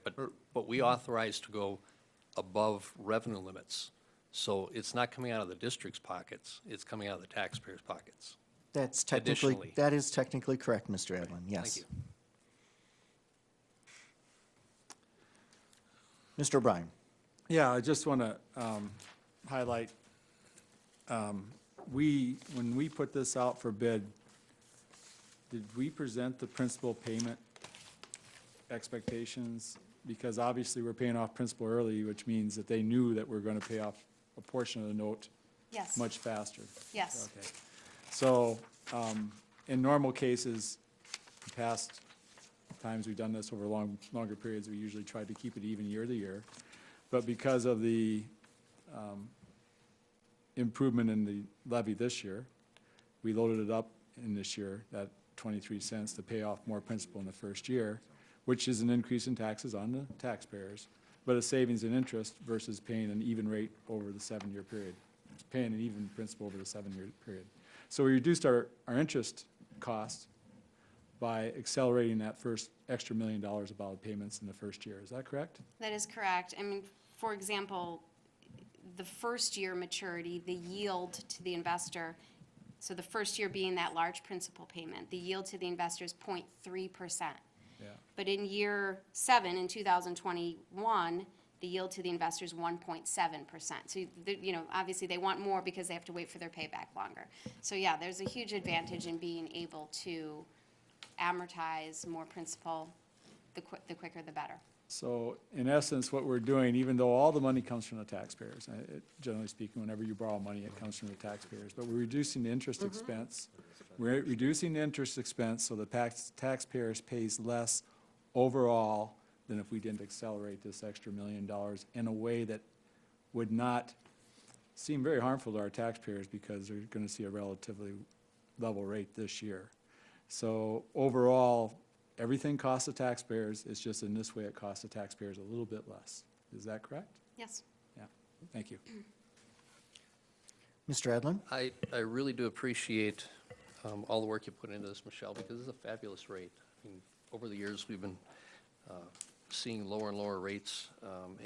but we authorized to go above revenue limits. So it's not coming out of the district's pockets, it's coming out of the taxpayers' pockets. That's Additionally. that is technically correct, Mr. Edlin, yes. Thank you. Mr. O'Brien? Yeah, I just want to highlight, when we put this out for bid, did we present the principal payment expectations? Because obviously, we're paying off principal early, which means that they knew that we're going to pay off a portion of the note Yes. much faster. Yes. Okay. So, in normal cases, the past times we've done this over longer periods, we usually try to keep it even year to year. But because of the improvement in the levy this year, we loaded it up in this year, that 23 cents, to pay off more principal in the first year, which is an increase in taxes on the taxpayers, but a savings in interest versus paying an even rate over the 7-year period, paying an even principal over the 7-year period. So we reduced our interest cost by accelerating that first extra $1 million of bond payments in the first year. Is that correct? That is correct. I mean, for example, the first year maturity, the yield to the investor, so the first year being that large principal payment, the yield to the investor is 0.3%. Yeah. But in year 7, in 2021, the yield to the investor is 1.7%. So, you know, obviously they want more because they have to wait for their payback longer. So yeah, there's a huge advantage in being able to amortize more principal, the quicker the better. So in essence, what we're doing, even though all the money comes from the taxpayers, generally speaking, whenever you borrow money, it comes from the taxpayers, but we're reducing the interest expense. We're reducing the interest expense so the taxpayers pays less overall than if we didn't accelerate this extra $1 million in a way that would not seem very harmful to our taxpayers because they're going to see a relatively level rate this year. So overall, everything costs the taxpayers. It's just in this way it costs the taxpayers a little bit less. Is that correct? Yes. Yeah. Thank you. Mr. Edlin? I really do appreciate all the work you put into this, Michelle, because this is a fabulous rate. I mean, over the years, we've been seeing lower and lower rates,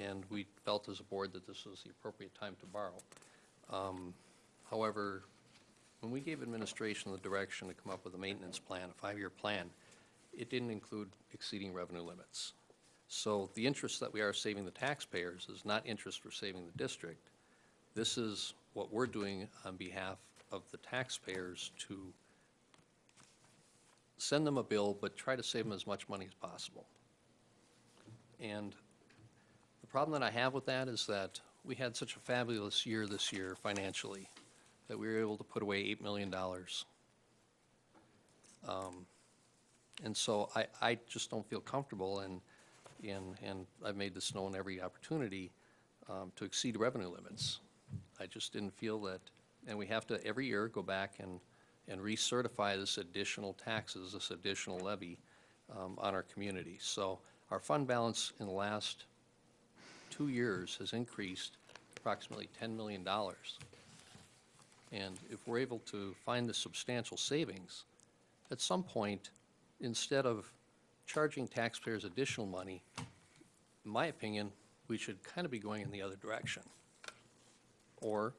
and we felt as a board that this was the appropriate time to borrow. However, when we gave administration the direction to come up with a maintenance plan, a 5-year plan, it didn't include exceeding revenue limits. So the interest that we are saving the taxpayers is not interest we're saving the district. This is what we're doing on behalf of the taxpayers to send them a bill, but try to save them as much money as possible. And the problem that I have with that is that we had such a fabulous year this year financially that we were able to put away $8 million. And so I just don't feel comfortable, and I've made this known every opportunity, to exceed revenue limits. I just didn't feel that, and we have to every year go back and recertify this additional taxes, this additional levy on our community. So our fund balance in the last 2 years has increased approximately $10 million. And if we're able to find the substantial savings, at some point, instead of charging taxpayers additional money, in my opinion, we should kind of be going in the other direction. Or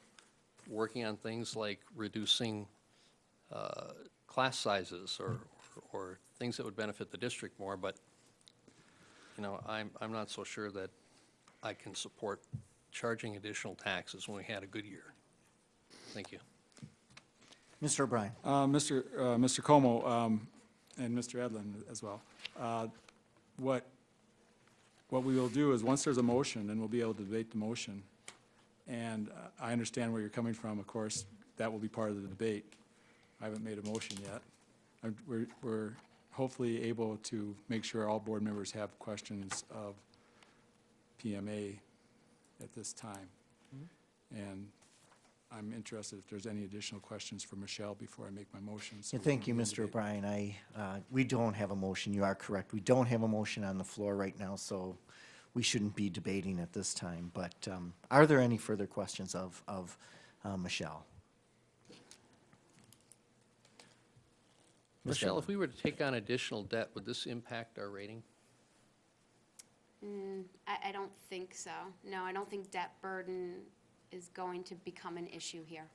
working on things like reducing class sizes or things that would benefit the district more, but, you know, I'm not so sure that I can support charging additional taxes when we had a good year. Thank you. Mr. O'Brien? Mr. Como, and Mr. Edlin as well. What we will do is, once there's a motion, then we'll be able to debate the motion. And I understand where you're coming from. Of course, that will be part of the debate. I haven't made a motion yet. We're hopefully able to make sure all board members have questions of PMA at this time. And I'm interested if there's any additional questions for Michelle before I make my motion. So Thank you, Mr. O'Brien. We don't have a motion. You are correct. We don't have a motion on the floor right now, so we shouldn't be debating at this time. But are there any further questions of Michelle? Michelle, if we were to take on additional debt, would this impact our rating? I don't think so. No, I don't think debt burden is going to become an issue here.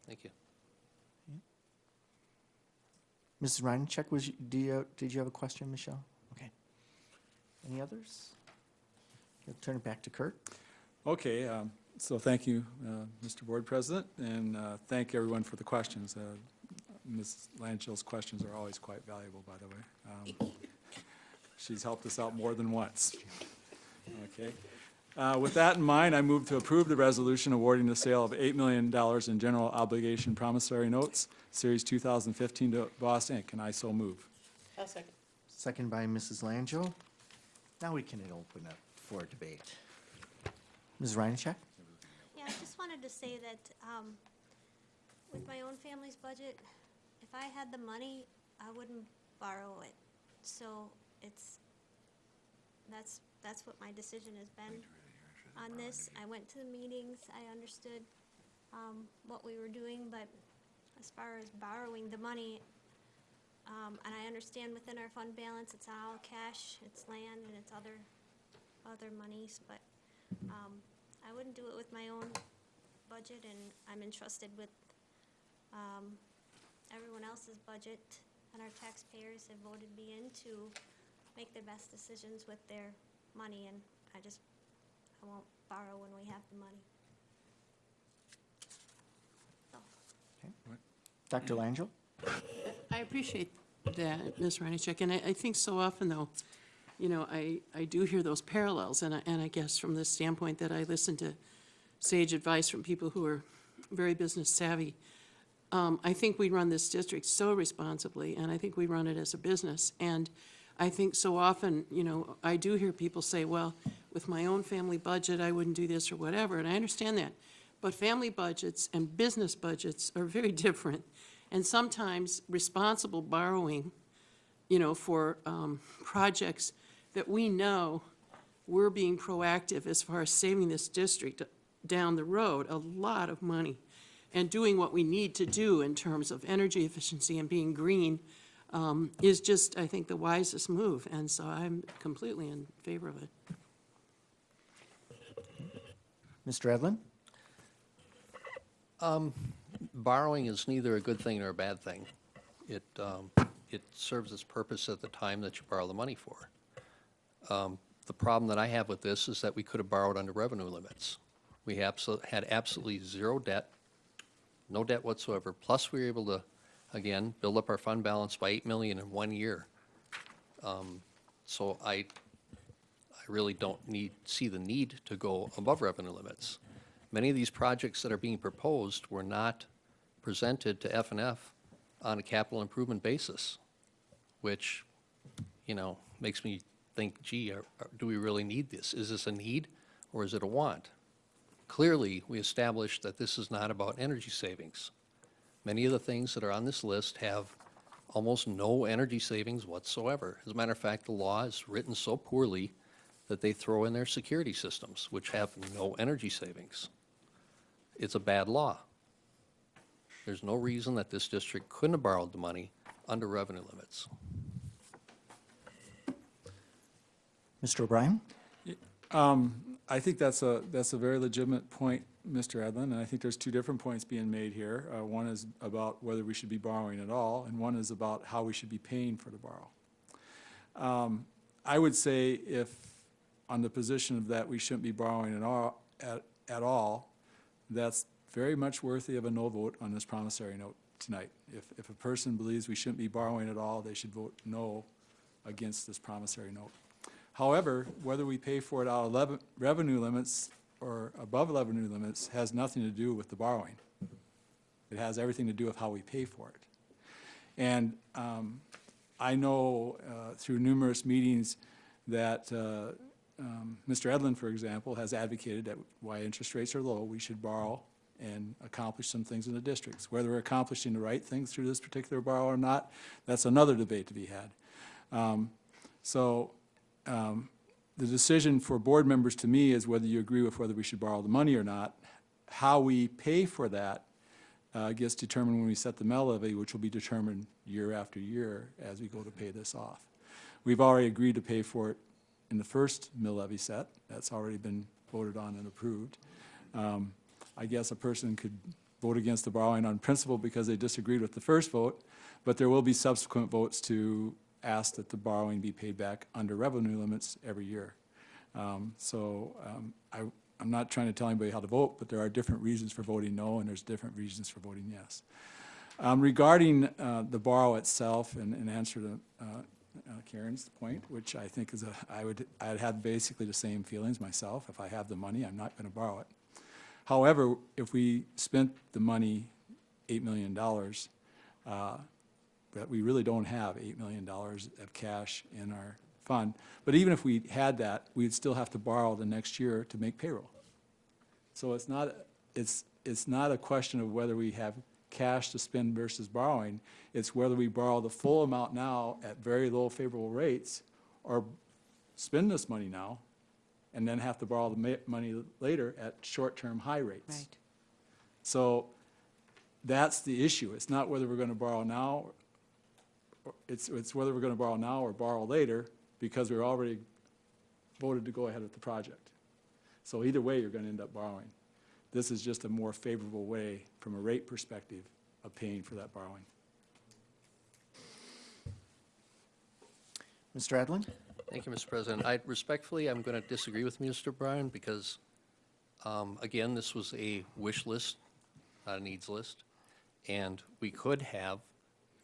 Thank you. Mrs. Reincheck, did you have a question, Michelle? Okay. Any others? I'll turn it back to Kurt. Okay, so thank you, Mr. Board President, and thank everyone for the questions. Ms. Lanchill's questions are always quite valuable, by the way. She's helped us out more than once. Okay. With that in mind, I move to approve the resolution awarding the sale of $8 million in general obligation promissory notes, Series 2015 to Boss Inc., and I so move. I'll second. Second by Mrs. Langill. Now we can open up for debate. Ms. Reincheck? Yeah, I just wanted to say that, with my own family's budget, if I had the money, I wouldn't borrow it. So that's what my decision has been on this. I went to the meetings, I understood, what we were doing, but as far as borrowing the money, and I understand within our fund balance, it's all cash, it's land, and it's other monies, but, I wouldn't do it with my own budget, and I'm entrusted with, everyone else's budget, and our taxpayers have voted me in to make their best decisions with their money, and I won't borrow when we have the money. Dr. Langell? I appreciate that, Ms. Reinachek, and I think so often, though, you know, I do hear those parallels, and I guess from the standpoint that I listen to sage advice from people who are very business savvy, I think we run this district so responsibly, and I think we run it as a business. And I think so often, you know, I do hear people say, well, with my own family budget, I wouldn't do this or whatever, and I understand that. But family budgets and business budgets are very different. And sometimes responsible borrowing, you know, for projects that we know we're being proactive as far as saving this district down the road, a lot of money, and doing what we need to do in terms of energy efficiency and being green is just, I think, the wisest move. And so I'm completely in favor of it. Mr. Edlin? Borrowing is neither a good thing nor a bad thing. It serves its purpose at the time that you borrow the money for. The problem that I have with this is that we could have borrowed under revenue limits. We had absolutely zero debt, no debt whatsoever, plus we were able to, again, build up our fund balance by $8 million in 1 year. So I really don't see the need to go above revenue limits. Many of these projects that are being proposed were not presented to F&F on a capital improvement basis, which, you know, makes me think, gee, do we really need this? Is this a need or is it a want? Clearly, we established that this is not about energy savings. Many of the things that are on this list have almost no energy savings whatsoever. As a matter of fact, the law is written so poorly that they throw in their security systems, which have no energy savings. It's a bad law. There's no reason that this district couldn't have borrowed the money under revenue limits. Mr. O'Brien? I think that's a very legitimate point, Mr. Edlin, and I think there's two different points being made here. One is about whether we should be borrowing at all, and one is about how we should be paying for the borrow. I would say if on the position of that we shouldn't be borrowing at all, that's very much worthy of a no vote on this promissory note tonight. If a person believes we shouldn't be borrowing at all, they should vote no against this promissory note. However, whether we pay for it out of revenue limits or above revenue limits has nothing to do with the borrowing. It has everything to do with how we pay for it. And I know through numerous meetings that Mr. Edlin, for example, has advocated that why interest rates are low, we should borrow and accomplish some things in the districts. Whether we're accomplishing the right things through this particular borrow or not, that's another debate to be had. The decision for board members to me is whether you agree with whether we should borrow the money or not. How we pay for that gets determined when we set the mill levy, which will be determined year after year as we go to pay this off. We've already agreed to pay for it in the first mill levy set. That's already been voted on and approved. I guess a person could vote against the borrowing on principle because they disagreed with the first vote, but there will be subsequent votes to ask that the borrowing be paid back under revenue limits every year. I'm not trying to tell anybody how to vote, but there are different reasons for voting no, and there's different reasons for voting yes. Regarding the borrow itself, and in answer to Karen's point, which I think is I'd have basically the same feelings myself. If I have the money, I'm not going to borrow it. However, if we spent the money, $8 million, but we really don't have $8 million of cash in our fund. But even if we had that, we'd still have to borrow the next year to make payroll. So it's not it's not a question of whether we have cash to spend versus borrowing. It's whether we borrow the full amount now at very low favorable rates, or spend this money now and then have to borrow the money later at short-term high rates. Right. So that's the issue. It's not whether we're going to borrow now, it's whether we're going to borrow now or borrow later, because we're already voted to go ahead with the project. So either way, you're going to end up borrowing. This is just a more favorable way, from a rate perspective, of paying for that borrowing. Mr. Adlin? Thank you, Mr. President. I'm going to disagree with Mr. Bryan because, again, this was a wish list, not a needs list. And we could have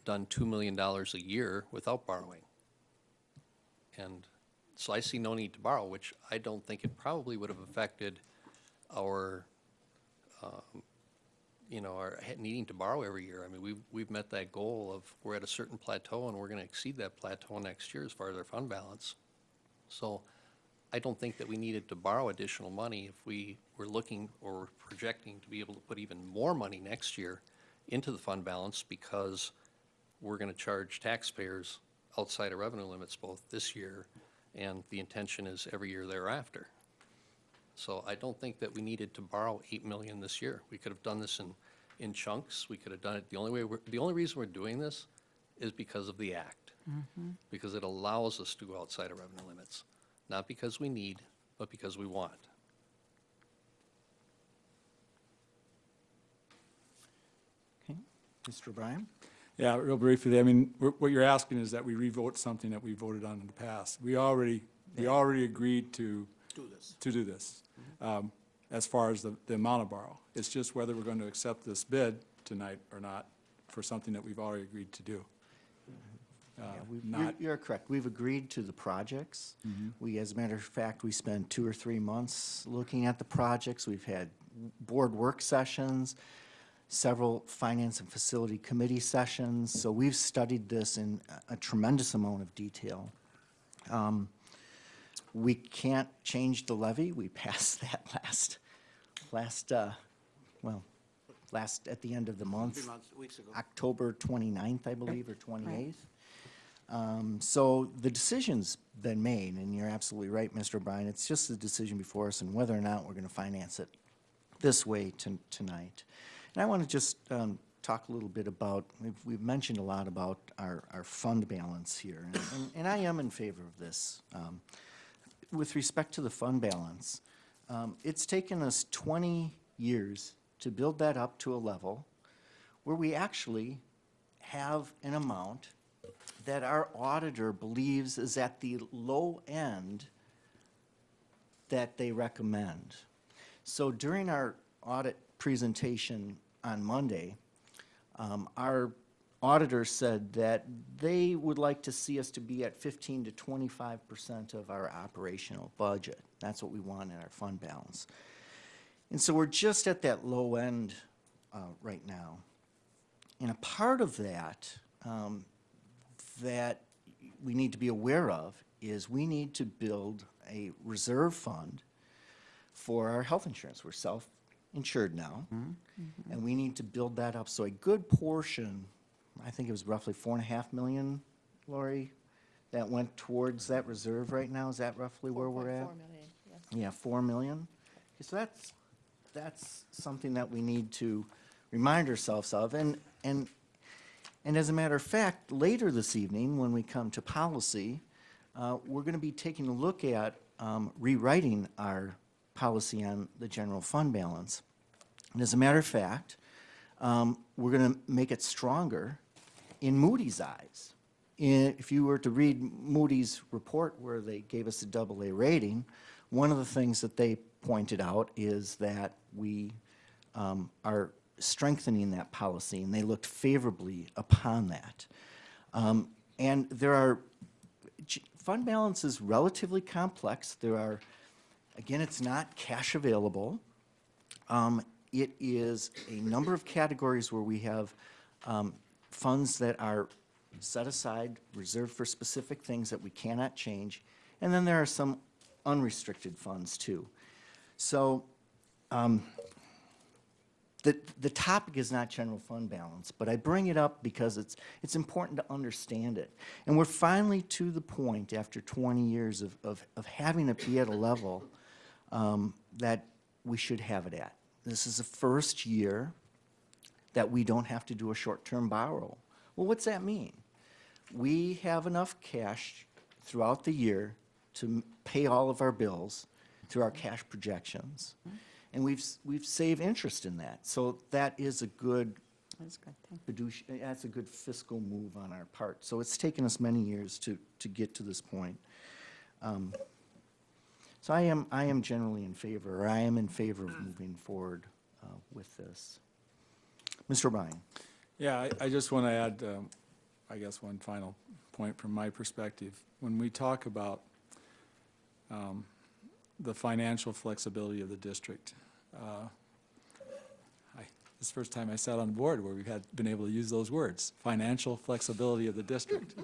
done $2 million a year without borrowing. And so I see no need to borrow, which I don't think it probably would have affected our, our needing to borrow every year. I mean, we've met that goal of we're at a certain plateau and we're going to exceed that plateau next year as far as our fund balance. So I don't think that we needed to borrow additional money if we were looking or projecting to be able to put even more money next year into the fund balance, because we're going to charge taxpayers outside of revenue limits both this year and the intention is every year thereafter. So I don't think that we needed to borrow $8 million this year. We could have done this in chunks. We could have done it. The only reason we're doing this is because of the act, because it allows us to go outside of revenue limits, not because we need, but because we want. Okay, Mr. O'Brien? Yeah, real briefly, I mean, what you're asking is that we revote something that we voted on in the past. We already agreed to do this, as far as the amount of borrow. It's just whether we're going to accept this bid tonight or not for something that we've already agreed to do. You're correct. We've agreed to the projects. We, as a matter of fact, we spent 2 or 3 months looking at the projects. We've had board work sessions, several finance and facility committee sessions. So we've studied this in a tremendous amount of detail. We can't change the levy. We passed that at the end of the month. 3 months, weeks ago. October 29th, I believe, or 28th. So the decision's been made, and you're absolutely right, Mr. O'Brien. It's just the decision before us and whether or not we're going to finance it this way tonight. And I want to just talk a little bit about, we've mentioned a lot about our fund balance here, and I am in favor of this. With respect to the fund balance, it's taken us 20 years to build that up to a level where we actually have an amount that our auditor believes is at the low end that they recommend. So during our audit presentation on Monday, our auditor said that they would like to see us to be at 15 to 25% of our operational budget. That's what we want in our fund balance. And so we're just at that low end right now. And a part of that that we need to be aware of is we need to build a reserve fund for our health insurance. We're self-insured now, and we need to build that up. So a good portion, I think it was roughly $4.5 million, Lori, that went towards that reserve right now. Is that roughly where we're at? 4 million, yes. Yeah, 4 million. Okay, so that's something that we need to remind ourselves of. And as a matter of fact, later this evening, when we come to policy, we're going to be taking a look at rewriting our policy on the general fund balance. And as a matter of fact, we're going to make it stronger in Moody's eyes. If you were to read Moody's report where they gave us a AA rating, one of the things that they pointed out is that we are strengthening that policy, and they looked favorably upon that. And fund balance is relatively complex. There are, again, it's not cash available. It is a number of categories where we have funds that are set aside, reserved for specific things that we cannot change, and then there are some unrestricted funds too. So the topic is not general fund balance, but I bring it up because it's important to understand it. And we're finally to the point, after 20 years of having it be at a level that we should have it at. This is the first year that we don't have to do a short-term borrow. Well, what's that mean? We have enough cash throughout the year to pay all of our bills through our cash projections. And we've saved interest in that. So that is a good, That's a good thing. that's a good fiscal move on our part. So it's taken us many years to get to this point. So I am generally in favor, or I am in favor of moving forward with this. Mr. O'Brien. Yeah, I just want to add, I guess, one final point from my perspective. When we talk about the financial flexibility of the district, this is the first time I sat on the board where we've been able to use those words, financial flexibility of the district.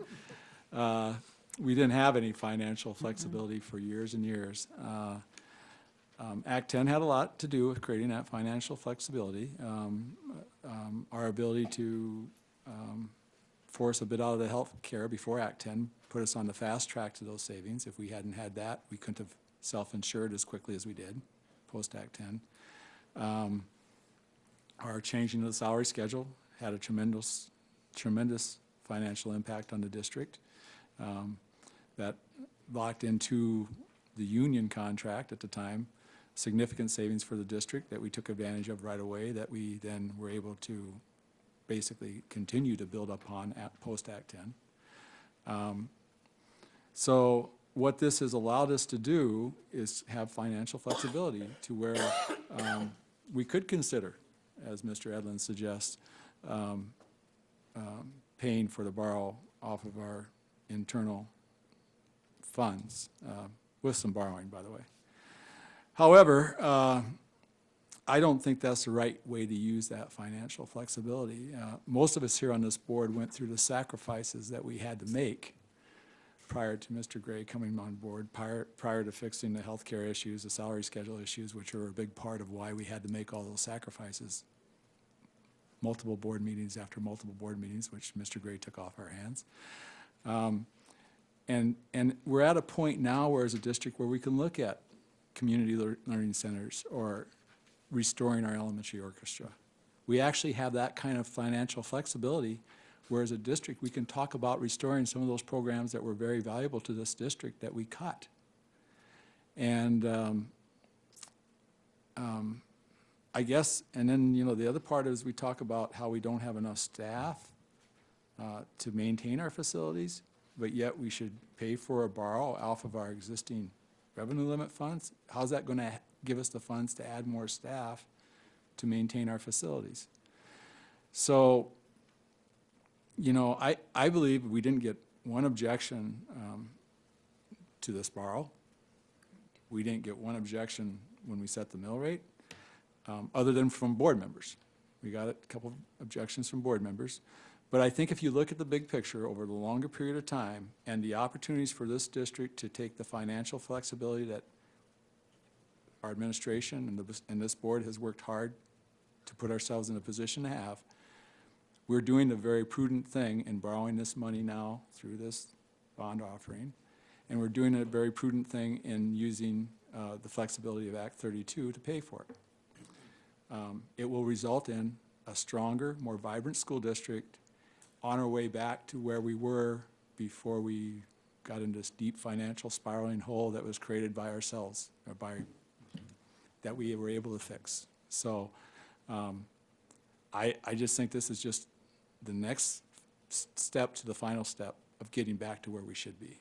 We didn't have any financial flexibility for years and years. Act 10 had a lot to do with creating that financial flexibility. Our ability to force a bit out of the health care before Act 10 put us on the fast track to those savings. If we hadn't had that, we couldn't have self-insured as quickly as we did post-Act 10. Our changing of the salary schedule had a tremendous financial impact on the district. That locked into the union contract at the time significant savings for the district that we took advantage of right away, that we then were able to basically continue to build upon at post-Act 10. So what this has allowed us to do is have financial flexibility to where we could consider, as Mr. Edlin suggests, paying for the borrow off of our internal funds, with some borrowing, by the way. However, I don't think that's the right way to use that financial flexibility. Most of us here on this board went through the sacrifices that we had to make prior to Mr. Gray coming on board, prior to fixing the health care issues, the salary schedule issues, which were a big part of why we had to make all those sacrifices. Multiple board meetings after multiple board meetings, which Mr. Gray took off our hands. And we're at a point now where as a district where we can look at community learning centers or restoring our elementary orchestra. We actually have that kind of financial flexibility where as a district we can talk about restoring some of those programs that were very valuable to this district that we cut. And I guess, and then, you know, the other part is we talk about how we don't have enough staff to maintain our facilities, but yet we should pay for or borrow off of our existing revenue limit funds. How's that going to give us the funds to add more staff to maintain our facilities? So, you know, I believe we didn't get one objection to this borrow. We didn't get one objection when we set the mill rate, other than from board members. We got a couple of objections from board members. But I think if you look at the big picture over the longer period of time and the opportunities for this district to take the financial flexibility that our administration and this board has worked hard to put ourselves in a position to have, we're doing the very prudent thing in borrowing this money now through this bond offering. And we're doing a very prudent thing in using the flexibility of Act 32 to pay for it. It will result in a stronger, more vibrant school district on our way back to where we were before we got into this deep financial spiraling hole that was created by ourselves, or that we were able to fix. So I just think this is just the next step to the final step of getting back to where we should be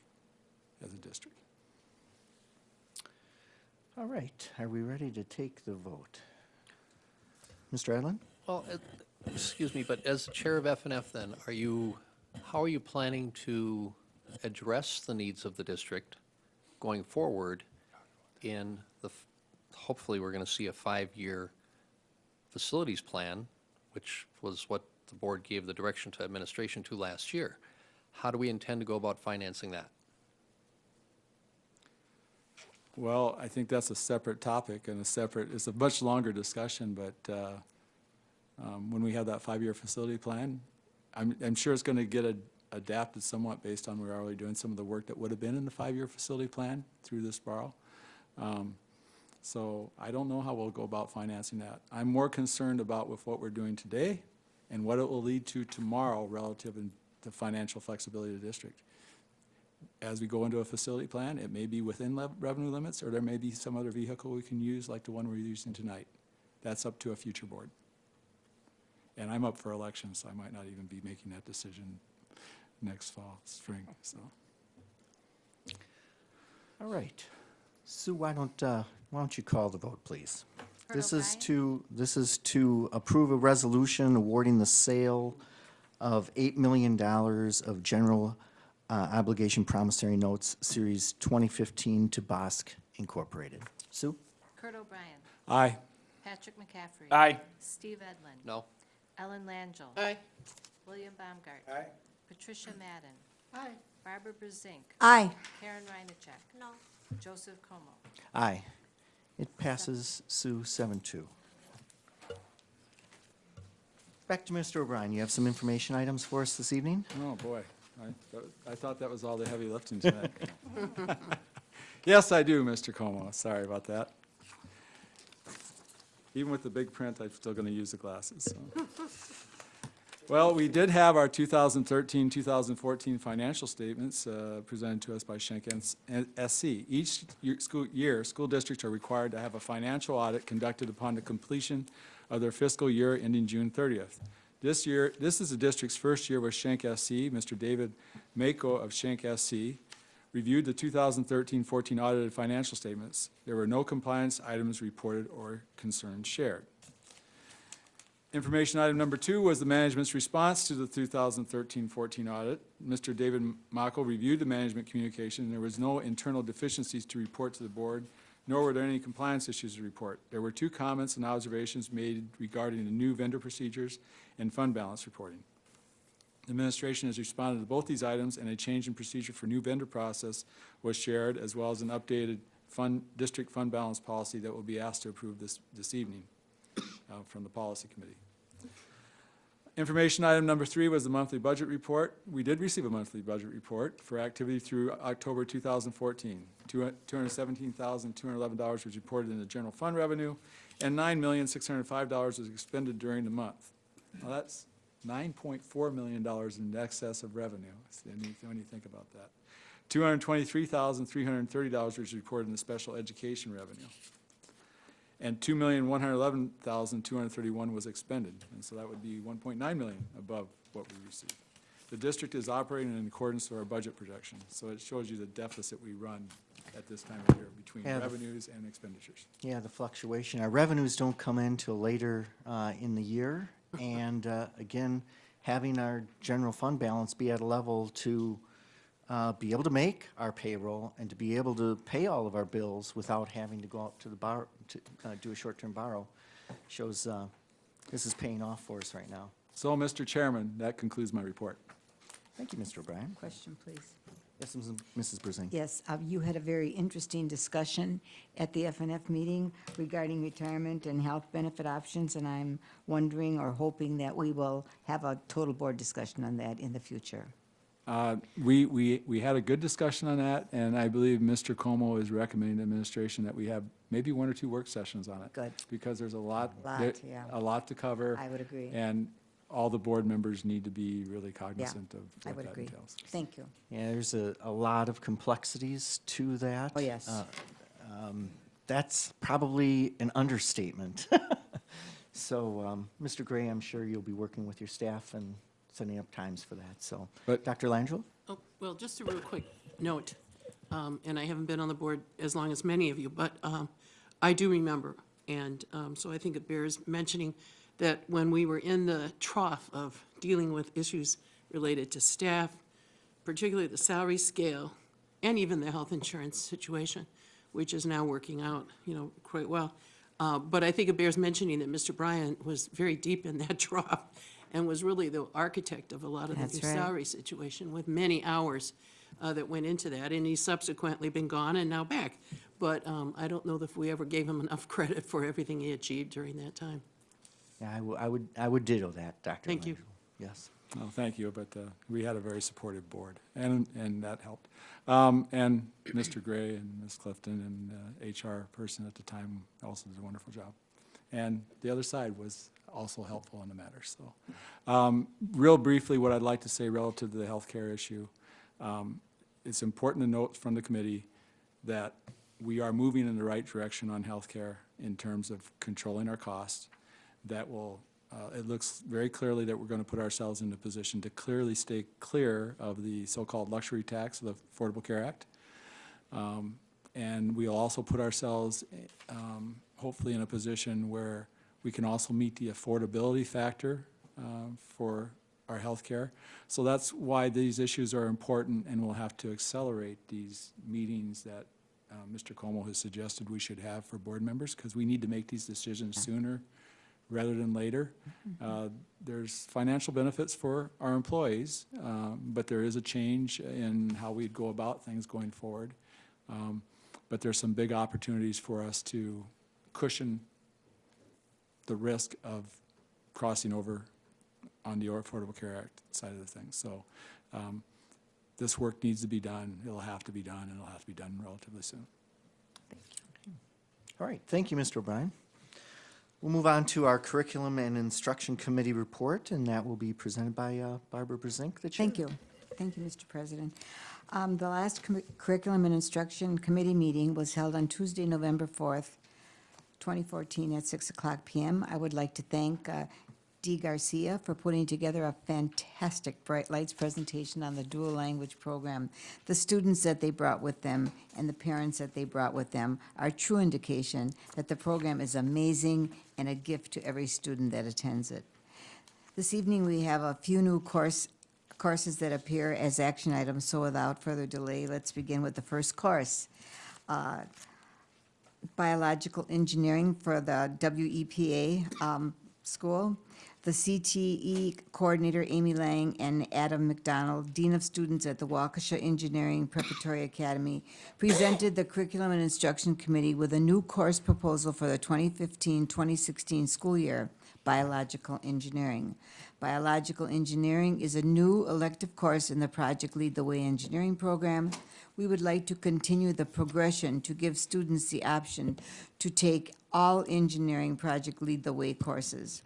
as a district. All right, are we ready to take the vote? Mr. Edlin? Well, excuse me, but as chair of FNF then, how are you planning to address the needs of the district going forward in hopefully we're going to see a 5-year facilities plan, which was what the board gave the direction to administration to last year. How do we intend to go about financing that? Well, I think that's a separate topic and it's a much longer discussion, but when we have that 5-year facility plan. I'm sure it's going to get adapted somewhat based on we're already doing some of the work that would have been in the 5-year facility plan through this borrow. So I don't know how we'll go about financing that. I'm more concerned about with what we're doing today and what it will lead to tomorrow relative to financial flexibility of the district. As we go into a facility plan, it may be within revenue limits, or there may be some other vehicle we can use like the one we're using tonight. That's up to a future board. And I'm up for election, so I might not even be making that decision next spring, so. All right. Sue, why don't you call the vote, please? Kurt This O'Brien? is to approve a resolution awarding the sale of $8 million of general obligation promissory notes, Series 2015 to Bosk Incorporated. Sue? Kurt O'Brien. Aye. Patrick McCaffrey. Aye. Steve Edlin. No. Ellen Langell. Aye. William Baumgart. Aye. Patricia Madden. Aye. Barbara Brezink. Aye. Karen Reinacek. No. Joseph Como. Aye. It passes, Sue, 7-2. Back to Mr. O'Brien. You have some information items for us this evening? Oh, boy. I thought that was all the heavy lifting tonight. Yes, I do, Mr. Como. Sorry about that. Even with the big print, I'm still going to use the glasses. So. Well, we did have our 2013-2014 financial statements presented to us by Schenck SC. Each year, school districts are required to have a financial audit conducted upon the completion of their fiscal year ending June 30th. This year, this is the district's first year with Schenck SC. Mr. David Mako of Schenck SC reviewed the 2013-14 audited financial statements. There were no compliance items reported or concerns shared. Information item number 2 was the management's response to the 2013-14 audit. Mr. David Mako reviewed the management communication, and there was no internal deficiencies to report to the board, nor were there any compliance issues to report. There were 2 comments and observations made regarding the new vendor procedures and fund balance reporting. The administration has responded to both these items, and a change in procedure for new vendor process was shared, as well as an updated district fund balance policy that will be asked to approve this evening from the policy committee. Information item number 3 was the monthly budget report. We did receive a monthly budget report for activity through October 2014. $217,211 was reported in the general fund revenue, and $9,605 was expended during the month. Well, that's $9.4 million in excess of revenue, when you think about that. $223,330 was reported in the special education revenue. And $2,111,231 was expended, and so that would be $1.9 million above what we received. The district is operating in accordance with our budget projection, so it shows you the deficit we run at this time of year between revenues and expenditures. Yeah, the fluctuation. Our revenues don't come in till later in the year, and again, having our general fund balance be at a level to be able to make our payroll and to be able to pay all of our bills without having to go out to the bar to do a short-term borrow shows this is paying off for us right now. So, Mr. Chairman, that concludes my report. Thank you, Mr. O'Brien. Question, please. Yes, Mrs. Brezink. Yes, you had a very interesting discussion at the FNF meeting regarding retirement and health benefit options, and I'm wondering or hoping that we will have a total board discussion on that in the future. We had a good discussion on that, and I believe Mr. Como is recommending to administration that we have maybe 1 or 2 work sessions on it. Good. Because there's a lot Yeah. to cover. I would agree. And all the board members need to be really cognizant of I what would that agree. entails. Thank you. Yeah, there's a lot of complexities to that. Oh, yes. That's probably an understatement. So, Mr. Gray, I'm sure you'll be working with your staff and setting up times for that. So, But- Dr. Langell? Oh, well, just a real quick note, and I haven't been on the board as long as many of you, but I do remember, and so I think it bears mentioning that when we were in the trough of dealing with issues related to staff, particularly the salary scale, and even the health insurance situation, which is now working out, quite well. But I think it bears mentioning that Mr. Bryant was very deep in that trough and was really the architect of a lot of the That's new right. salary situation with many hours that went into that. And he's subsequently been gone and now back. But I don't know if we ever gave him enough credit for everything he achieved during that time. Yeah, I would ditto that, Dr. Thank you. Langell. Yes. Well, thank you, but we had a very supportive board, and that helped. And Mr. Gray and Ms. Clifton and HR person at the time also did a wonderful job. And the other side was also helpful in the matter. So, real briefly, what I'd like to say relative to the healthcare issue, it's important to note from the committee that we are moving in the right direction on healthcare in terms of controlling our costs. That will, it looks very clearly that we're going to put ourselves in a position to clearly stay clear of the so-called luxury tax of the Affordable Care Act. And we'll also put ourselves hopefully in a position where we can also meet the affordability factor for our health care. So that's why these issues are important, and we'll have to accelerate these meetings that Mr. Como has suggested we should have for board members, because we need to make these decisions sooner rather than later. There's financial benefits for our employees, but there is a change in how we go about things going forward. But there's some big opportunities for us to cushion the risk of crossing over on the Affordable Care Act side of the thing. So this work needs to be done. It'll have to be done, and it'll have to be done relatively soon. All right, thank you, Mr. O'Brien. We'll move on to our Curriculum and Instruction Committee report, and that will be presented by Barbara Brezink, the chair. Thank you. Thank you, Mr. President. The last Curriculum and Instruction Committee meeting was held on Tuesday, November 4th, 2014 at 6:00 p.m. I would like to thank Dee Garcia for putting together a fantastic Bright Lights presentation on the dual language program. The students that they brought with them and the parents that they brought with them are true indication that the program is amazing and a gift to every student that attends it. This evening, we have a few new courses that appear as action items, so without further delay, let's begin with the first course. Biological engineering for the WEPA school. The CTE coordinator, Amy Lang, and Adam McDonald, Dean of Students at the Waukesha Engineering Preparatory Academy, presented the Curriculum and Instruction Committee with a new course proposal for the 2015-2016 school year, Biological Engineering. Biological Engineering is a new elective course in the Project Lead the Way engineering program. We would like to continue the progression to give students the option to take all engineering Project Lead the Way courses.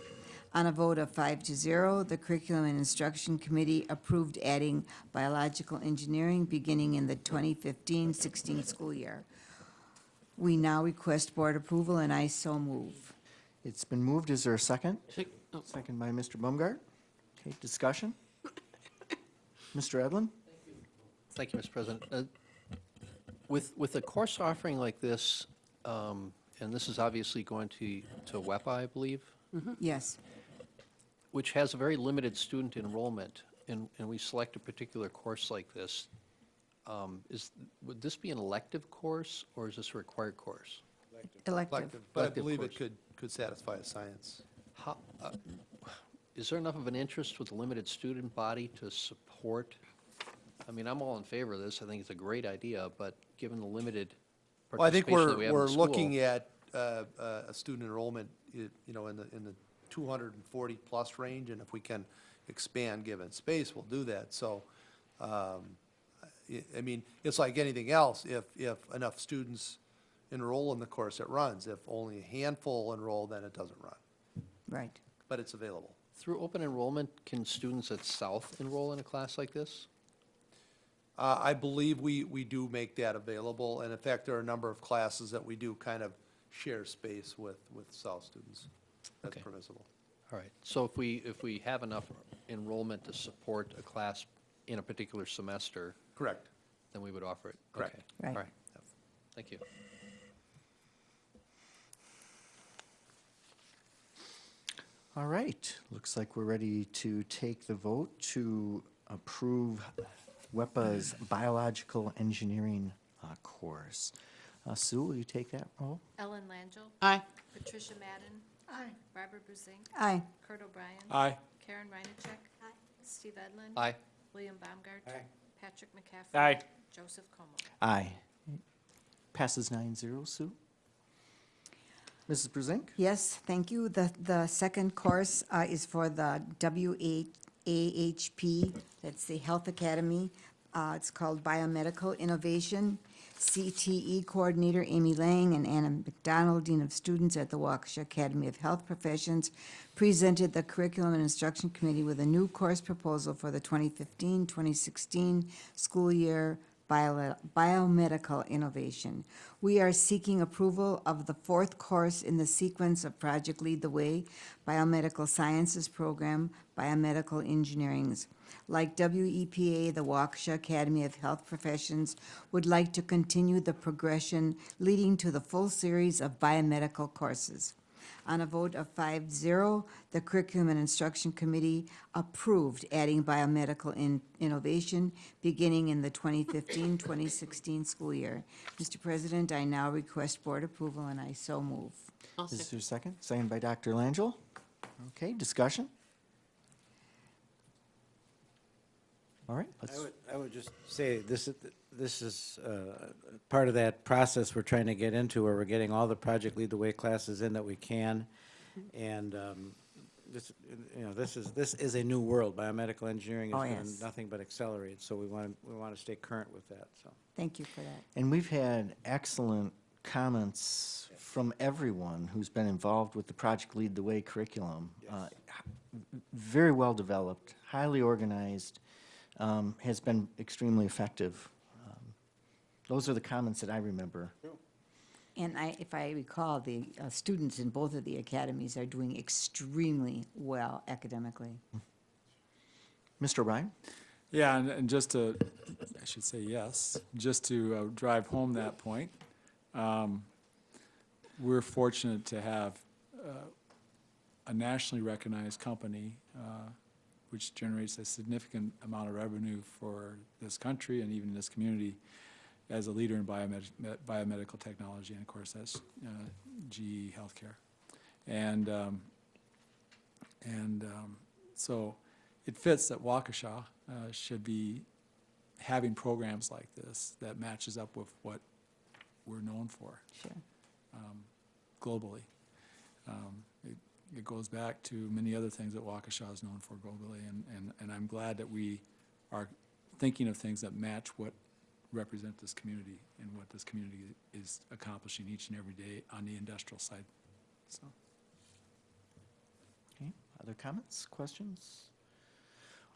On a vote of 5-0, the Curriculum and Instruction Committee approved adding biological engineering beginning in the 2015-16 school year. We now request board approval, and I so move. It's been moved. Is there a second? Second by Mr. Baumgart. Okay, discussion? Mr. Edlin? Thank you, Mr. President. With a course offering like this, and this is obviously going to WEPA, I believe, Yes. which has a very limited student enrollment, and we select a particular course like this, would this be an elective course, or is this a required course? Elective. But I Elective believe course. it could satisfy a science. How, is there enough of an interest with a limited student body to support? I mean, I'm all in favor of this. I think it's a great idea, but given the limited Well, I think participation that we have in we're school. looking at a student enrollment, in the 240-plus range, and if we can expand given space, we'll do that. So, I mean, it's like anything else. If enough students enroll in the course, it runs. If only a handful enroll, then it doesn't run. Right. But it's available. Through open enrollment, can students at South enroll in a class like this? I believe we do make that available, and in fact, there are a number of classes that we do kind of share space with South students. That's Okay. permissible. All right, so if we have enough enrollment to support a class in a particular semester, Correct. then we would offer it? Correct. Okay. Right. All right, thank you. All right, looks like we're ready to take the vote to approve WEPA's biological engineering course. Sue, will you take that role? Ellen Langell. Aye. Patricia Madden. Aye. Barbara Brusink. Aye. Kurt O'Brien. Aye. Karen Reinacek. Aye. Steve Edlin. Aye. William Baumgart. Aye. Patrick McCaffrey. Aye. Joseph Como. Aye. Passes 9-0, Sue? Mrs. Brusink? Yes, thank you. The second course is for the WAHP, that's the Health Academy. It's called Biomedical Innovation. CTE Coordinator Amy Lang and Anna McDonald, Dean of Students at the Waukesha Academy of Health Professions, presented the Curriculum and Instruction Committee with a new course proposal for the 2015-2016 school year, Biomedical Innovation. We are seeking approval of the fourth course in the sequence of Project Lead the Way, Biomedical Sciences Program, Biomedical Engineering's. Like WEPA, the Waukesha Academy of Health Professions would like to continue the progression leading to the full series of biomedical courses. On a vote of 5-0, the Curriculum and Instruction Committee approved adding biomedical innovation beginning in the 2015-2016 school year. Mr. President, I now request board approval, and I so move. Is there a second? Second by Dr. Langell. Okay, discussion? All right, I would just say, this is part of that process we're trying to get into, where we're getting all the Project Lead the Way classes in that we can. And this is a new world. Biomedical engineering is Oh, going yes. to nothing but accelerate, so we want to stay current with that, so. Thank you for that. And we've had excellent comments from everyone who's been involved with the Project Lead the Way curriculum. Very well developed, highly organized, has been extremely effective. Those are the comments that I remember. And if I recall, the students in both of the academies are doing extremely well academically. Mr. O'Brien? Yeah, and just to, I should say yes, just to drive home that point, we're fortunate to have a nationally recognized company which generates a significant amount of revenue for this country and even this community as a leader in biomedical technology, and of course that's GE Healthcare. So it fits that Waukesha should be having programs like this that matches up with what we're known for. Sure. Globally. It goes back to many other things that Waukesha is known for globally, and I'm glad that we are thinking of things that match what represent this community and what this community is accomplishing each and every day on the industrial side. So. Okay, other comments, questions?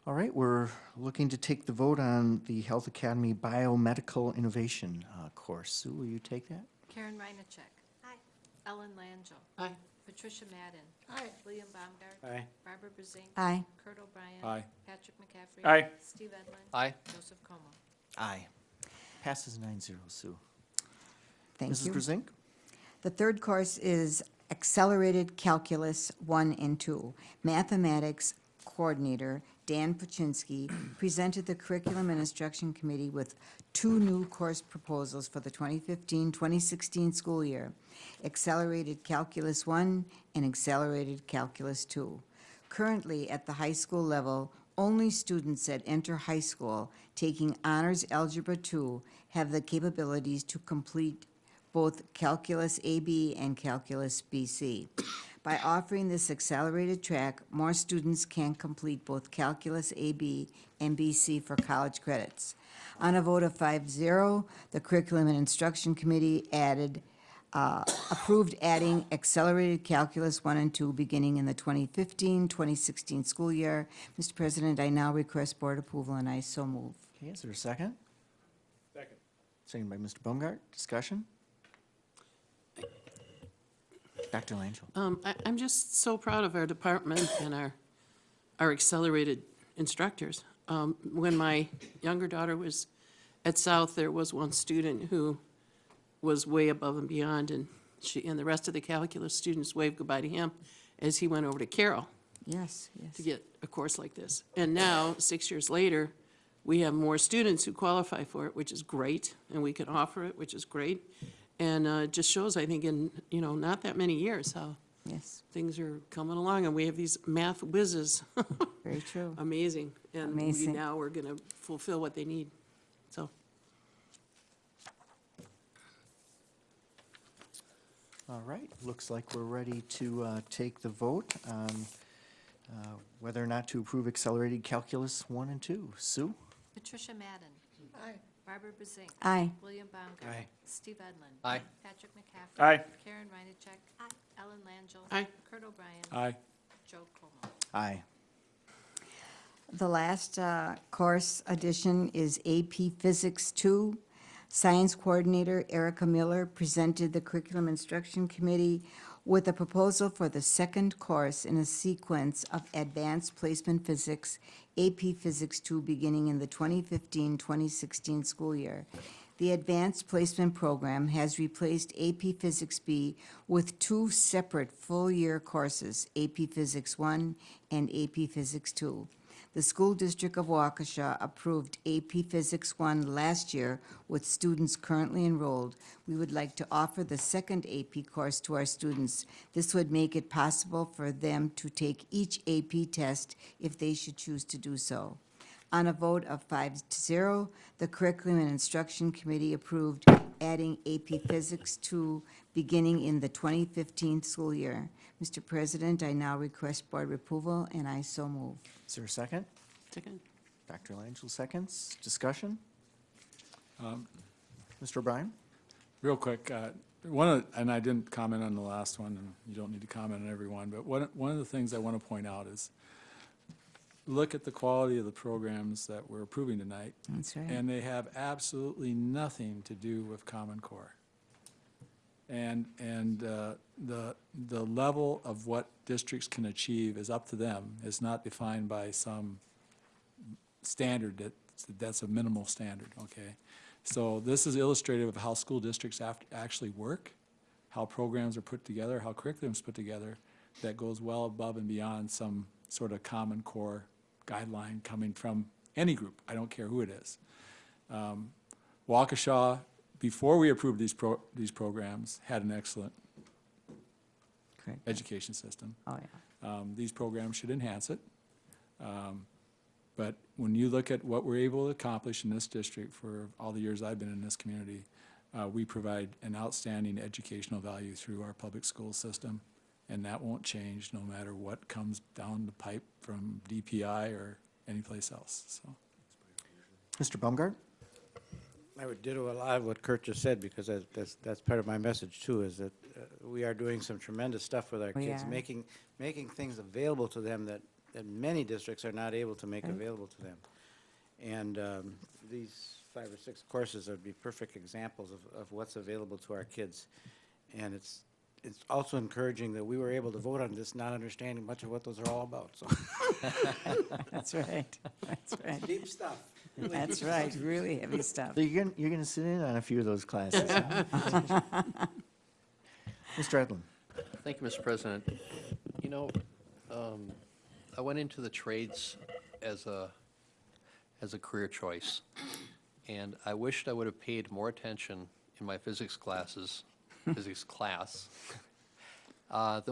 All right, we're looking to take the vote on the Health Academy Biomedical Innovation course. Sue, will you take that? Karen Reinacek. Aye. Ellen Langell. Aye. Patricia Madden. Aye. William Baumgart. Aye. Barbara Brusink. Aye. Kurt O'Brien. Aye. Patrick McCaffrey. Aye. Steve Edlin. Aye. Joseph Como. Aye. Passes 9-0, Sue. Thank Mrs. you. Brusink? The third course is Accelerated Calculus 1 and 2. Mathematics Coordinator Dan Paczynski presented the Curriculum and Instruction Committee with two new course proposals for the 2015-2016 school year, Accelerated Calculus 1 and Accelerated Calculus 2. Currently, at the high school level, only students that enter high school taking Honors Algebra 2 have the capabilities to complete both Calculus AB and Calculus BC. By offering this accelerated track, more students can complete both Calculus AB and BC for college credits. On a vote of 5-0, the Curriculum and Instruction Committee approved adding Accelerated Calculus 1 and 2 beginning in the 2015-2016 school year. Mr. President, I now request board approval, and I so move. Okay, is there a second? Second. Second by Mr. Baumgart. Discussion? Dr. Langell? I'm just so proud of our department and our accelerated instructors. When my younger daughter was at South, there was one student who was way above and beyond, and the rest of the calculus students waved goodbye to him as he went over to Carroll Yes, yes. to get a course like this. And now, 6 years later, we have more students who qualify for it, which is great, and we can offer it, which is great. And it just shows, I think, in not that many years how Yes, things are coming along, and we have these math whizzes. very true. Amazing. And Amazing. now we're going to fulfill what they need. So, All right, looks like we're ready to take the vote on whether or not to approve accelerated calculus 1 and 2. Sue? Patricia Madden. Aye. Barbara Brusink. Aye. William Baumgart. Aye. Steve Edlin. Aye. Patrick McCaffrey. Aye. Karen Reinacek. Ellen Langell. Aye. Kurt O'Brien. Aye. Joe Como. Aye. The last course addition is AP Physics 2. Science Coordinator Erica Miller presented the Curriculum Instruction Committee with a proposal for the second course in a sequence of Advanced Placement Physics, AP Physics 2, beginning in the 2015-2016 school year. The Advanced Placement Program has replaced AP Physics B with two separate full-year courses, AP Physics 1 and AP Physics 2. The School District of Waukesha approved AP Physics 1 last year with students currently enrolled. We would like to offer the second AP course to our students. This would make it possible for them to take each AP test if they should choose to do so. On a vote of 5-0, the Curriculum and Instruction Committee approved adding AP Physics 2 beginning in the 2015 school year. Mr. President, I now request board approval, and I so move. Is there a second? Second. Dr. Langell seconds. Discussion? Mr. O'Brien? Real quick, and I didn't comment on the last one, and you don't need to comment on every one, but one of the things I want to point out is, look at the quality of the programs that we're approving tonight. That's right. And they have absolutely nothing to do with Common Core. And the level of what districts can achieve is up to them. It's not defined by some standard that's a minimal standard, okay? So this is illustrative of how school districts actually work, how programs are put together, how curriculum's put together, that goes well above and beyond some sort of Common Core guideline coming from any group. I don't care who it is. Waukesha, before we approved these programs, had an excellent Correct. education system. Oh, yeah. These programs should enhance it. But when you look at what we're able to accomplish in this district for all the years I've been in this community, we provide an outstanding educational value through our public school system, and that won't change no matter what comes down the pipe from DPI or anyplace else. So, Mr. Baumgart? I would ditto a lot of what Kurt just said, because that's part of my message too, is that we are doing some tremendous stuff with our We kids, are. making things available to them that many districts are not able to make Right. available to them. And these 5 or 6 courses would be perfect examples of what's available to our kids. And it's also encouraging that we were able to vote on this, not understanding much of what those are all about, so. That's right. That's right. Deep stuff. Really That's deep right, stuff. really heavy stuff. So you're gonna sit in on a few of those classes, huh? Mr. Edlin? Thank you, Mr. President. You know, I went into the trades as a career choice, and I wished I would have paid more attention in my physics class, than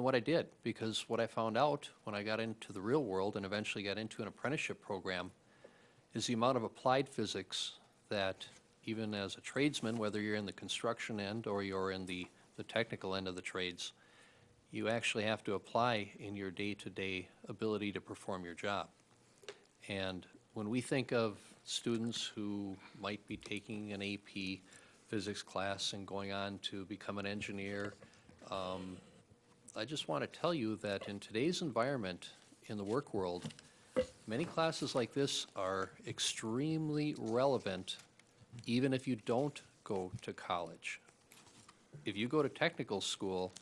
what I did, because what I found out when I got into the real world and eventually got into an apprenticeship program is the amount of applied physics that even as a tradesman, whether you're in the construction end or you're in the technical end of the trades, you actually have to apply in your day-to-day ability to perform your job. And when we think of students who might be taking an AP physics class and going on to become an engineer, I just want to tell you that in today's environment in the work world, many classes like this are extremely relevant even if you don't go to college. If you go to technical school,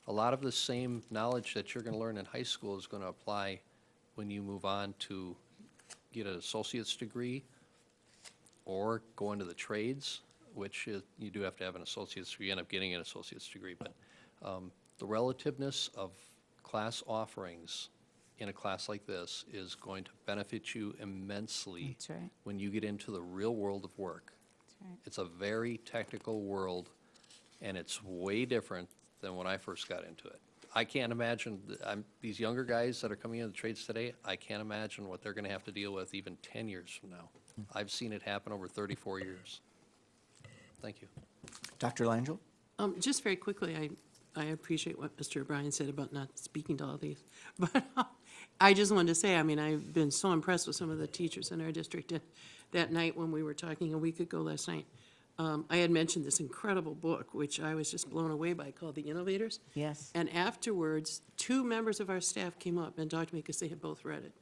a lot of the same knowledge that you're going to learn in high school is going to apply when you move on to get an associate's degree or go into the trades, which is, you do have to have an associate's degree, you end up getting an associate's degree. But the relativeness of class offerings in a class like this is going to benefit you immensely. That's right. When you get into the real world of work. That's right. It's a very technical world, and it's way different than when I first got into it. I can't imagine, these younger guys that are coming into the trades today, I can't imagine what they're going to have to deal with even 10 years from now. I've seen it happen over 34 years. Thank you. Dr. Langell? Just very quickly, I appreciate what Mr. O'Brien said about not speaking to all these. But I just wanted to say, I mean, I've been so impressed with some of the teachers in our district. And that night when we were talking a week ago last night, I had mentioned this incredible book, which I was just blown away by, called The Innovators. Yes. And afterwards, 2 members of our staff came up and talked to me because they had both read it.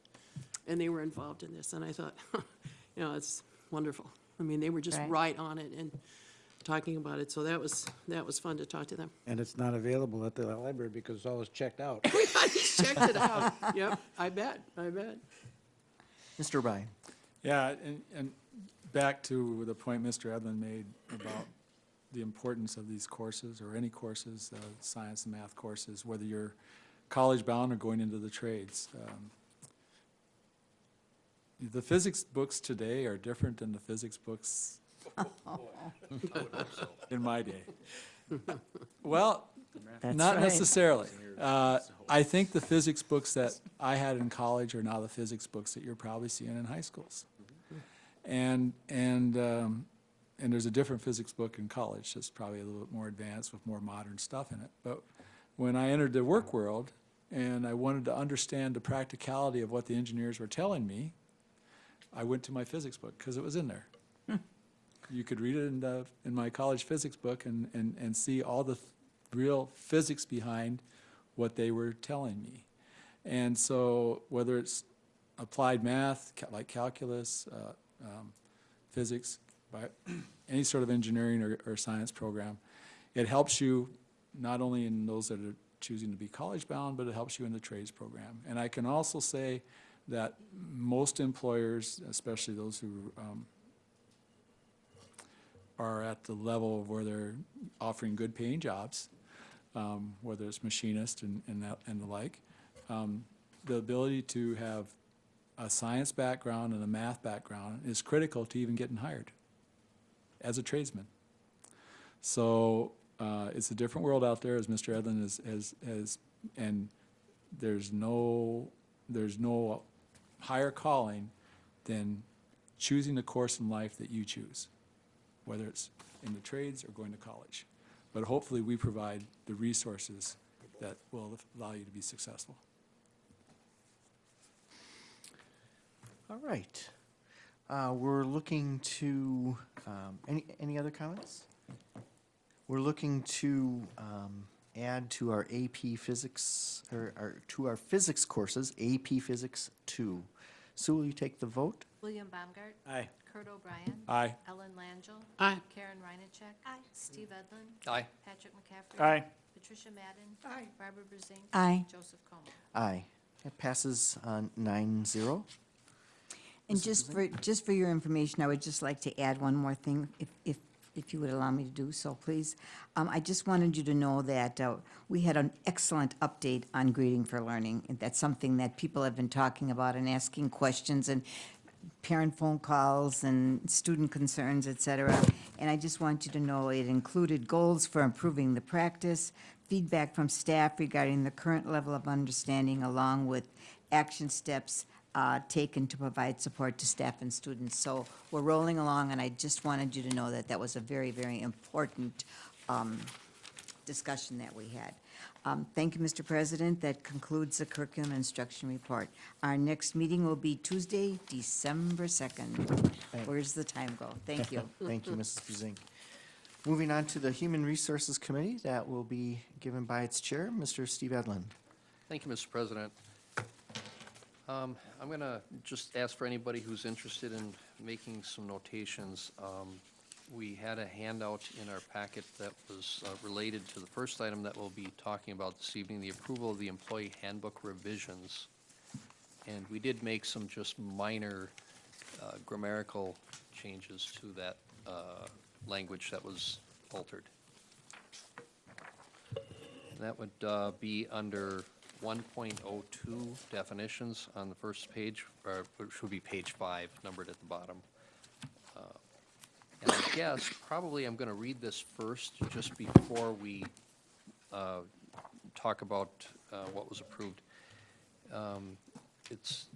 And they were involved in this. And I thought, you know, it's wonderful. I mean, they were just Right. right on it and talking about it. So that was fun to talk to them. And it's not available at the library because it's always checked out. I just checked it out. Yep, I bet. Mr. O'Brien? Yeah, and back to the point Mr. Edlin made about the importance of these courses, or any courses, science and math courses, whether you're college-bound or going into the trades. The physics books today are different than the physics books in my day. Well, That's not right. necessarily. I think the physics books that I had in college are now the physics books that you're probably seeing in high schools. And there's a different physics book in college that's probably a little bit more advanced with more modern stuff in it. But when I entered the work world and I wanted to understand the practicality of what the engineers were telling me, I went to my physics book because it was in there. You could read it in my college physics book and see all the real physics behind what they were telling me. And so whether it's applied math, like calculus, physics, any sort of engineering or science program, it helps you not only in those that are choosing to be college-bound, but it helps you in the trades program. And I can also say that most employers, especially those who are at the level of where they're offering good paying jobs, whether it's machinist and the like, the ability to have a science background and a math background is critical to even getting hired as a tradesman. So it's a different world out there, as Mr. Edlin has, and there's no higher calling than choosing the course in life that you choose, whether it's in the trades or going to college. But hopefully we provide the resources that will allow you to be successful. All right. We're looking to, any other comments? We're looking to add to our AP Physics, or to our physics courses, AP Physics 2. Sue, will you take the vote? William Baumgart. Aye. Kurt O'Brien. Aye. Ellen Langell. Aye. Karen Reinacek. Aye. Steve Edlin. Aye. Patrick McCaffrey. Aye. Patricia Madden. Aye. Barbara Brusink. Aye. Joseph Como. Aye. It passes 9-0. And just for your information, I would just like to add one more thing, if you would allow me to do so, please. I just wanted you to know that we had an excellent update on Grading for Learning. And that's something that people have been talking about and asking questions, and parent phone calls and student concerns, et cetera. And I just want you to know it included goals for improving the practice, feedback from staff regarding the current level of understanding, along with action steps taken to provide support to staff and students. So we're rolling along, and I just wanted you to know that that was a very, very important discussion that we had. Thank you, Mr. President. That concludes the curriculum instruction report. Our next meeting will be Tuesday, December 2nd. Where's the time go? Thank you. Thank you, Mrs. Brusink. Moving on to the Human Resources Committee, that will be given by its chair, Mr. Steve Edlin. Thank you, Mr. President. I'm going to just ask for anybody who's interested in making some notations. We had a handout in our packet that was related to the first item that we'll be talking about this evening, the approval of the employee handbook revisions. And we did make some just minor grammatical changes to that language that was altered. And that would be under 1.02 definitions on the first page, or which would be page 5, numbered at the bottom. And I guess probably I'm going to read this first, just before we talk about what was approved. It's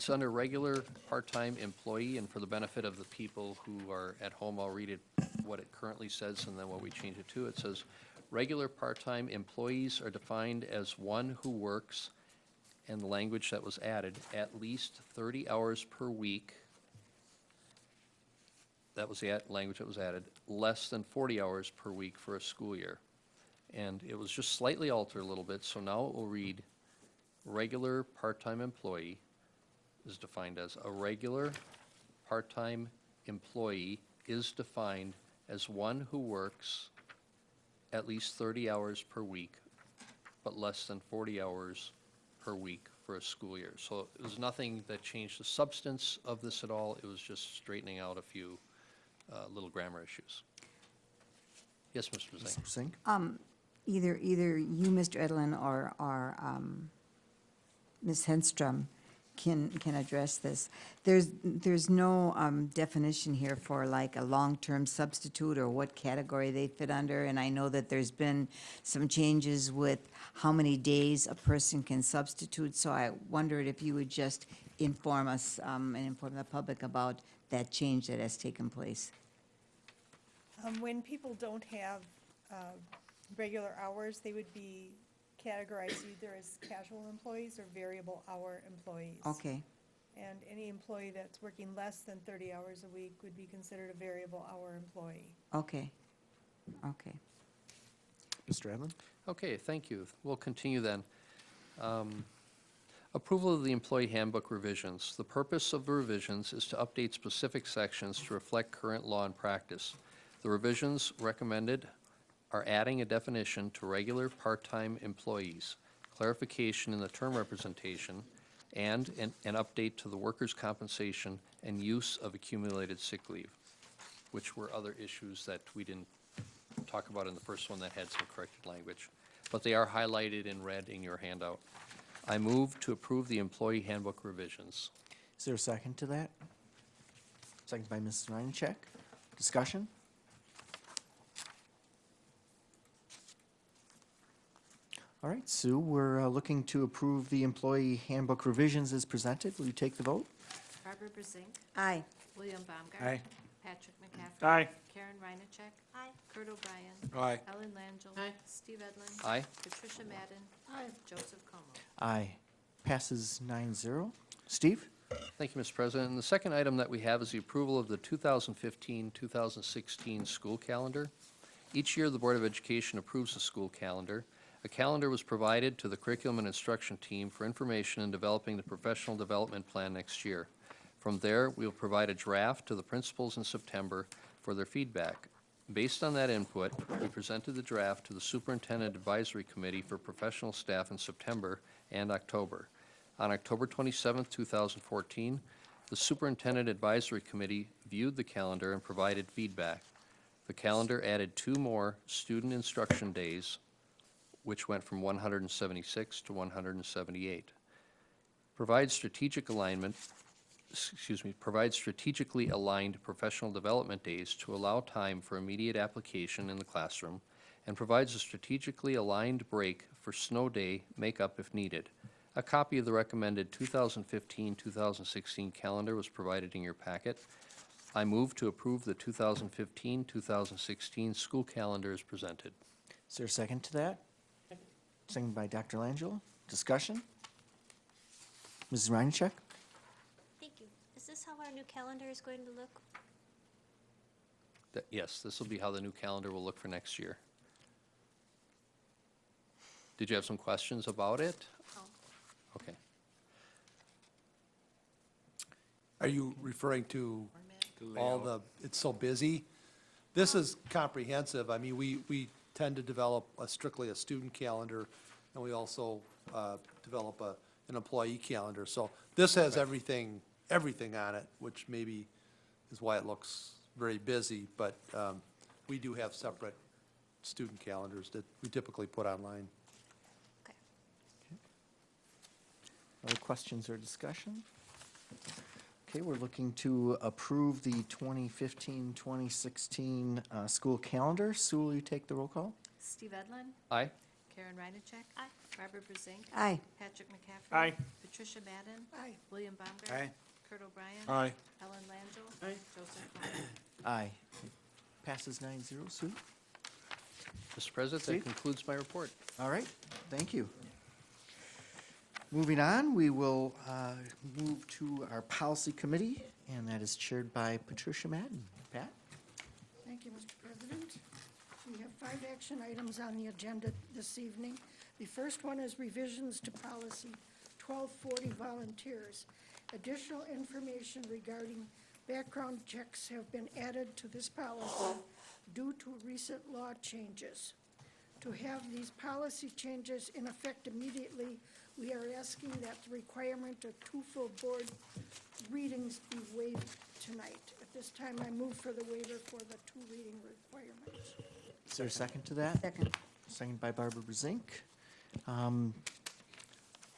under regular part-time employee, and for the benefit of the people who are at home, I'll read it, what it currently says, and then what we change it to. It says, Regular part-time employees are defined as one who works, and the language that was added, at least 30 hours per week. That was the language that was added, less than 40 hours per week for a school year. And it was just slightly altered a little bit, so now it will read, regular part-time employee is defined as a regular part-time employee is defined as one who works at least 30 hours per week, but less than 40 hours per week for a school year. So it was nothing that changed the substance of this at all. It was just straightening out a few little grammar issues. Yes, Mr. Zink. Mr. Singh? Either you, Mr. Edlin, or Ms. Henstrom can address this. There's no definition here for like a long-term substitute or what category they fit under, and I know that there's been some changes with how many days a person can substitute, so I wondered if you would just inform us and inform the public about that change that has taken place. When people don't have regular hours, they would be categorized either as casual employees or variable hour employees. Okay. And any employee that's working less than 30 hours a week would be considered a variable hour employee. Okay. Okay. Mr. Edlin? Okay, thank you. We'll continue then. Approval of the employee handbook revisions. The purpose of the revisions is to update specific sections to reflect current law and practice. The revisions recommended are adding a definition to regular part-time employees, clarification in the term representation, and an update to the workers' compensation and use of accumulated sick leave, which were other issues that we didn't talk about in the first one that had some corrected language. But they are highlighted in red in your handout. I move to approve the employee handbook revisions. Is there a second to that? Second by Mrs. Reinacek. Discussion? All right, Sue, we're looking to approve the employee handbook revisions as presented. Will you take the vote? Barbara Brezink. Aye. William Baumgart. Aye. Patrick McCaffrey. Aye. Karen Reinacek. Aye. Kurt O'Brien. Aye. Ellen Langell. Aye. Steve Edlin. Aye. Patricia Madden. Aye. Joseph Como. Aye. Passes 9-0. Steve? Thank you, Mr. President. And the second item that we have is the approval of the 2015-2016 school calendar. Each year, the Board of Education approves the school calendar. A calendar was provided to the curriculum and instruction team for information in developing the professional development plan next year. From there, we will provide a draft to the principals in September for their feedback. Based on that input, we presented the draft to the Superintendent Advisory Committee for professional staff in September and October. On October 27, 2014, the Superintendent Advisory Committee viewed the calendar and provided feedback. The calendar added 2 more student instruction days, which went from 176 to 178. Provides strategically aligned professional development days to allow time for immediate application in the classroom, and provides a strategically aligned break for snow day makeup if needed. A copy of the recommended 2015-2016 calendar was provided in your packet. I move to approve the 2015-2016 school calendar as presented. Is there a second to that? Second by Dr. Langell. Discussion? Mrs. Reinacek? Thank you. Is this how our new calendar is going to look? Yes, this will be how the new calendar will look for next year. Did you have some questions about it? Oh. Okay. Are you referring to all the, it's so busy? This is comprehensive. I mean, we tend to develop strictly a student calendar, and we also develop an employee calendar. So this has everything on it, which maybe is why it looks very busy, but we do have separate student calendars that we typically put online. Okay. Other questions or discussion? Okay, we're looking to approve the 2015-2016 school calendar. Sue, will you take the roll call? Steve Edlin. Aye. Karen Reinacek. Aye. Barbara Brezink. Aye. Patrick McCaffrey. Aye. Patricia Madden. Aye. William Baumgart. Aye. Kurt O'Brien. Aye. Ellen Langell. Aye. Joseph Como. Aye. Passes 9-0. Sue? Mr. President, that Steve? concludes my report. All right, thank you. Moving on, we will move to our policy committee, and that is chaired by Patricia Madden. Pat? Thank you, Mr. President. We have 5 action items on the agenda this evening. The first one is revisions to policy 1240 volunteers. Additional information regarding background checks have been added to this policy due to recent law changes. To have these policy changes in effect immediately, we are asking that the requirement of 2 full board readings be waived tonight. At this time, I move for the waiver for the 2 reading requirements. Is there a second to that? Second. Second by Barbara Brezink.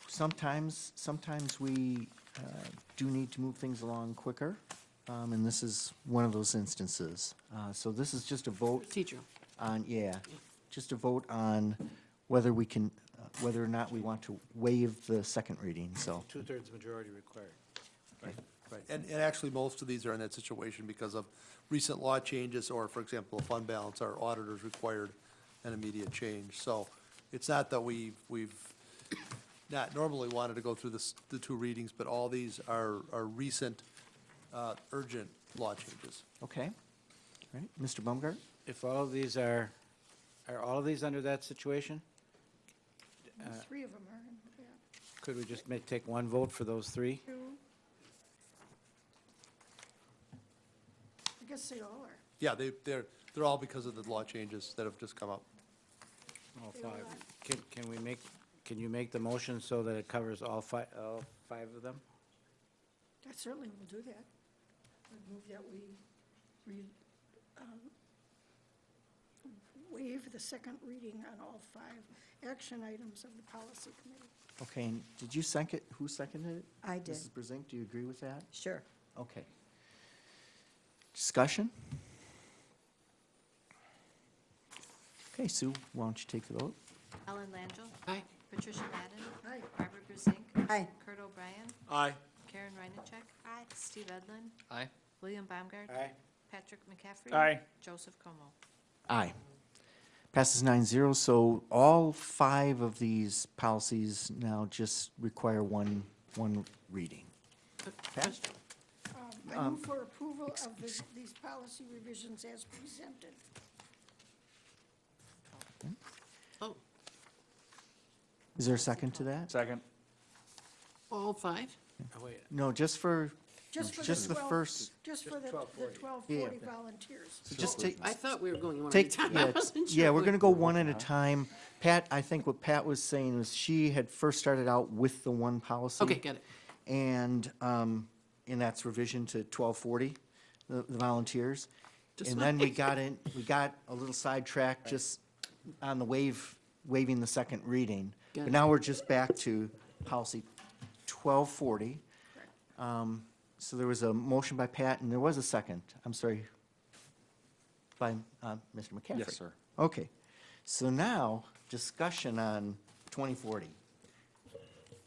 Sometimes we do need to move things along quicker, and this is one of those instances. So this is just a vote Procedural. on, just a vote on whether we can, whether or not we want to waive the second reading, so. 2/3 majority required. Right, and actually, most of these are in that situation because of recent law changes, or, for example, a fund balance, our auditors required an immediate change. So it's not that we've not normally wanted to go through the 2 readings, but all these are recent urgent law changes. Okay. All right, Mr. Baumgart? If all of these are all of these under that situation? 3 of them are in that. Could we just take one vote for those 3? 2. I guess they all are. Yeah, they're all because of the law changes that have just come up. All 5. Can you make the motion so that it covers all 5 of them? I certainly will do that. I move that we waive the second reading on all 5 action items of the policy committee. Okay, and did you second, who seconded it? I did. Mrs. Brezink, do you agree with that? Sure. Okay. Discussion? Okay, Sue, why don't you take the vote? Ellen Langell. Aye. Patricia Madden. Aye. Barbara Brusink. Aye. Kurt O'Brien. Aye. Karen Reinacek. Aye. Steve Edlin. Aye. William Baumgart. Aye. Patrick McCaffrey. Aye. Joseph Como. Aye. Passes 9-0, so all 5 of these policies now just require one reading. Pat? I move for approval of these policy revisions as presented. Oh, Is there a second to that? Second. all 5? Oh, wait. No, just for Just the first. Just for the 1240 Yeah. volunteers. So just take, I thought we were going one at a take, time. I yeah, wasn't sure. yeah, we're gonna go one at a time. Pat, I think what Pat was saying was she had first started out with the one policy. Okay, got it. And that's revision to 1240, the volunteers. Just And then we got a little sidetracked just on the waiving the second reading. Got But it. now we're just back to policy 1240. So there was a motion by Pat, and there was a second, I'm sorry, by Mr. McCaffrey. Yes, sir. Okay, so now, discussion on 2040.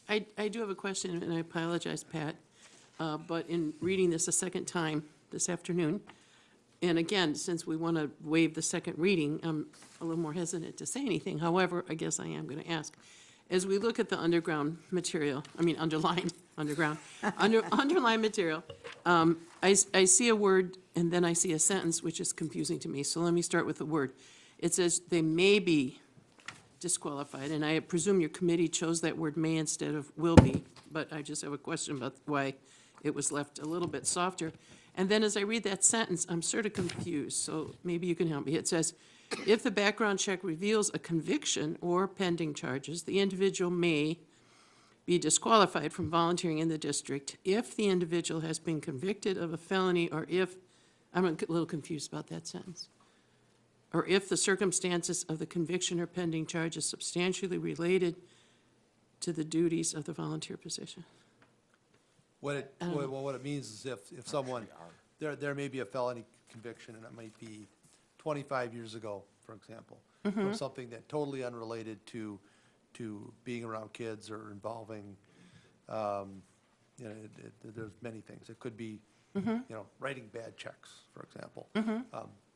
I do have a question, and I apologize, Pat, but in reading this a second time this afternoon, and again, since we want to waive the second reading, I'm a little more hesitant to say anything. However, I guess I am going to ask. As we look at the underlined material, underlined material, I see a word and then I see a sentence which is confusing to me. So let me start with the word. It says they may be disqualified, and I presume your committee chose that word may instead of will be, but I just have a question about why it was left a little bit softer. And then as I read that sentence, I'm sort of confused, so maybe you can help me. It says, if the background check reveals a conviction or pending charges, the individual may be disqualified from volunteering in the district if the individual has been convicted of a felony or if, I'm a little confused about that sentence, or if the circumstances of the conviction or pending charge is substantially related to the duties of the volunteer position. What it means is if someone, there may be a felony conviction, and it might be 25 years ago, for example, for something that totally unrelated to being around kids or involving, there's many things. It could be, writing bad checks, for example.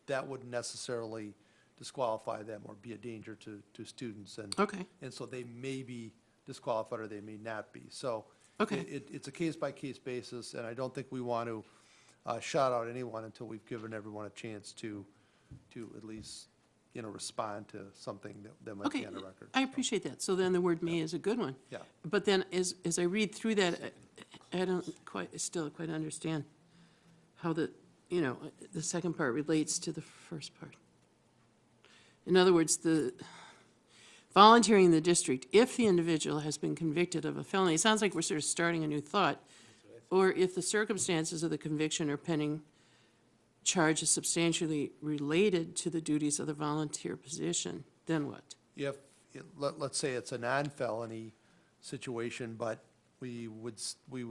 That wouldn't necessarily disqualify them or be a danger to students. Okay. And so they may be disqualified or they may not be. So Okay. it's a case-by-case basis, and I don't think we want to shout out anyone until we've given everyone a chance to at least, respond to something that might be Okay, on the record. I appreciate that. So then the word may is a good one. Yeah. But then as I read through that, I don't still quite understand how the second part relates to the first part. In other words, the volunteering in the district, if the individual has been convicted of a felony, it sounds like we're sort of starting a new thought, or if the circumstances of the conviction or pending charge is substantially related to the duties of the volunteer position, then what? If, let's say it's a non-felony situation, but we would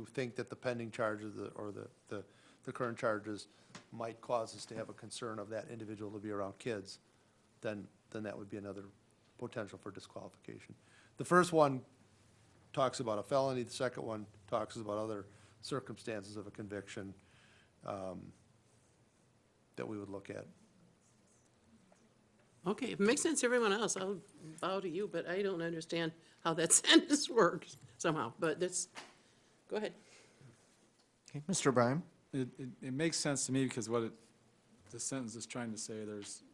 think that the pending charges or the current charges might cause us to have a concern of that individual to be around kids, then that would be another potential for disqualification. The first one talks about a felony, the second one talks about other circumstances of a conviction that we would look at. Okay, if it makes sense to everyone else, I'll bow to you, but I don't understand how that sentence works somehow, but go ahead. Okay, Mr. O'Brien? It makes sense to me because the sentence is trying to say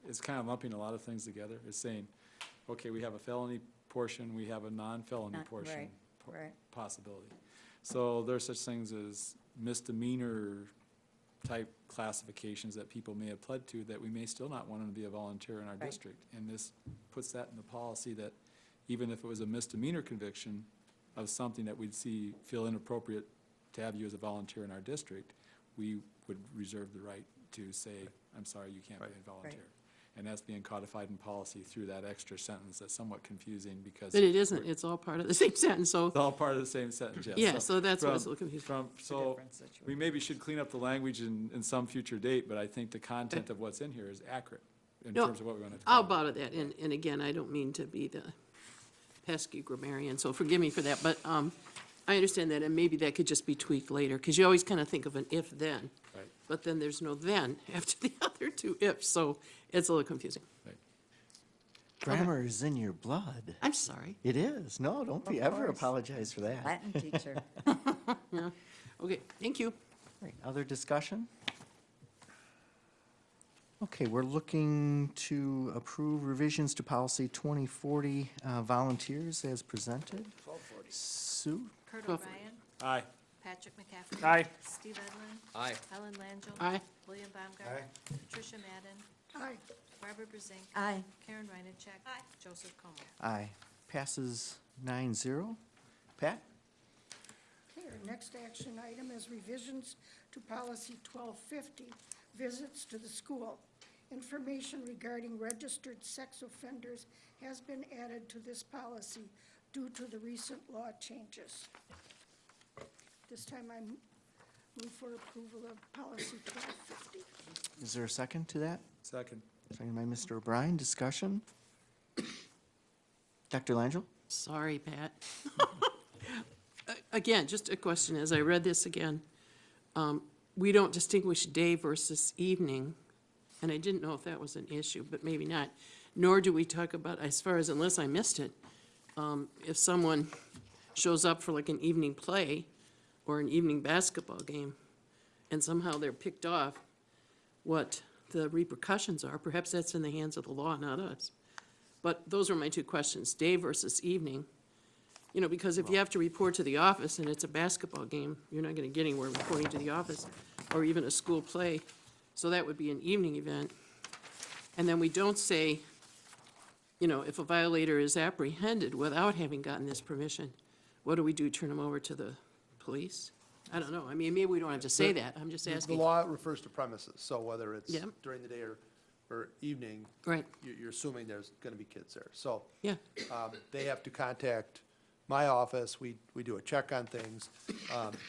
it's kind of lumping a lot of things together. It's saying, okay, we have a felony portion, we have a non-felony portion possibility. So there's such things as misdemeanor type classifications that people may have pled to that we may still not want them to be a volunteer in our district. And this puts that in the policy that even if it was a misdemeanor conviction of something that we'd feel inappropriate to have you as a volunteer in our district, we would reserve the right to say, I'm sorry, you can't be a volunteer. And that's being codified in policy through that extra sentence. That's somewhat confusing because. But it isn't, it's all part of the same sentence, so. It's all part of the same sentence, yes. Yeah, so that's what I was looking for. So we maybe should clean up the language in some future date, but I think the content of what's in here is accurate in terms of what we want to. I'll bow to that, and again, I don't mean to be the pesky grammarian, so forgive me for that, but I understand that, and maybe that could just be tweaked later, because you always kind of think of an if-then. Right. But then there's no then after the other two ifs, so it's a little confusing. Right. Grammar is in your blood. I'm sorry. It is. No, don't be ever apologize for that. Latin teacher. Yeah. Okay, thank you. Right, other discussion? Okay, we're looking to approve revisions to policy 2040, volunteers as presented. 1240. Sue? Kurt 1240. O'Brien. Aye. Patrick McCaffrey. Aye. Steve Edlin. Aye. Ellen Langell. Aye. William Baumgart. Patricia Madden. Aye. Barbara Brezink. Aye. Karen Reinacek. Joseph Como. Aye. Passes 9-0. Pat? Okay, our next action item is revisions to policy 1250, visits to the school. Information regarding registered sex offenders has been added to this policy due to the recent law changes. This time I move for approval of policy 1250. Is there a second to that? Second. Second by Mr. O'Brien. Discussion? Dr. Langell? Sorry, Pat. Again, just a question, as I read this again, we don't distinguish day versus evening, and I didn't know if that was an issue, but maybe not. Nor do we talk about, as far as, unless I missed it, if someone shows up for like an evening play or an evening basketball game, and somehow they're picked off, what the repercussions are. Perhaps that's in the hands of the law, not us. But those are my two questions, day versus evening. Because if you have to report to the office and it's a basketball game, you're not going to get anywhere reporting to the office, or even a school play. So that would be an evening event. And then we don't say, if a violator is apprehended without having gotten this permission, what do we do, turn them over to the police? I don't know. I mean, maybe we don't have to say that. I'm just asking. The law refers to premises, so whether it's Yep. during the day or evening, Right. you're assuming there's going to be kids there. So Yeah. they have to contact my office. We do a check on things.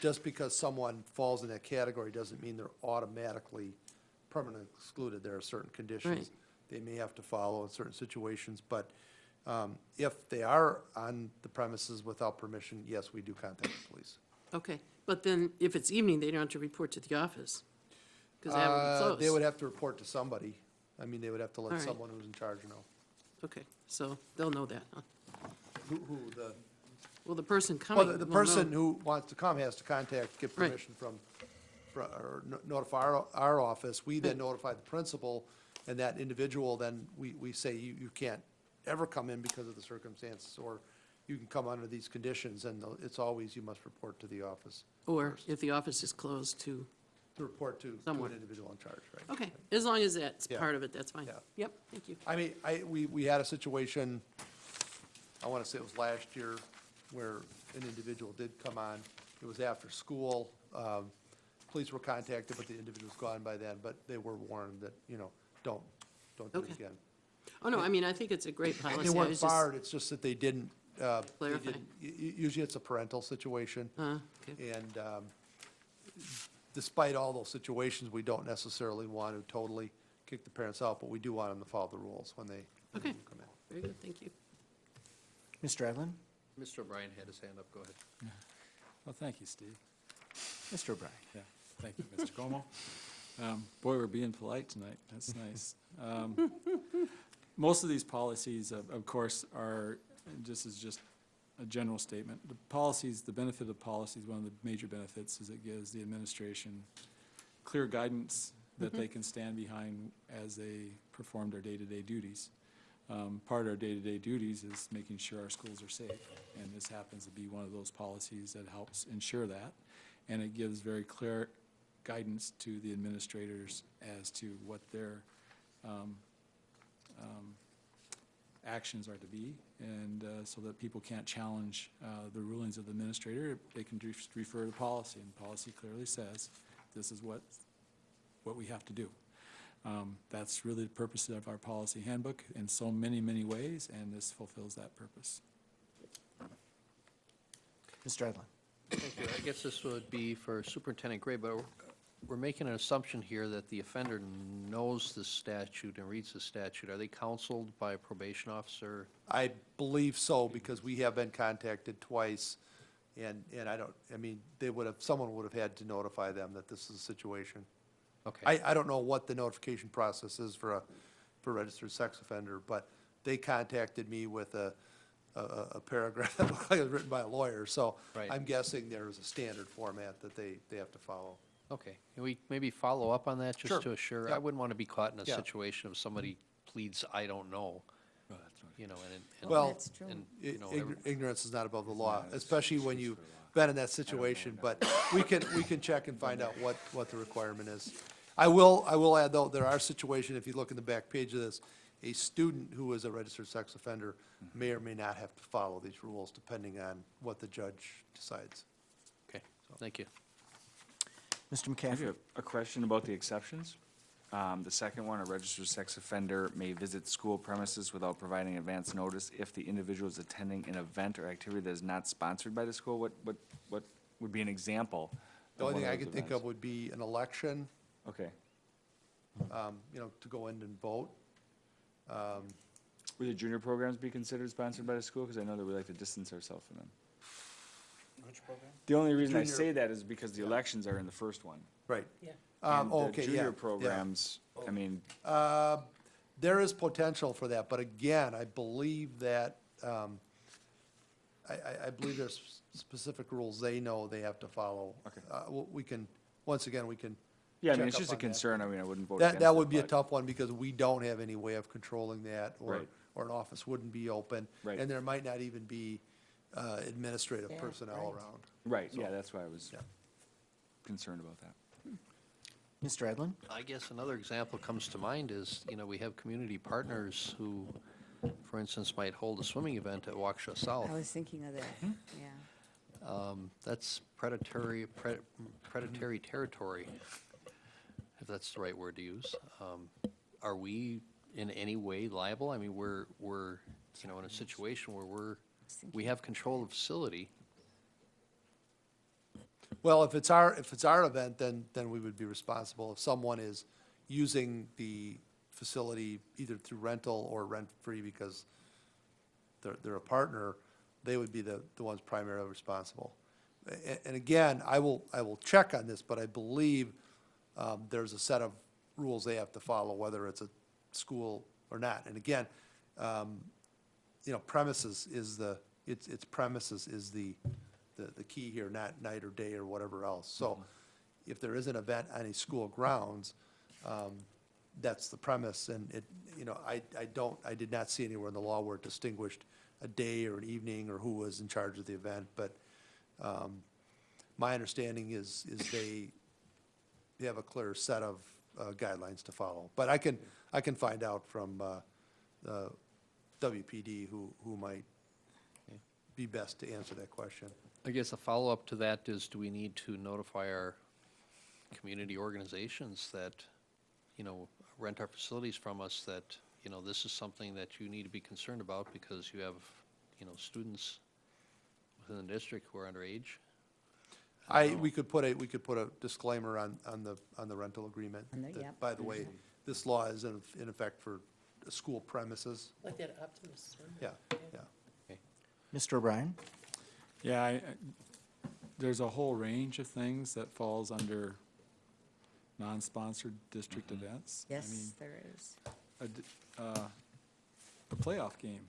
Just because someone falls in that category doesn't mean they're automatically permanently excluded. There are certain conditions Right. they may have to follow in certain situations. But if they are on the premises without permission, yes, we do contact the police. Okay. But then if it's evening, they don't have to report to the office, because that would be closed. They would have to report to somebody. I mean, they would have to All let right. someone who's in charge know. Okay, so they'll know that, huh? The Well, the person Well, coming the will person know. who wants to come has to contact, get Right. permission from, or notify our office. We then notify the principal, and that individual, then we say, you can't ever come in because of the circumstances, or you can come under these conditions, and it's always, you must report to the office. Or if the office is closed to, To report to Someone. an individual in charge, right? okay, as long as that's Yeah. part of it, that's fine. Yeah. Yep, thank you. I mean, we had a situation, I want to say it was last year, where an individual did come on. It was after school. Police were contacted, but the individual's gone by then, but they were warned that, don't do it Okay. again. Oh, no, I mean, I think it's a great policy. They I weren't was just- fired, it's just that they didn't, Clarify. usually it's a parental situation. Okay. And despite all those situations, we don't necessarily want to totally kick the parents out, but we do want them to follow the rules when they Okay. come in. Very good, thank you. Mr. Eglin? Mr. O'Brien had his hand up, go ahead. Well, thank you, Steve. Mr. O'Brien. Yeah, thank you, Mr. Como. Boy, we're being polite tonight, that's nice. Most of these policies, of course, are, and this is just a general statement, the policies, the benefit of the policies, one of the major benefits is it gives the administration clear guidance that they can stand behind as they perform their day-to-day duties. Part of our day-to-day duties is making sure our schools are safe, and this happens to be one of those policies that helps ensure that. And it gives very clear guidance to the administrators as to what their actions are to be, and so that people can't challenge the rulings of the administrator. They can just refer to policy, and policy clearly says, this is what we have to do. That's really the purpose of our policy handbook in so many, many ways, and this fulfills that purpose. Mr. Eglin? Thank you. I guess this would be for Superintendent Gray, but we're making an assumption here that the offender knows the statute and reads the statute. Are they counseled by a probation officer? I believe so, because we have been contacted twice, and someone would have had to notify them that this is a situation. Okay. I don't know what the notification process is for a registered sex offender, but they contacted me with a paragraph that looked like it was written by a lawyer, so Right. I'm guessing there is a standard format that they have to follow. Okay. Can we maybe follow up on that Sure. just to assure? Yeah. I wouldn't want to be caught in a Yeah. situation of somebody pleads, I don't know, you know, and. Well, That's true. and, you know, every- ignorance is not above the law, especially when you've been in that situation, but we can check and find out what the requirement is. I will add, though, there are situations, if you look in the back page of this, a student who is a registered sex offender may or may not have to follow these rules, depending on what the judge decides. Okay, thank you. Mr. I have McCaffrey? a question about the exceptions. The second one, a registered sex offender may visit school premises without providing advance notice if the individual is attending an event or activity that is not sponsored by the school. What would be an example? The of only one thing I those can think events? of would be an election, Okay. to go in and vote. Would the junior programs be considered sponsored by the school? Because I know that we like to distance ourselves from them. Which program? The only reason I Junior- say that is because the elections are in the first one. Right. Yeah. And the Okay, yeah, junior yeah. programs, I mean, There is potential for that, but again, I believe that, I believe there's specific rules they know they have to follow. Okay. We can, once again, we can. yeah, I mean, check it's up just a on that. concern. I mean, I wouldn't vote against it. That would be a but- tough one, because we don't have any way of controlling that, Right. or an office wouldn't be open. Right. And there might not even be administrative Yeah, personnel right. around. Right, So- yeah, that's why I was Yeah. concerned about that. Mr. Eglin? I guess another example comes to mind is, you know, we have community partners who, for instance, might hold a swimming event at Waukesha South. I was thinking of that, yeah. That's predatory territory, if that's the right word to use. Are we in any way liable? I mean, we're, you know, in a situation where we have control of the facility. Well, if it's our event, then we would be responsible. If someone is using the facility either through rental or rent-free because they're a partner, they would be the ones primarily responsible. And again, I will check on this, but I believe there's a set of rules they have to follow, whether it's a school or not. And again, premises is it's premises is the key here, not night or day or whatever else. So if there is an event on a school grounds, that's the premise, and I did not see anywhere in the law where it distinguished a day or an evening or who was in charge of the event, but my understanding is they have a clear set of guidelines to follow. But I can find out from the WPD who might be best to answer that question. I guess a follow-up to that is, do we need to notify our community organizations that, rent our facilities from us, that, this is something that you need to be concerned about because you have, students within the district who are underage? We could put a disclaimer on the rental agreement. that, yep. By the way, this law is in effect for school premises. Like that Optimist. Yeah, yeah. Mr. O'Brien? Yeah, there's a whole range of things that falls under non-sponsored district events. Yes, there is. A playoff game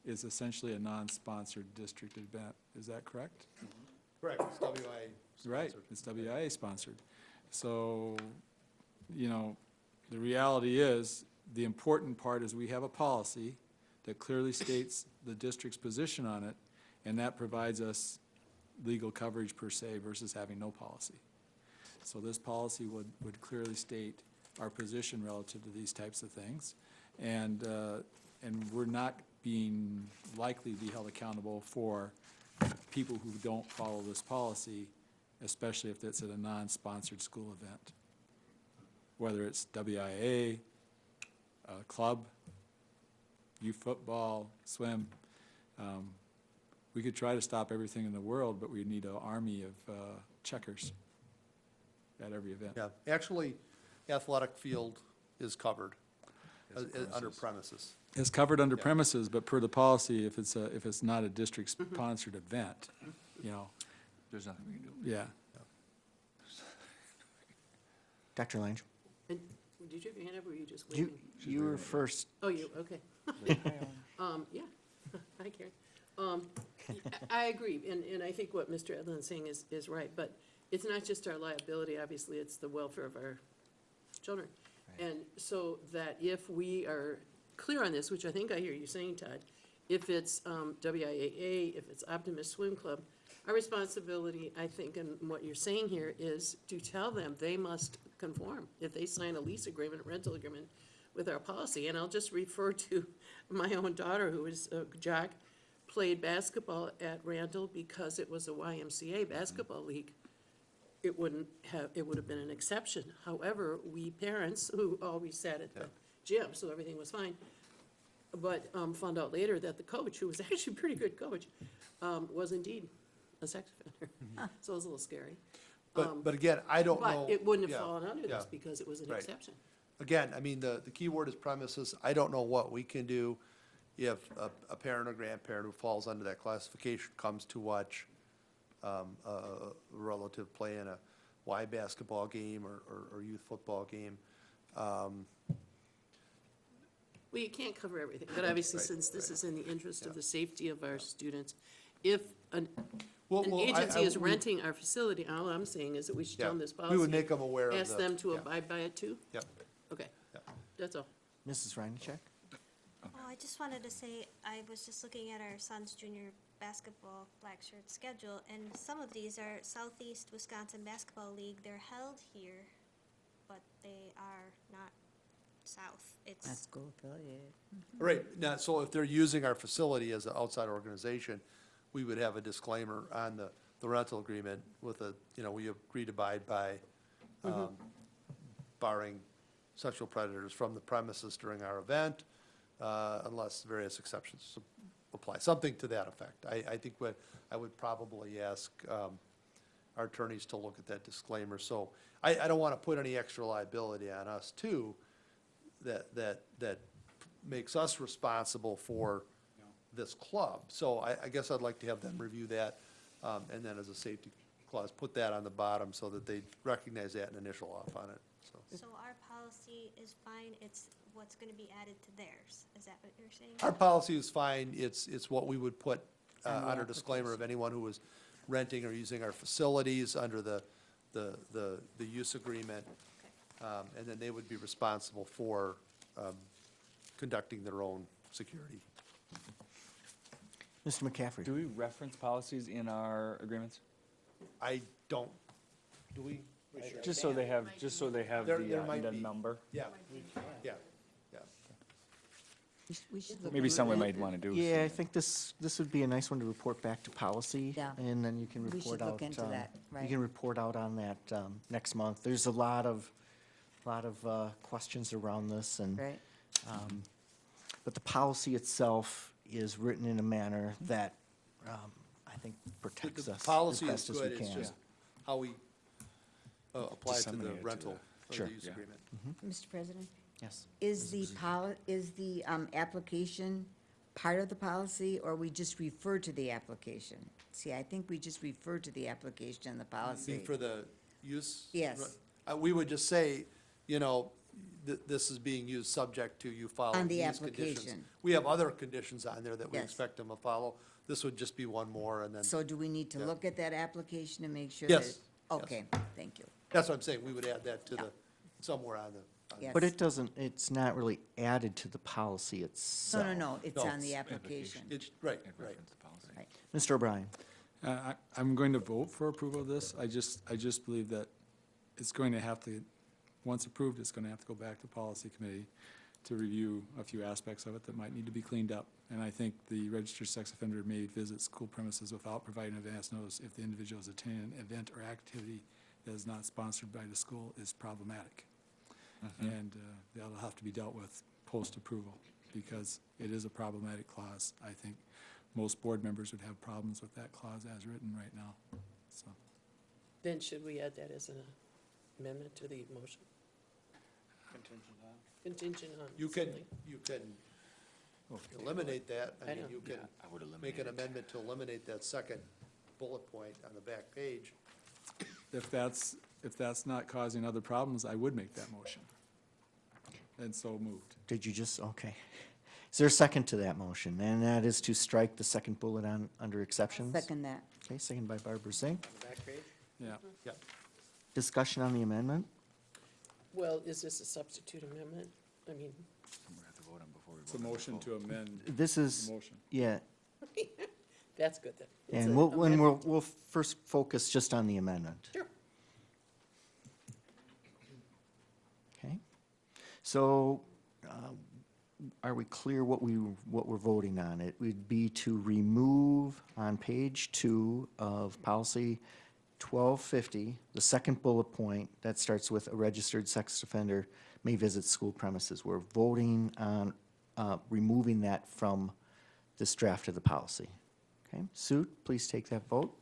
is essentially a non-sponsored district event. Is that correct? Correct, it's WIA. Right, it's WIA sponsored. So, the reality is, the important part is we have a policy that clearly states the district's position on it, and that provides us legal coverage per se versus having no policy. So this policy would clearly state our position relative to these types of things. And we're not being likely to be held accountable for people who don't follow this policy, especially if it's at a non-sponsored school event. Whether it's WIA, a club, youth football, swim. We could try to stop everything in the world, but we need an army of checkers at every event. Yeah, actually, athletic field is covered under premises. It's covered under premises, but per the policy, if it's not a district-sponsored event, There's nothing we can do. yeah. Dr. Lange? And did you have your hand up, or were you just You, waving? you were first. Oh, you, okay. Yeah, hi, Karen. I agree, and I think what Mr. Edlin's saying is right, but it's not just our liability, obviously, it's the welfare of our children. And so that if we are clear on this, which I think I hear you saying, Todd, if it's WIAA, if it's Optimist Swim Club, our responsibility, I think, and what you're saying here is to tell them they must conform. If they sign a lease agreement, rental agreement with our policy, and I'll just refer to my own daughter, who is a jock, played basketball at Randall because it was a YMCA basketball league. It would have been an exception. However, we parents, who always sat at the gym, so everything was fine, but found out later that the coach, who was actually a pretty good coach, was indeed a sex offender. So it was a little scary. But again, I don't know. But it wouldn't have yeah, fallen under yeah. this because it was an Right. exception. Again, I mean, the key word is premises. I don't know what we can do if a parent or grandparent who falls under that classification comes to watch a relative play in a Y basketball game or youth football game. Well, you can't cover everything, but obviously, Right, since this right. is in the interest of Yeah. the safety of our students, if an Well, agency is renting our facility, all I'm saying is that we should tell them this policy. We would make them aware of the. Ask them to yeah, abide by it too? Yep. Okay, Yeah. that's all. Mrs. Reinacek? Oh, I just wanted to say, I was just looking at our son's junior basketball black shirt schedule, and some of these are Southeast Wisconsin Basketball League. They're held here, but they are not south. That's It's, school affiliated. Right, now, so if they're using our facility as an outside organization, we would have a disclaimer on the rental agreement with we agree to abide by, barring sexual predators from the premises during our event, unless various exceptions apply, something to that effect. I think I would probably ask our attorneys to look at that disclaimer. So I don't want to put any extra liability on us too, that makes us responsible for this club. So I guess I'd like to have them review that, and then as a safety clause, put that on the bottom so that they recognize that and initial off on it, so. So our policy is fine, it's what's gonna be added to theirs, is that what you're saying? Our policy is fine, it's what we would put On the under disclaimer of anyone who was renting or using our facilities under the use agreement. And then they would be responsible for conducting their own security. Mr. McCaffrey? Do we reference policies in our agreements? I don't, do we? Just so they have There the might be. number? Yeah, yeah, yeah. We should look Maybe into someone that. might want to do. Yeah, I think this would be a nice one to report back to policy. Yeah. And then you can We report should out. look into that, You right. can report out on that next month. There's a lot of questions around this and. Right. But the policy itself is written in a manner that I think protects The us as policy is best as we good, it's can. just how we apply it to the Disseminate it to rental, the- or Sure. the use Yeah. agreement. Mr. President, Yes. is the application part of the policy, or we just refer to the application? See, I think we just refer to the application and the policy. For the use? Yes. We would just say, you know, this is being used subject to you following On the these conditions. application. We have other conditions on there that we Yes. expect them to follow. This would just be one more, and then, So do we need to Yeah. look at that application to make sure that? Yes, yes. Okay, thank you. that's what I'm saying, we would add that to the, somewhere on the. Yes. But it doesn't, it's not really added to the policy itself. No, it's No. on the application. It's, right, It right. reference the policy. Right. Mr. O'Brien? I'm going to vote for approval of this. I just believe that it's going to have to, once approved, it's going to have to go back to policy committee to review a few aspects of it that might need to be cleaned up. And I think the registered sex offender may visit school premises without providing advance notice if the individual is attending an event or activity that is not sponsored by the school is problematic. And that'll have to be dealt with post-approval, because it is a problematic clause. I think most board members would have problems with that clause as written right now, so. Then should we add that as an amendment to the motion? Contingent on You can, something. you can eliminate that. I I mean, know. you can I would make eliminate an it. amendment to eliminate that second bullet point on the back page. If that's not causing other problems, I would make that motion. And so moved. Did you just, okay. Is there a second to that motion? And that is to strike the second bullet on, under exceptions? Second that. Okay, second by Barbara Zink. On the back page? Yeah. Yeah. Discussion on the amendment? Well, is this a substitute amendment? I mean, We're gonna have to vote on before we It's a vote on the motion vote. to amend This is, the motion. yeah, that's good then. It's and a we'll, amendment. we'll first focus just on the amendment. Sure. Okay, so, are we clear what we're voting on? It would be to remove on page 2 of policy 1250, the second bullet point, that starts with a registered sex offender may visit school premises. We're voting on, removing that from this draft of the policy. Okay, Sue, please take that vote.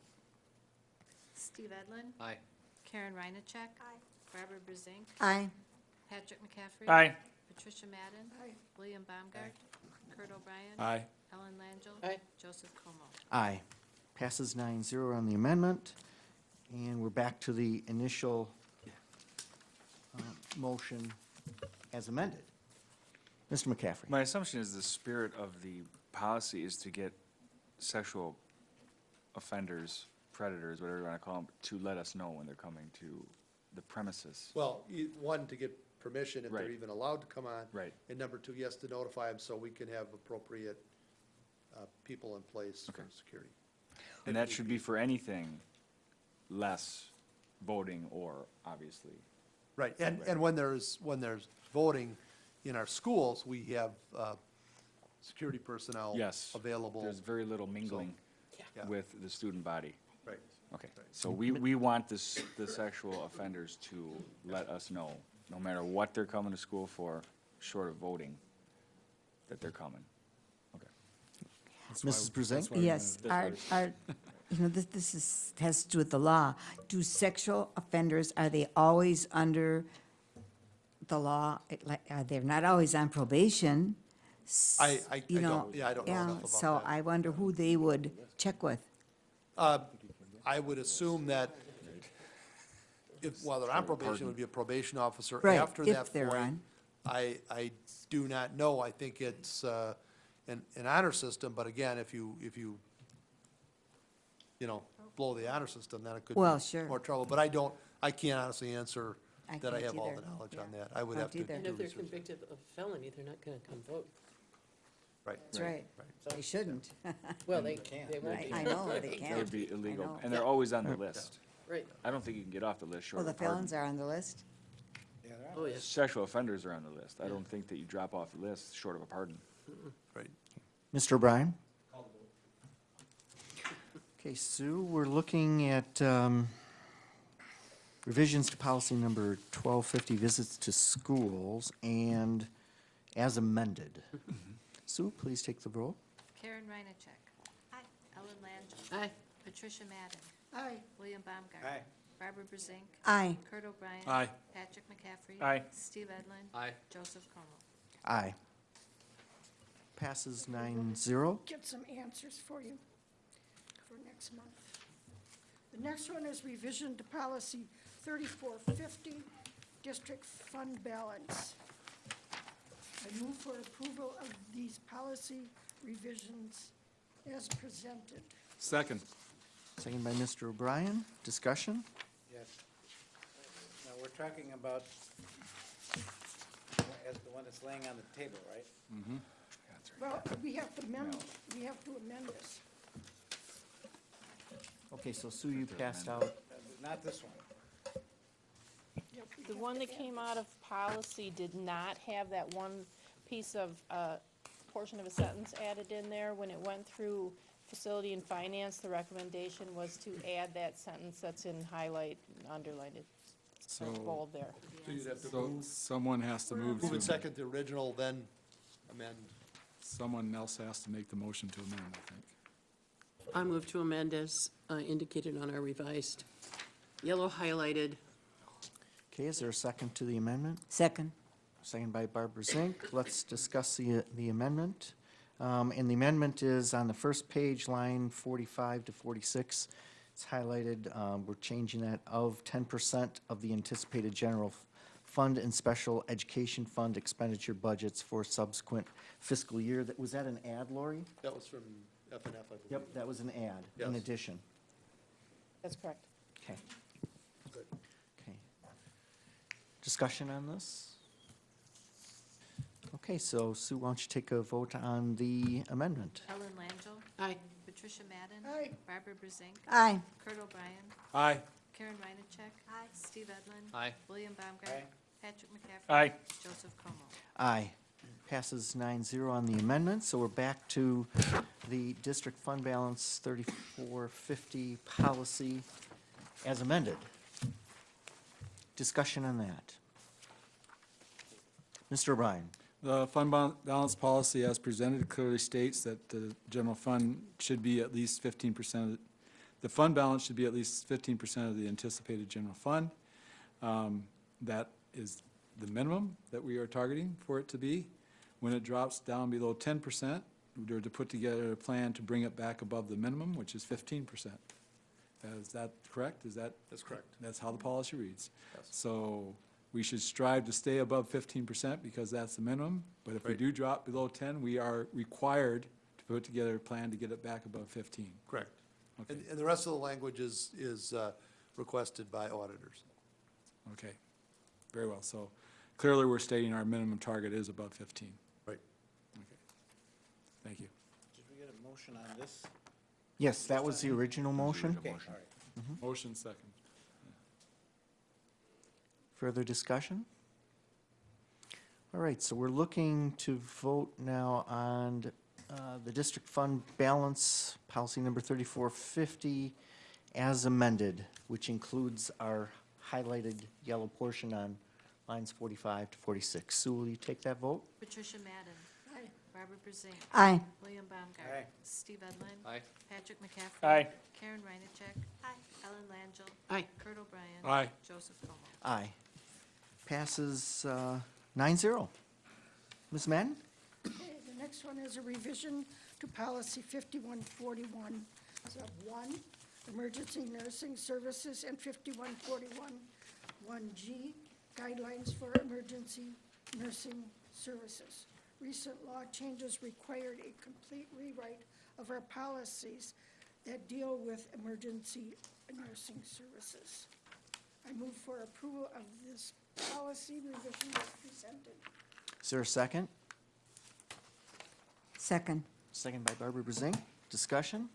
Steve Edlin? Aye. Karen Reinacek? Aye. Barbara Brezink? Aye. Patrick McCaffrey? Aye. Patricia Madden? William Baumgart? Kurt O'Brien? Aye. Ellen Langell? Aye. Joseph Como? Aye. Passes 9-0 on the amendment. And we're back to the initial motion as amended. Mr. McCaffrey? My assumption is the spirit of the policy is to get sexual offenders, predators, whatever you want to call them, to let us know when they're coming to the premises. Well, one, to get permission if they're Right. even allowed to come on. Right. And number two, yes, to notify them so we can have appropriate people in place for Okay. security. And that should be for anything less voting or obviously. Right, and when there's voting in our schools, we have security personnel Yes. available. There's very little mingling Yeah. with the student body. Right. Okay, so we want the sexual offenders to let us know, no matter what they're coming to school for, short of voting, that they're coming. Okay. Mrs. Brezink? Yes, this has to do with the law. Do sexual offenders, are they always under the law? They're not always on probation. I You know, don't know enough about So that. I wonder who they would check with. I would assume that if, while they're on probation, it would be a probation officer. Right, After if that they're point, on. I do not know. I think it's an honor system, but again, if you blow the honor system, then it could Well, be sure. more trouble. But I can't honestly answer I that I can't have all either. the knowledge on Yeah. that. I would Don't have to either. do And if they're research. convicted of felony, they're not gonna come vote. Right. That's right. They shouldn't. Well, they won't I be. I know, they That can't. would be I illegal, know. and they're always on the list. Right. I don't think you can get off the list short Well, the of a pardon. felons are on the list? Oh, yes. Sexual offenders are on the list. I don't think that you drop off the list short of a pardon. Right. Mr. O'Brien? Okay, Sue, we're looking at revisions to policy number 1250, visits to schools, and as amended. Sue, please take the roll. Karen Reinacek. Aye. Ellen Langell. Aye. Patricia Madden. Aye. William Baumgart. Aye. Barbara Brusink. Aye. Kurt O'Brien. Aye. Patrick McCaffrey. Aye. Steve Edlin. Aye. Joseph Como. Aye. Passes 9-0. Get some answers for you for next month. The next one is revision to policy 3450, district fund balance. I move for approval of these policy revisions as presented. Second. Second by Mr. O'Brien. Discussion? Yes. Now, we're talking about as the one that's laying on the table, right? Well, we have to amend this. Okay, so Sue, you passed out. Not this one. Yep, we The have one to that add came this. out of policy did not have that one piece of, portion of a sentence added in there. When it went through facility and finance, the recommendation was to add that sentence that's in highlight and underlined. It's So- bold there. So you'd have to So someone has to move move and to, second the original, then amend. someone else has to make the motion to amend, I think. I move to amend as indicated on our revised, yellow highlighted. Okay, is there a second to the amendment? Second. Second by Barbara Zink. Let's discuss the amendment. And the amendment is on the first page, line 45 to 46. It's highlighted. We're changing that of 10% of the anticipated general fund and special education fund expenditure budgets for subsequent fiscal year. Was that an ad, Lori? That was from F and F, I believe. Yep, that was an ad, in Yes. addition. That's correct. Okay. Okay. Discussion on this? Okay, so Sue, why don't you take a vote on the amendment? Ellen Langell. Aye. Patricia Madden. Aye. Barbara Brusink. Aye. Kurt O'Brien. Aye. Karen Reinacek. Aye. Steve Edlin. Aye. William Baumgart. Aye. Patrick McCaffrey. Aye. Joseph Como. Aye. Passes 9-0 on the amendment, so we're back to the district fund balance 3450 policy as amended. Discussion on that. Mr. O'Brien. The fund balance policy as presented clearly states that the general fund should be at least 15%, the fund balance should be at least 15% of the anticipated general fund. That is the minimum that we are targeting for it to be. When it drops down below 10%, we're to put together a plan to bring it back above the minimum, which is 15%. Is that correct? That's correct. That's how the policy reads. Yes. So we should strive to stay above 15% because that's the minimum. But if we Right. do drop below 10, we are required to put together a plan to get it back above 15. Correct. Okay. And the rest of the language is requested by auditors. Okay, very well. So clearly, we're stating our minimum target is above 15. Right. Okay, thank you. Did we get a motion on this? Yes, that was the original motion. Okay, all right. Motion second. Further discussion? All right, so we're looking to vote now on the district fund balance, policy number 3450, as amended, which includes our highlighted yellow portion on lines 45 to 46. Sue, will you take that vote? Patricia Madden. Aye. Barbara Brusink. Aye. William Baumgart. Aye. Steve Edlin. Aye. Patrick McCaffrey. Aye. Karen Reinacek. Aye. Ellen Langell. Aye. Kurt O'Brien. Aye. Joseph Como. Aye. Passes 9-0. Ms. Madden? Okay, the next one is a revision to policy 5141. So 1, emergency nursing services, and 5141-1G, guidelines for emergency nursing services. Recent law changes required a complete rewrite of our policies that deal with emergency nursing services. I move for approval of this policy revision as presented. Is there a second? Second. Second by Barbara Brzink. Discussion?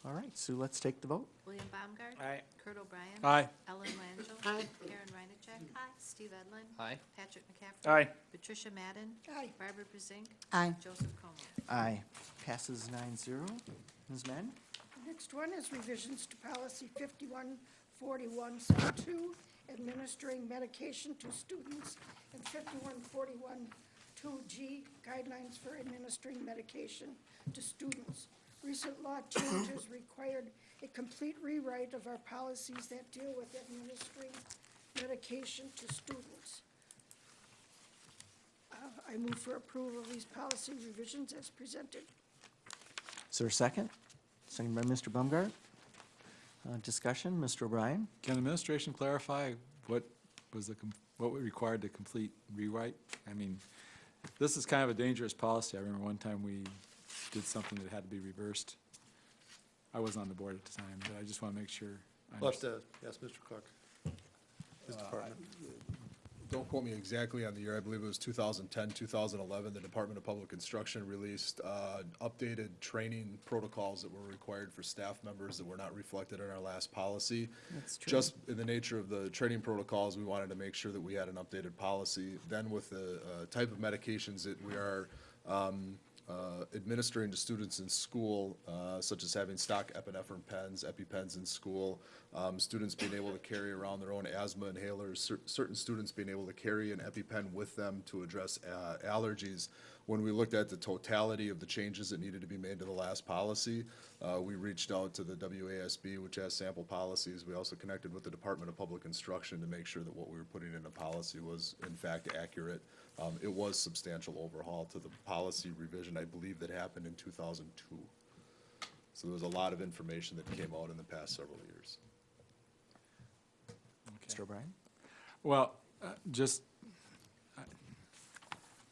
All right, Sue, let's take the vote. William Baumgart. Aye. Kurt O'Brien. Aye. Ellen Langell. Aye. Karen Reinacek. Steve Edlin. Aye. Patrick McCafferty. Aye. Patricia Madden. Aye. Barbara Brusink. Aye. Joseph Como. Aye. Passes 9-0. Ms. Madden? The next one is revisions to policy 5141, sub 2, administering medication to students, and 5141, 2G, guidelines for administering medication to students. Recent law changes required a complete rewrite of our policies that deal with administering medication to students. I move for approval of these policy revisions as presented. Is there a second? Second by Mr. Baumgart. Discussion, Mr. O'Brien? Can the administration clarify what was what we required to complete rewrite? I mean, this is kind of a dangerous policy. I remember one time we did something that had to be reversed. I wasn't on the board at the time, but I just want to make sure. We'll have to ask Mr. Cook, his department. Don't quote me exactly on the year, I believe it was 2010, 2011, the Department of Public Instruction released updated training protocols that were required for staff members that were not reflected in our last policy. That's true. Just in the nature of the training protocols, we wanted to make sure that we had an updated policy. Then with the type of medications that we are administering to students in school, such as having stock epinephrine pens, EpiPens in school, students being able to carry around their own asthma inhalers, certain students being able to carry an EpiPen with them to address allergies. When we looked at the totality of the changes that needed to be made to the last policy, we reached out to the WASB, which has sample policies. We also connected with the Department of Public Instruction to make sure that what we were putting in the policy was in fact accurate. It was substantial overhaul to the policy revision, I believe, that happened in 2002. So there was a lot of information that came out in the past several years. Mr. O'Brien? Well,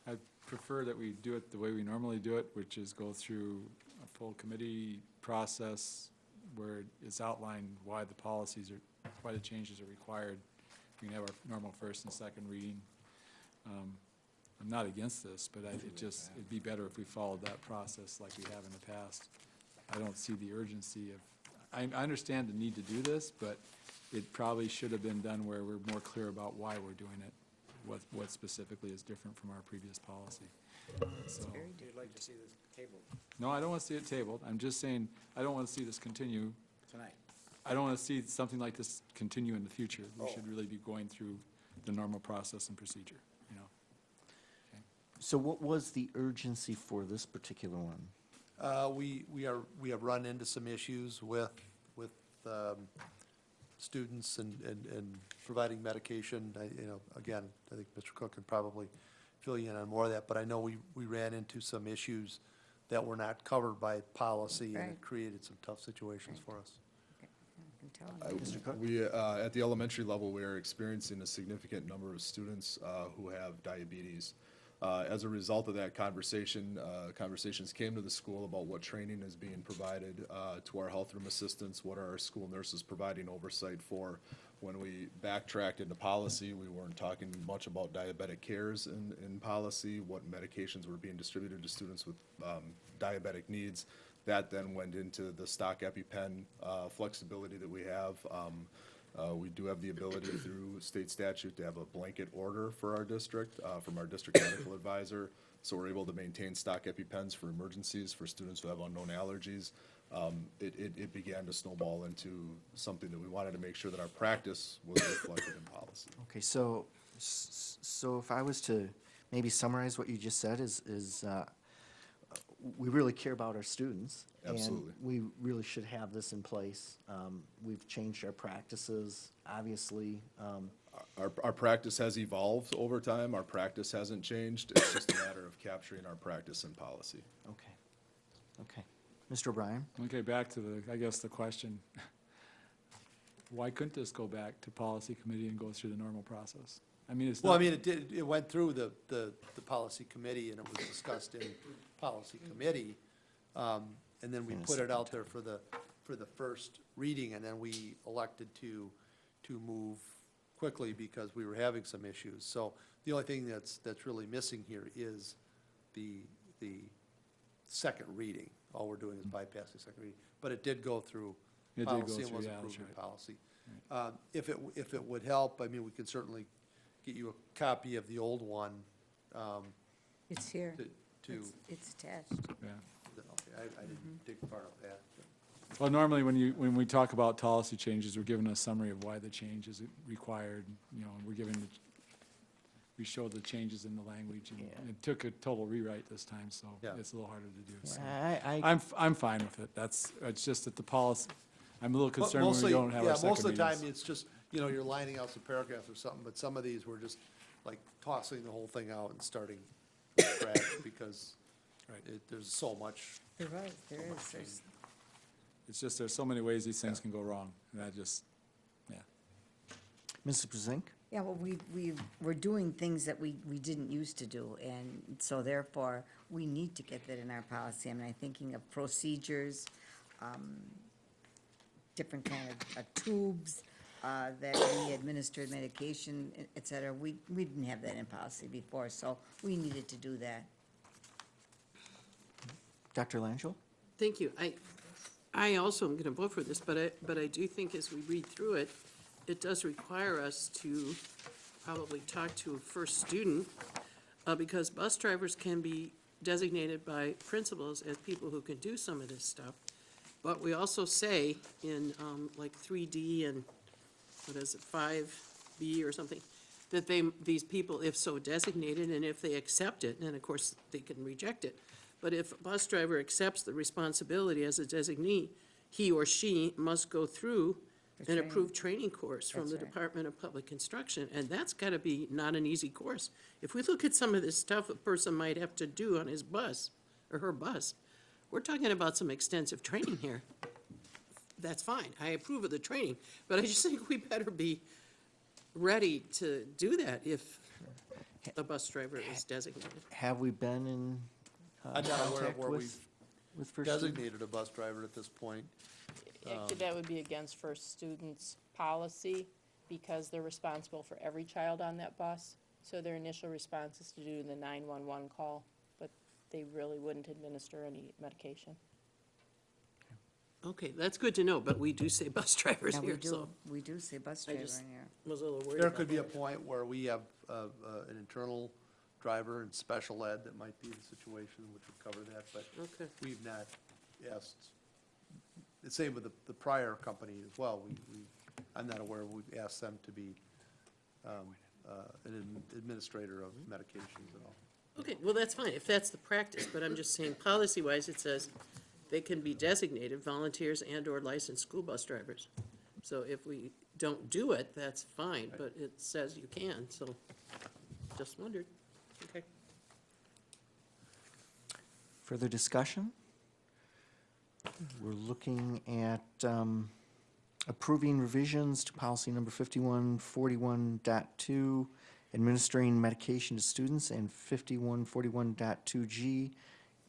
I prefer that we do it the way we normally do it, which is go through a full committee process where it's outlined why the policies are, why the changes are required. We can have our normal first and second reading. I'm not against this, but it'd be better if we followed that process like we have in the past. I don't see the urgency of, I understand the need to do this, but it probably should have been done where we're more clear about why we're doing it, what specifically is different from our previous policy. So, You'd like to see this tabled no, I don't want to see it tabled. I'm just saying, I don't want to see this continue. tonight? I don't want to see something like this continue in the future. We should really be going through the normal process and procedure, you know. So what was the urgency for this particular one? We have run into some issues with students and providing medication. Again, I think Mr. Cook can probably fill you in on more of that, but I know we ran into some issues that were not covered by policy, and it Right. created some tough situations for us. Mr. Cook? We, at the elementary level, we are experiencing a significant number of students who have diabetes. As a result of that conversation, conversations came to the school about what training is being provided to our health room assistants, what are our school nurses providing oversight for. When we backtracked into policy, we weren't talking much about diabetic cares in policy, what medications were being distributed to students with diabetic needs. That then went into the stock EpiPen flexibility that we have. We do have the ability through state statute to have a blanket order for our district, from our district medical advisor. So we're able to maintain stock EpiPens for emergencies for students who have unknown allergies. It began to snowball into something that we wanted to make sure that our practice was reflected in policy. Okay, so if I was to maybe summarize what you just said is we really care about our students. Absolutely. And we really should have this in place. We've changed our practices, obviously. Our practice has evolved over time. Our practice hasn't changed. It's just a matter of capturing our practice in policy. Okay. Okay. Mr. O'Brien? Okay, back to the, I guess, the question. Why couldn't this go back to policy committee and go through the normal process? I mean, it's not. Well, I mean, it went through the policy committee, and it was discussed in policy committee. And then we put it out there for the first reading, and then we elected to move quickly because we were having some issues. So the only thing that's really missing here is the second reading. All we're doing is bypassing second reading. But it did go through It did go policy and through, was yeah, approved that's in right. policy. If it would help, I mean, we could certainly get you a copy of the old one. It's here. To, It's attached. Yeah. okay, I didn't dig far enough that. Well, normally when we talk about policy changes, we're given a summary of why the change is required, you know, and we show the changes in the language, and it took a total rewrite this time, so Yeah. it's a little harder to do. So Yeah, I'm fine with it. It's just that the policy, I'm a little concerned when we Mostly, don't have our second most of the time, readings. it's just, you know, you're lining out some paragraphs or something, but some of these were just like tossing the whole thing out and starting from scratch because Right. there's so much. There is. It's just there's so many ways these things can go wrong, and that just, yeah. Mrs. Brezink? Yeah, well, we're doing things that we didn't used to do, and so therefore, we need to get that in our policy. I mean, I'm thinking of procedures, different kind of tubes that we administered medication, et cetera. We didn't have that in policy before, so we needed to do that. Dr. Langell? Thank you. I also am going to vote for this, but I do think as we read through it, it does require us to probably talk to a first student, because bus drivers can be designated by principals as people who can do some of this stuff. But we also say in like 3D and, what is it, 5B or something, that these people, if so designated, and if they accept it, and of course, they can reject it, but if a bus driver accepts the responsibility as a designee, he or she must go through an approved training course from That's the right. Department of Public Instruction, and that's gotta be not an easy course. If we look at some of this stuff a person might have to do on his bus, or her bus, we're talking about some extensive training here. That's fine, I approve of the training, but I just think we better be ready to do that if the bus driver is designated. Have we been in I'm not aware of contact where with we've first student? designated a bus driver at this point. Actually, that would be against first students' policy, because they're responsible for every child on that bus. So their initial response is to do the 911 call, but they really wouldn't administer any medication. Okay, that's good to know, but we do say bus drivers Now, here, so we do say bus I driver just in here. was a little worried There about could be a that. point where we have an internal driver in special ed that might be the situation, which would cover that, but Okay. we've not asked. The same with the prior company as well. I'm not aware, we've asked them to be an administrator of medications and all. Okay, well, that's fine, if that's the practice, but I'm just saying, policy-wise, it says they can be designated volunteers and/or licensed school bus drivers. So if we don't do it, that's fine, but it says you can, so just wondered. Okay. Further discussion? We're looking at approving revisions to policy number 5141.2, administering medication to students, and 5141.2G,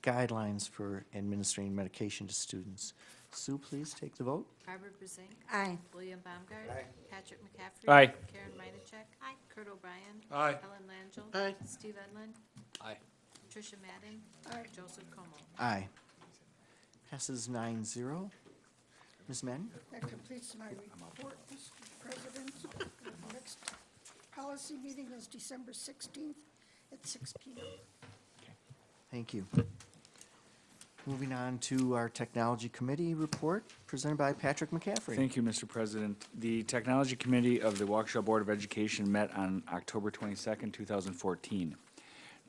guidelines for administering medication to students. Sue, please take the vote. Barbara Brezink. Aye. William Baumgart. Aye. Patrick McCaffrey. Aye. Karen Meinacek. Aye. Kurt O'Brien. Aye. Ellen Langell. Aye. Steve Edlin. Aye. Tricia Madden. Aye. Joseph Como. Aye. Passes 9-0. Ms. Madden? That completes my report, Mr. President. The next policy meeting is December 16th at 6 p.m. Thank you. Moving on to our Technology Committee report, presented by Patrick McCaffrey. Thank you, Mr. President. The Technology Committee of the Waukesha Board of Education met on October 22nd, 2014.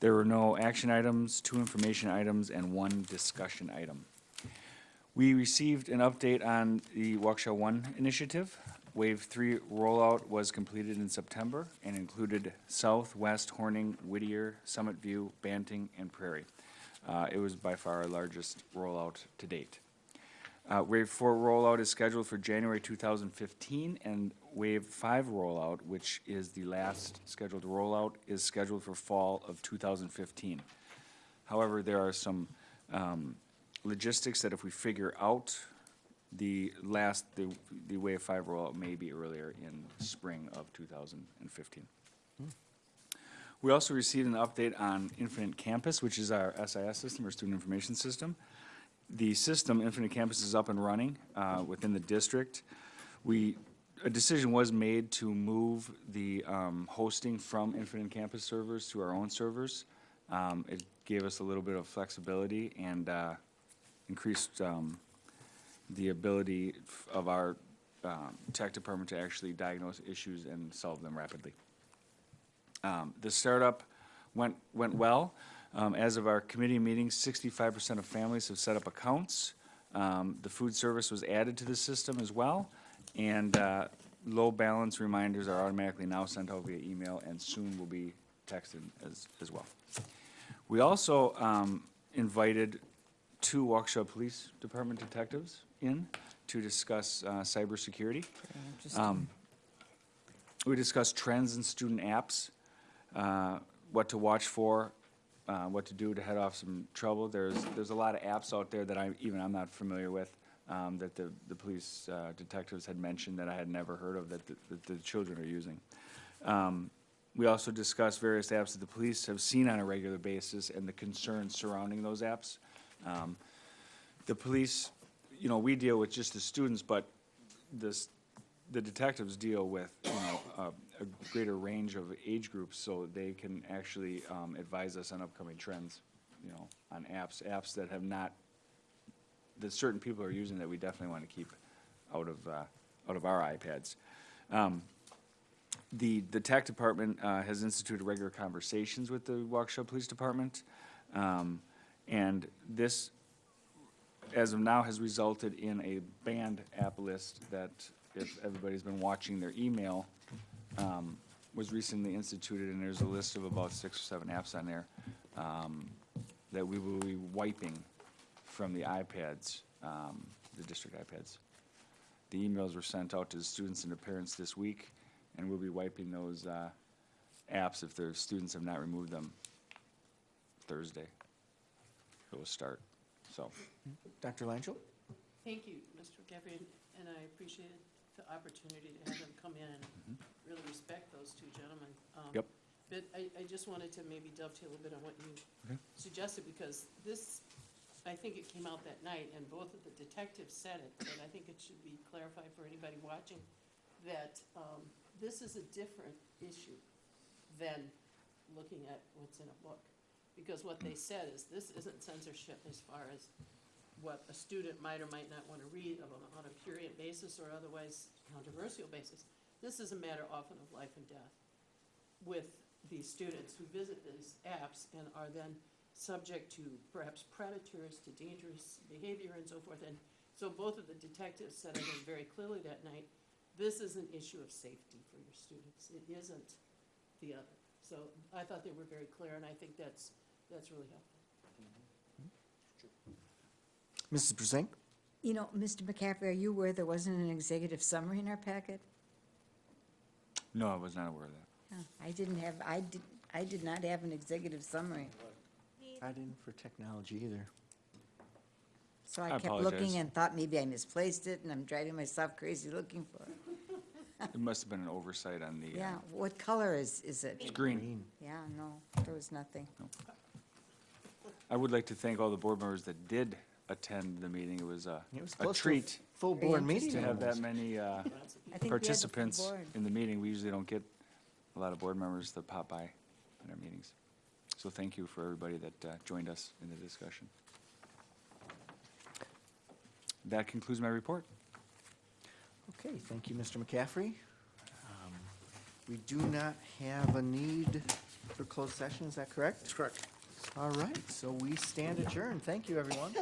There were no action items, 2 information items, and 1 discussion item. We received an update on the Waukesha One initiative. Wave 3 rollout was completed in September and included South, West, Horning, Whittier, Summit View, Banting, and Prairie. It was by far our largest rollout to date. Wave 4 rollout is scheduled for January 2015, and Wave 5 rollout, which is the last scheduled rollout, is scheduled for fall of 2015. However, there are some logistics that if we figure out the Wave 5 rollout may be earlier in spring of 2015. We also received an update on Infinite Campus, which is our SIS system, or Student Information System. The system, Infinite Campus, is up and running within the district. A decision was made to move the hosting from Infinite Campus servers to our own servers. It gave us a little bit of flexibility and increased the ability of our tech department to actually diagnose issues and solve them rapidly. The startup went well. As of our committee meetings, 65% of families have set up accounts. The food service was added to the system as well, and low balance reminders are automatically now sent out via email and soon will be texted as well. We also invited 2 Waukesha Police Department detectives in to discuss cybersecurity. We discussed trends in student apps, what to watch for, what to do to head off some trouble. There's a lot of apps out there that I'm not familiar with, that the police detectives had mentioned that I had never heard of, that the children are using. We also discussed various apps that the police have seen on a regular basis and the concerns surrounding those apps. The police, we deal with just the students, but the detectives deal with, a greater range of age groups, so they can actually advise us on upcoming trends, on apps that have not, that certain people are using that we definitely want to keep out of our iPads. The tech department has instituted regular conversations with the Waukesha Police Department, and this, as of now, has resulted in a banned app list that, if everybody's been watching their email, was recently instituted, and there's a list of about 6 or 7 apps on there that we will be wiping from the iPads, the district iPads. The emails were sent out to the students and the parents this week, and we'll be wiping those apps if their students have not removed them Thursday. It will start, so. Dr. Langell? Thank you, Mr. McCaffrey, and I appreciate the opportunity to have them come in and really respect those 2 gentlemen. Yep. But I just wanted to maybe dovetail a bit on what you suggested, because this, I think it came out that night, and both of the detectives said it, but I think it should be clarified for anybody watching, that this is a different issue than looking at what's in a book. Because what they said is, this isn't censorship as far as what a student might or might not want to read on a prurient basis or otherwise controversial basis. This is a matter often of life and death with these students who visit these apps and are then subject to perhaps predators, to dangerous behavior and so forth. And so both of the detectives said, I think very clearly that night, this is an issue of safety for your students. It isn't the other. So I thought they were very clear, and I think that's really helpful. Mrs. Brusink? Mr. McCaffrey, are you aware there wasn't an executive summary in our packet? No, I was not aware of that. Oh, I did not have an executive summary. I didn't for technology either. So I kept apologize. looking and thought maybe I misplaced it, and I'm driving myself crazy looking for it. It must have been an oversight on the. Yeah, what color is it? It's green. Yeah, no, there was nothing. I would like to thank all the board members that did attend the meeting. It was a close to a treat full board meeting. to have that many I think we had the full participants board. in the meeting. We usually don't get a lot of board members that pop by in our meetings. So thank you for everybody that joined us in the discussion. That concludes my report. Okay, thank you, Mr. McCaffrey. We do not have a need for closed session, is that correct? That's correct. All right, so we stand adjourned. Thank you, everyone.